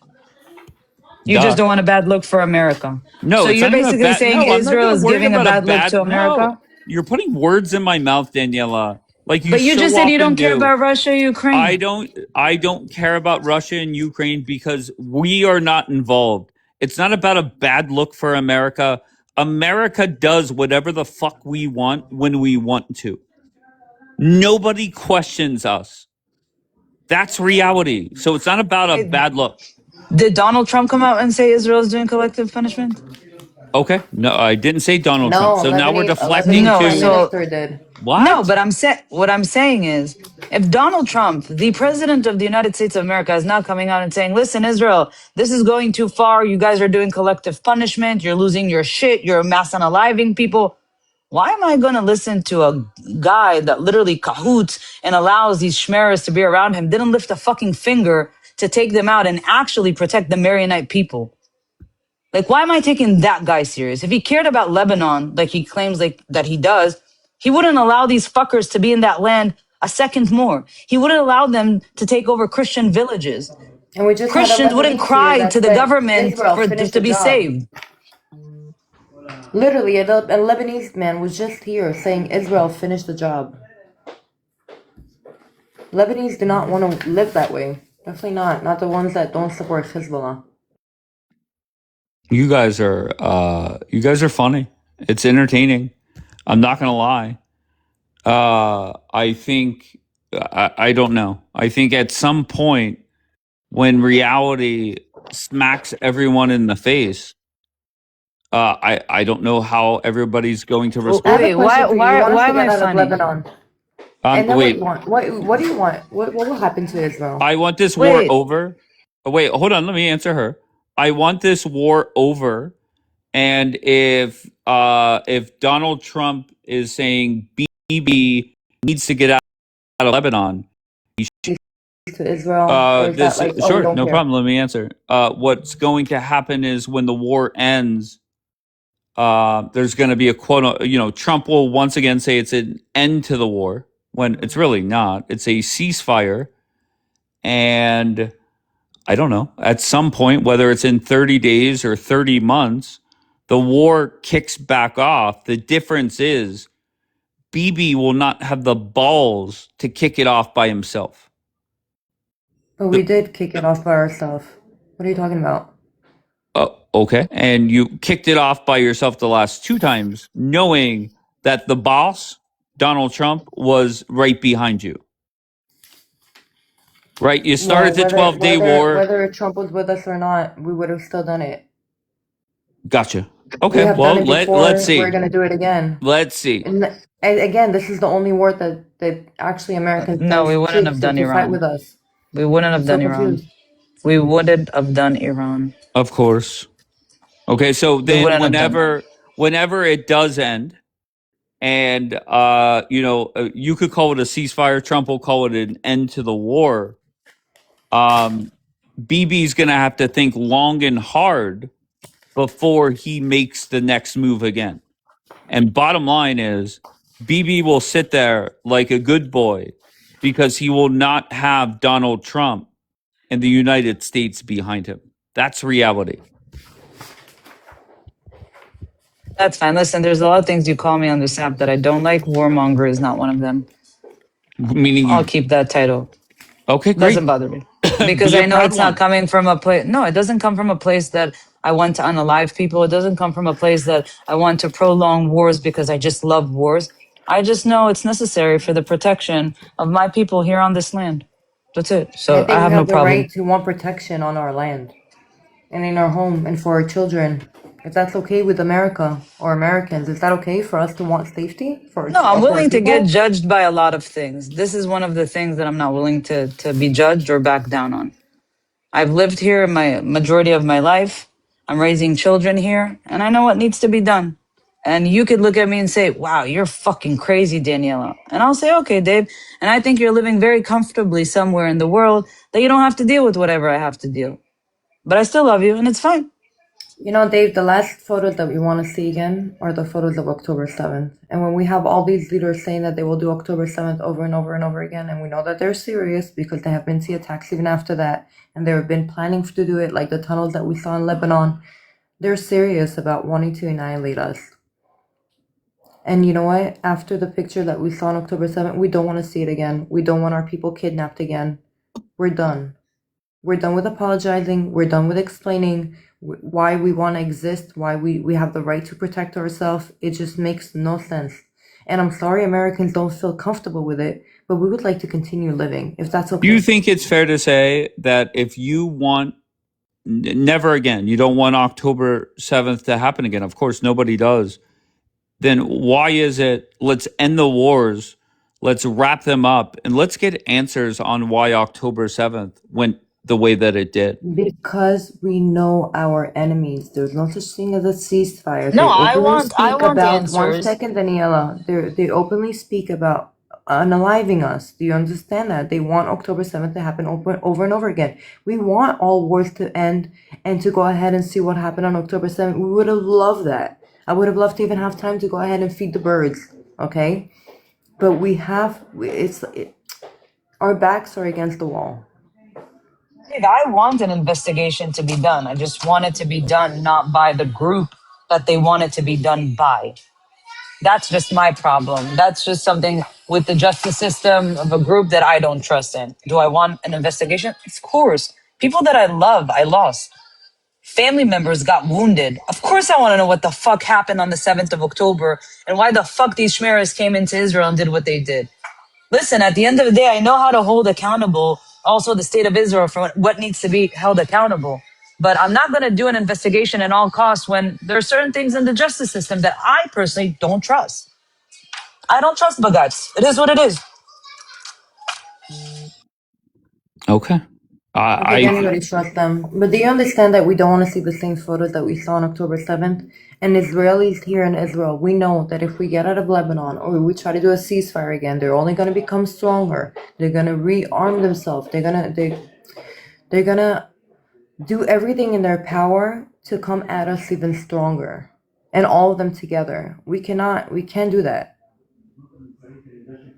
You just Duh. don't want a bad look for America. No, So it's you're not even a basically bad. saying No, I'm not Israel even is worried giving a about a bad look to bad. No, America. you're putting words in my mouth, Daniela, like you But you so just said you often don't care do. about Russia, Ukraine. I don't care about Russia and Ukraine because we are not involved. It's not about a bad look for America. America does whatever the fuck we want when we want to. Nobody questions us. That's reality. So it's not about a bad look. Did Donald Trump come out and say Israel is doing collective punishment? Okay. No, I didn't say Donald No, Trump. So now we're A deflecting Lebanese No, prime to so minister did. no, what? but what I'm saying is, if Donald Trump, the president of the United States of America, is now coming out and saying, "Listen, Israel, this is going too far. You guys are doing collective punishment. You're losing your shit. You're mass unaliving people." Why am I going to listen to a guy that literally cahoots and allows these schmeras to be around him, didn't lift a fucking finger to take them out and actually protect the Marionite people? Like, why am I taking that guy serious? If he cared about Lebanon, like he claims like that he does, he wouldn't allow these fuckers to be in that land a second more. He wouldn't allow them to take over Christian villages. And we just had a Christians wouldn't Lebanese here cry that to the said government Israel for finished to the be job. saved. Literally, a Lebanese man was just here saying Israel finished the job. Lebanese do not want to live that way. Definitely not. Not the ones that don't support Hezbollah. You guys are funny. It's entertaining. I'm not gonna lie. I think I don't know. I think at some point when reality smacks everyone in the face, I don't know how everybody's going to Oh, I have a respond. wait, question for you. You want us why to am get I out of funny? Lebanon? And then what do you Wait, want? What do you want? What will happen to Israel? I want this war Wait, over. Wait, hold on. Let me answer her. I want this war over. And if Donald Trump is saying BB needs to get out of Lebanon, To Israel? Or is that this like, oh, we sure, don't no care? problem. Let me answer. What's going to happen is when the war ends, there's going to be a quote. Trump will once again say it's an end to the war when it's really not. It's a ceasefire, and I don't know. At some point, whether it's in 30 days or 30 months, the war kicks back off. The difference is Bibi will not have the balls to kick it off by himself. But we did kick it off by ourselves. What are you talking about? Okay. And you kicked it off by yourself the last two times, knowing that the boss, Donald Trump, was right behind you. Right? You Well, started the 12-day war. whether Trump was with us or not, we would have still done it. Gotcha. We Okay. have done Well, it let's before. We're see. gonna do it again. Let's see. And again, this is the only war that actually America no, sends we wouldn't troops have done to fight with Iran. us. We wouldn't I'm have so done Iran. confused. We wouldn't have done Iran. Of course. Okay, so We then wouldn't have done that. whenever it does end, and you could call it a ceasefire, Trump will call it an end to the war. BB's going to have to think long and hard before he makes the next move again. And bottom line is, BB will sit there like a good boy because he will not have Donald Trump and the United States behind him. That's reality. That's fine. Listen, there's a lot of things you call me on this app that I don't like. Warmonger is not one of them. Meaning I'll you. keep that title. Okay, Doesn't great. bother me. Because Be a I know proud it's not one. coming from a place. No, it doesn't come from a place that I want to unalive people. It doesn't come from a place that I want to prolong wars because I just love wars. I just know it's necessary for the protection of my people here on this land. That's it. And I So I think we have no have the problem. right to want protection on our land and in our home and for our children. If that's okay with America or Americans, is that okay for us to want safety No, I'm for our willing to get people? judged by a lot of things. This is one of the things that I'm not willing to be judged or back down on. I've lived here my majority of my life. I'm raising children here, and I know what needs to be done. And you could look at me and say, wow, you're fucking crazy, Daniela. And I'll say, okay, Dave. And I think you're living very comfortably somewhere in the world that you don't have to deal with whatever I have to deal. But I still love you, and it's fine. You know, Dave, the last photos that we want to see again are the photos of October 7th. And when we have all these leaders saying that they will do October 7th over and over and over again, and we know that they're serious because they have been to attacks even after that, and they've been planning to do it, like the tunnels that we saw in Lebanon, they're serious about wanting to annihilate us. And you know what? After the picture that we saw on October 7th, we don't want to see it again. We don't want our people kidnapped again. We're done. We're done with apologizing. We're done with explaining why we want to exist, why we have the right to protect ourselves. It just makes no sense. And I'm sorry Americans don't feel comfortable with it, but we would like to continue living, if that's okay. Do you think it's fair to say that if you want never again, you don't want October 7th to happen again? Of course, nobody does. Then why is it let's end the wars, let's wrap them up, and let's get answers on why October 7th went the way that it did? Because we know our enemies. There's no such thing as a ceasefire. No, They I openly want speak about one answers. second, Daniela. They openly speak about unaliving us. Do you understand that? They want October 7th to happen over and over again. We want all wars to end and to go ahead and see what happened on October 7th. We would have loved that. I would have loved to even have time to go ahead and feed the birds, okay? But our backs are against the wall. I want an investigation to be done. I just want it to be done not by the group that they want it to be done by. That's just my problem. That's just something with the justice system of a group that I don't trust in. Do I want an investigation? Of course. People that I love, I lost. Family members got wounded. Of course I want to know what the fuck happened on the 7th of October and why the fuck these Shmeras came into Israel and did what they did. Listen, at the end of the day, I know how to hold accountable also the state of Israel for what needs to be held accountable. But I'm not going to do an investigation at all costs when there are certain things in the justice system that I personally don't trust. I don't trust Bagads. It is what it is. Okay. I don't think anybody trusts them. But do you understand that we don't want to see the same photos that we saw on October 7th? And Israelis here in Israel, we know that if we get out of Lebanon or we try to do a ceasefire again, they're only going to become stronger. They're going to rearm themselves. They're going to do everything in their power to come at us even stronger. And all of them together. We can't do that.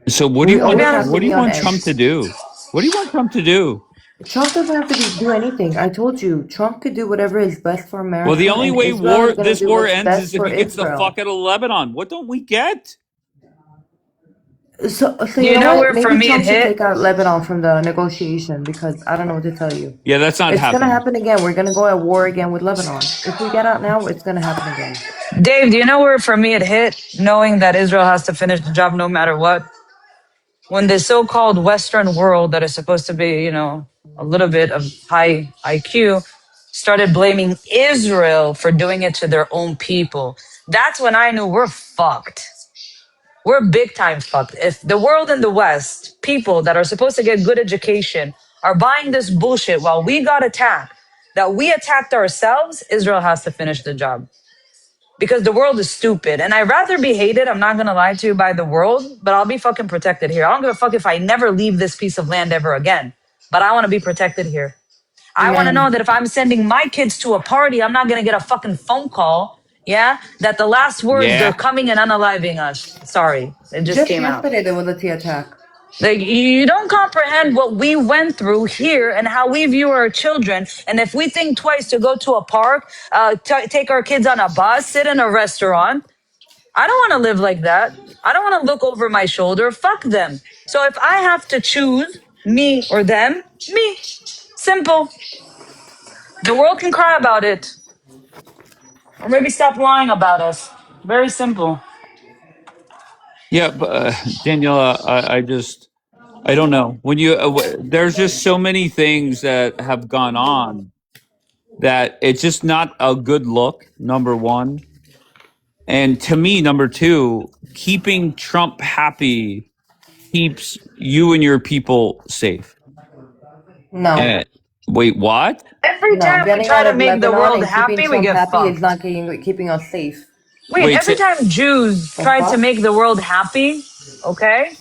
So what do you want edge. Trump to do? What do you want Trump to do? Trump doesn't have to do anything. I told you, Trump could do whatever is best for America. Well, the only way this war ends is if he gets the Israel. fuck out of Lebanon. What don't we get? So You know what? where for Maybe me Trump it should hit? take out Lebanon from the negotiation because I don't know what to tell you. Yeah, that's not It's happening. gonna happen again. We're gonna go at war again with Lebanon. If we get out now, it's gonna happen again. Dave, do you know where for me it hit? Knowing that Israel has to finish the job no matter what? When the so-called Western world that is supposed to be, a little bit of high IQ started blaming Israel for doing it to their own people. That's when I knew we're fucked. We're big time fucked. If the world in the West, people that are supposed to get good education, are buying this bullshit while we got attacked, that we attacked ourselves, Israel has to finish the job. Because the world is stupid. And I'd rather be hated, I'm not gonna lie to you, by the world, but I'll be fucking protected here. I don't give a fuck if I never leave this piece of land ever again. But I wanna be protected here. I wanna know that if I'm sending my kids to a party, I'm not gonna get a fucking phone call, that the last words, they're coming and unaliving us. Sorry, it just came out. Yesterday there was a tea attack. Like, you don't comprehend what we went through here and how we view our children. And if we think twice to go to a park, take our kids on a bus, sit in a restaurant, I don't want to live like that. I don't want to look over my shoulder. Fuck them. So if I have to choose me or them, me. Simple. The world can cry about it. Or maybe stop lying about us. Very simple. Yeah, but Daniela, I don't know. When there's just so many things that have gone on that it's just not a good look, number one. And to me, number two, keeping Trump happy keeps you and your people safe. No. Wait, what? Every No, time we getting try out to of make the Lebanon world and keeping happy, we Trump get happy is fucked. not keeping us safe. Wait, Wait, every time Jews The tried to fuck? make the world happy, okay,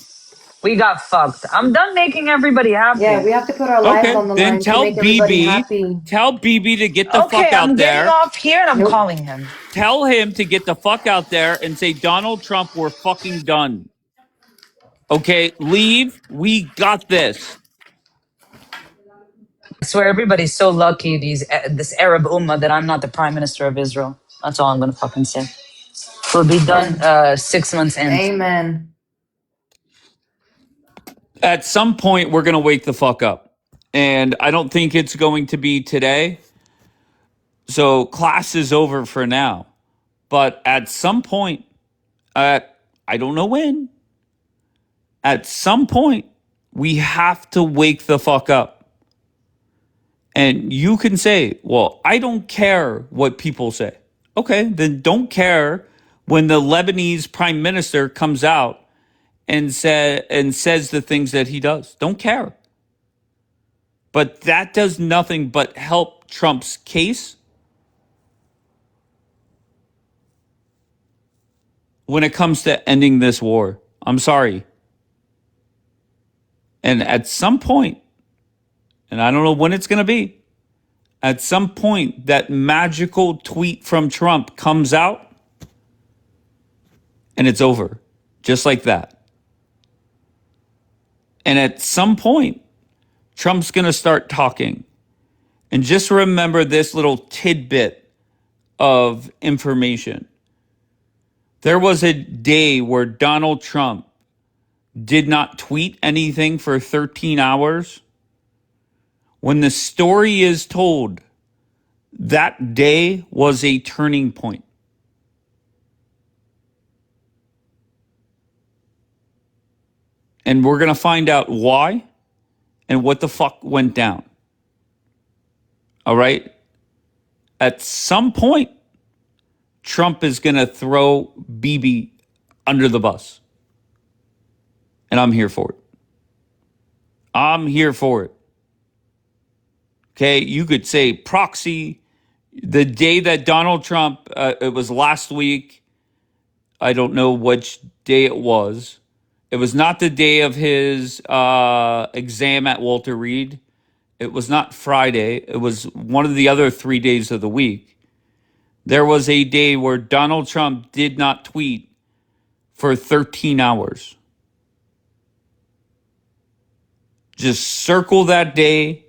we got fucked. I'm done making everybody Yeah, happy. we have to put our lives okay, on the then line to make everybody happy. tell BB to get the Okay, fuck I'm out getting there. off here and I'm Nope. calling him. Tell him to get the fuck out there and say, Donald Trump, we're fucking done. Okay, leave. We got this. I swear everybody's so lucky, this Arab ummah, that I'm not the prime minister of Israel. That's all I'm gonna fucking say. We'll be done Amen. 6 months in. Amen. At some point, we're going to wake the fuck up. And I don't think it's going to be today. So class is over for now. But at some point, I don't know when, at some point, we have to wake the fuck up. And you can say, well, I don't care what people say. Okay, then don't care when the Lebanese prime minister comes out and says the things that he does. Don't care. But that does nothing but help Trump's case when it comes to ending this war. I'm sorry. And at some point, and I don't know when it's going to be, at some point, that magical tweet from Trump comes out and it's over. Just like that. And at some point, Trump's going to start talking. And just remember this little tidbit of information. There was a day where Donald Trump did not tweet anything for 13 hours. When the story is told, that day was a turning point. And we're going to find out why and what the fuck went down. All right? At some point, Trump is going to throw Bibi under the bus. And I'm here for it. I'm here for it. Okay, you could say proxy. The day that Donald Trump, it was last week, I don't know which day it was. It was not the day of his exam at Walter Reed. It was not Friday. It was one of the other 3 days of the week. There was a day where Donald Trump did not tweet for 13 hours. Just circle that day,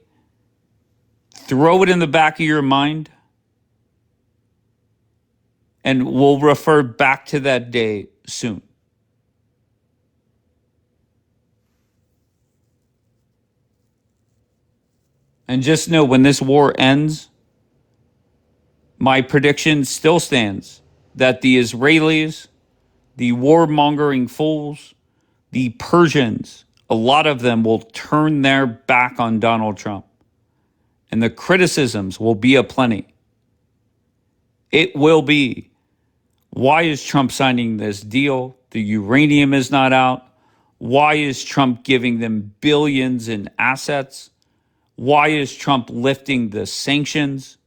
throw it in the back of your mind, and we'll refer back to that day soon. And just know when this war ends, my prediction still stands that the Israelis, the warmongering fools, the Persians, a lot of them will turn their back on Donald Trump. And the criticisms will be aplenty. It will be, why is Trump signing this deal? The uranium is not out. Why is Trump giving them billions in assets? Why is Trump lifting the sanctions?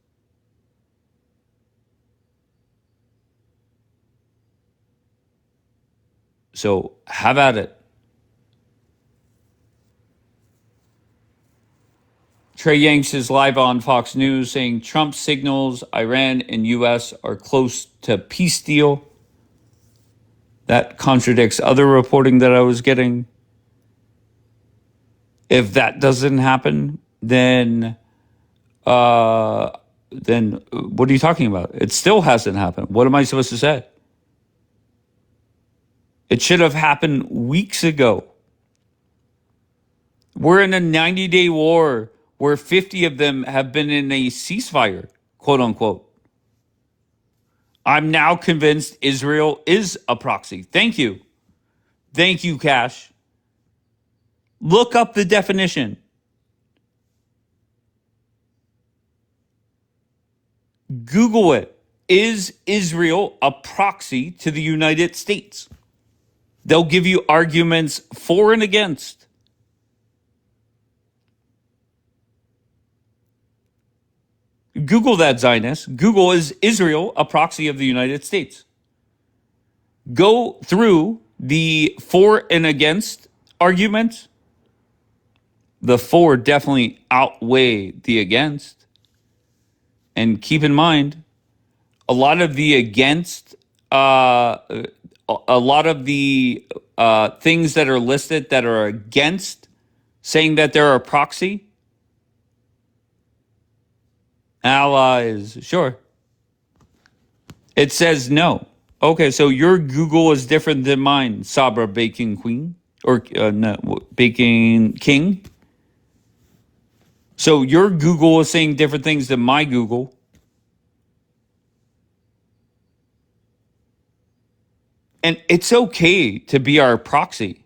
So have at it. Trey Yanks is live on Fox News saying Trump signals Iran and U.S. are close to peace deal. That contradicts other reporting that I was getting. If that doesn't happen, then what are you talking about? It still hasn't happened. What am I supposed to say? It should have happened weeks ago. We're in a 90-day war where 50 of them have been in a ceasefire, quote unquote. I'm now convinced Israel is a proxy. Thank you. Thank you, Cash. Look up the definition. Google it. Is Israel a proxy to the United States? They'll give you arguments for and against. Google that, Zionist. Google, is Israel a proxy of the United States? Go through the for and against arguments. The for definitely outweigh the against. And keep in mind, a lot of the against, a lot of the things that are listed that are against saying that they're a proxy, allies, sure. It says no. Okay, so your Google is different than mine, Sabra Baking Queen, or no, Baking King. So your Google is saying different things than my Google. And it's okay to be our proxy.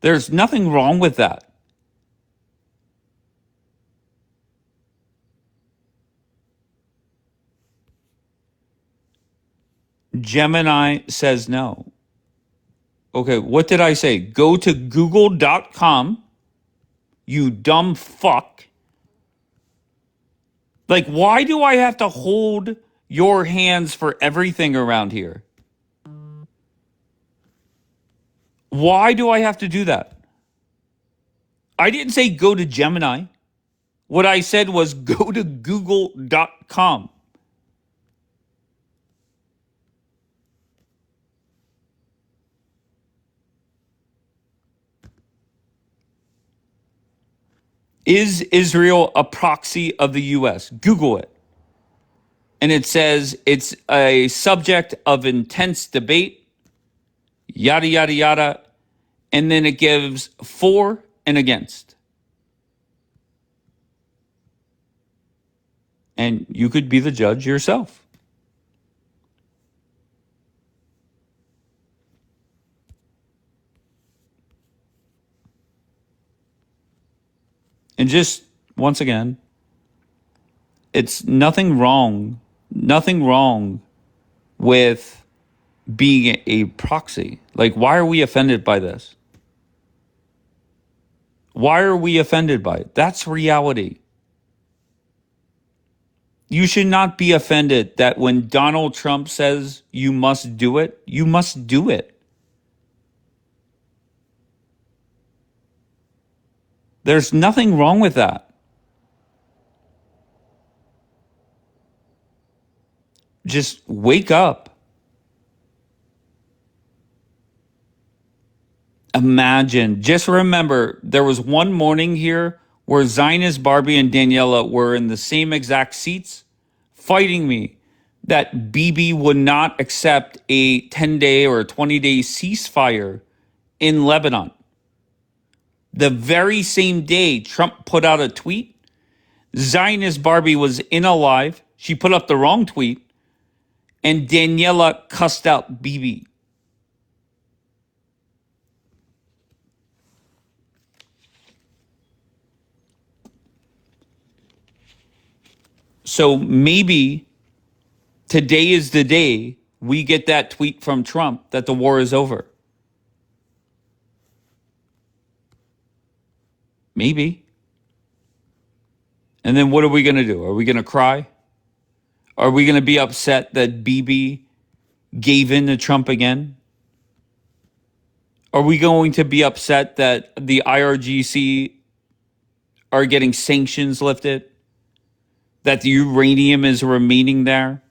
There's nothing wrong with that. Gemini says no. Okay, what did I say? Go to google.com, you dumb fuck. Like, why do I have to hold your hands for everything around here? Why do I have to do that? I didn't say go to Gemini. What I said was go to google.com. Is Israel a proxy of the US? Google it. And it says it's a subject of intense debate, yada, yada, yada. And then it gives for and against. And you could be the judge yourself. And just once again, it's nothing wrong with being a proxy. Like, why are we offended by this? Why are we offended by it? That's reality. You should not be offended that when Donald Trump says you must do it, you must do it. There's nothing wrong with that. Just wake up. Imagine, just remember, there was one morning here where Zionist Barbie and Daniela were in the same exact seats fighting me that Bibi would not accept a 10-day or a 20-day ceasefire in Lebanon. The very same day Trump put out a tweet, Zionist Barbie was in a live. She put up the wrong tweet, and Daniela cussed out Bibi. So maybe today is the day we get that tweet from Trump that the war is over. Maybe. And then what are we going to do? Are we going to cry? Are we going to be upset that Bibi gave in to Trump again? Are we going to be upset that the IRGC are getting sanctions lifted? That the uranium is remaining there?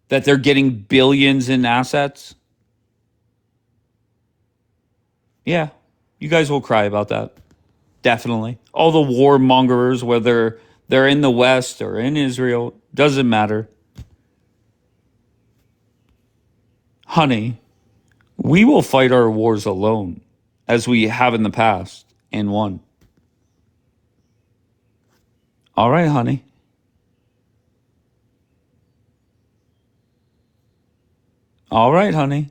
That they're getting billions in assets? Yeah, you guys will cry about that. Definitely. All the warmongers, whether they're in the West or in Israel, doesn't matter. Honey, we will fight our wars alone, as we have in the past and won. All right, honey. All right, honey.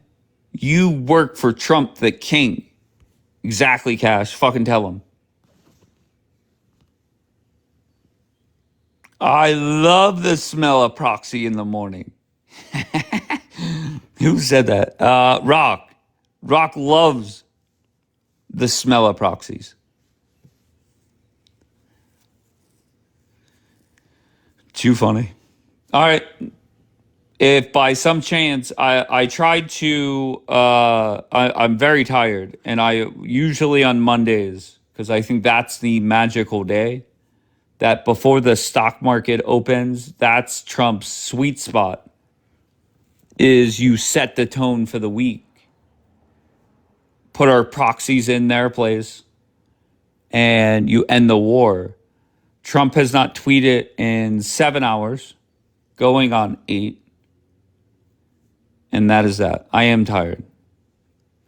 You work for Trump the king. Exactly, Cash. Fucking tell him. I love the smell of proxy in the morning. Who said that? Rock. Rock loves the smell of proxies. Too funny. All right. If by some chance I tried to, I'm very tired, and I usually on Mondays, because I think that's the magical day, that before the stock market opens, that's Trump's sweet spot, is you set the tone for the week, put our proxies in their place, and you end the war. Trump has not tweeted in 7 hours, going on 8. And that is that. I am tired.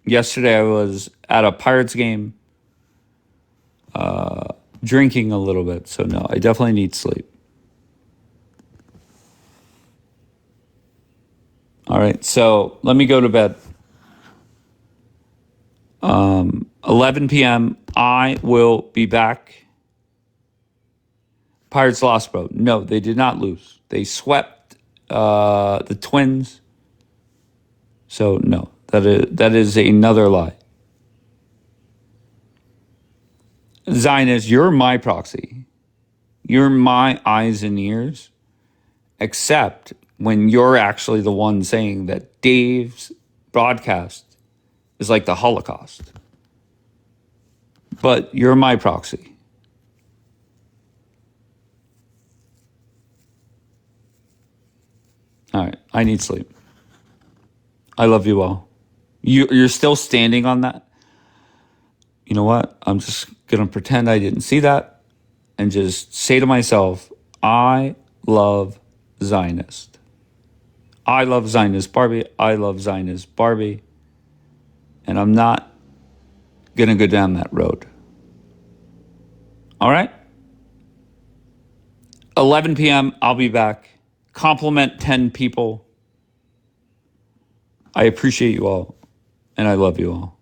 Yesterday I was at a Pirates game, drinking a little bit. So no, I definitely need sleep. All right, so let me go to bed. 11 p.m. I will be back. Pirates lost, bro. No, they did not lose. They swept the Twins. So no, that is another lie. Zionist, you're my proxy. You're my eyes and ears, except when you're actually the one saying that Dave's broadcast is like the Holocaust. But you're my proxy. All right, I need sleep. I love you all. You're still standing on that? You know what? I'm just going to pretend I didn't see that and just say to myself, I love Zionist. I love Zionist Barbie. I love Zionist Barbie. And I'm not going to go down that road. All right? 11 p.m., I'll be back. Compliment 10 people. I appreciate you all, and I love you all.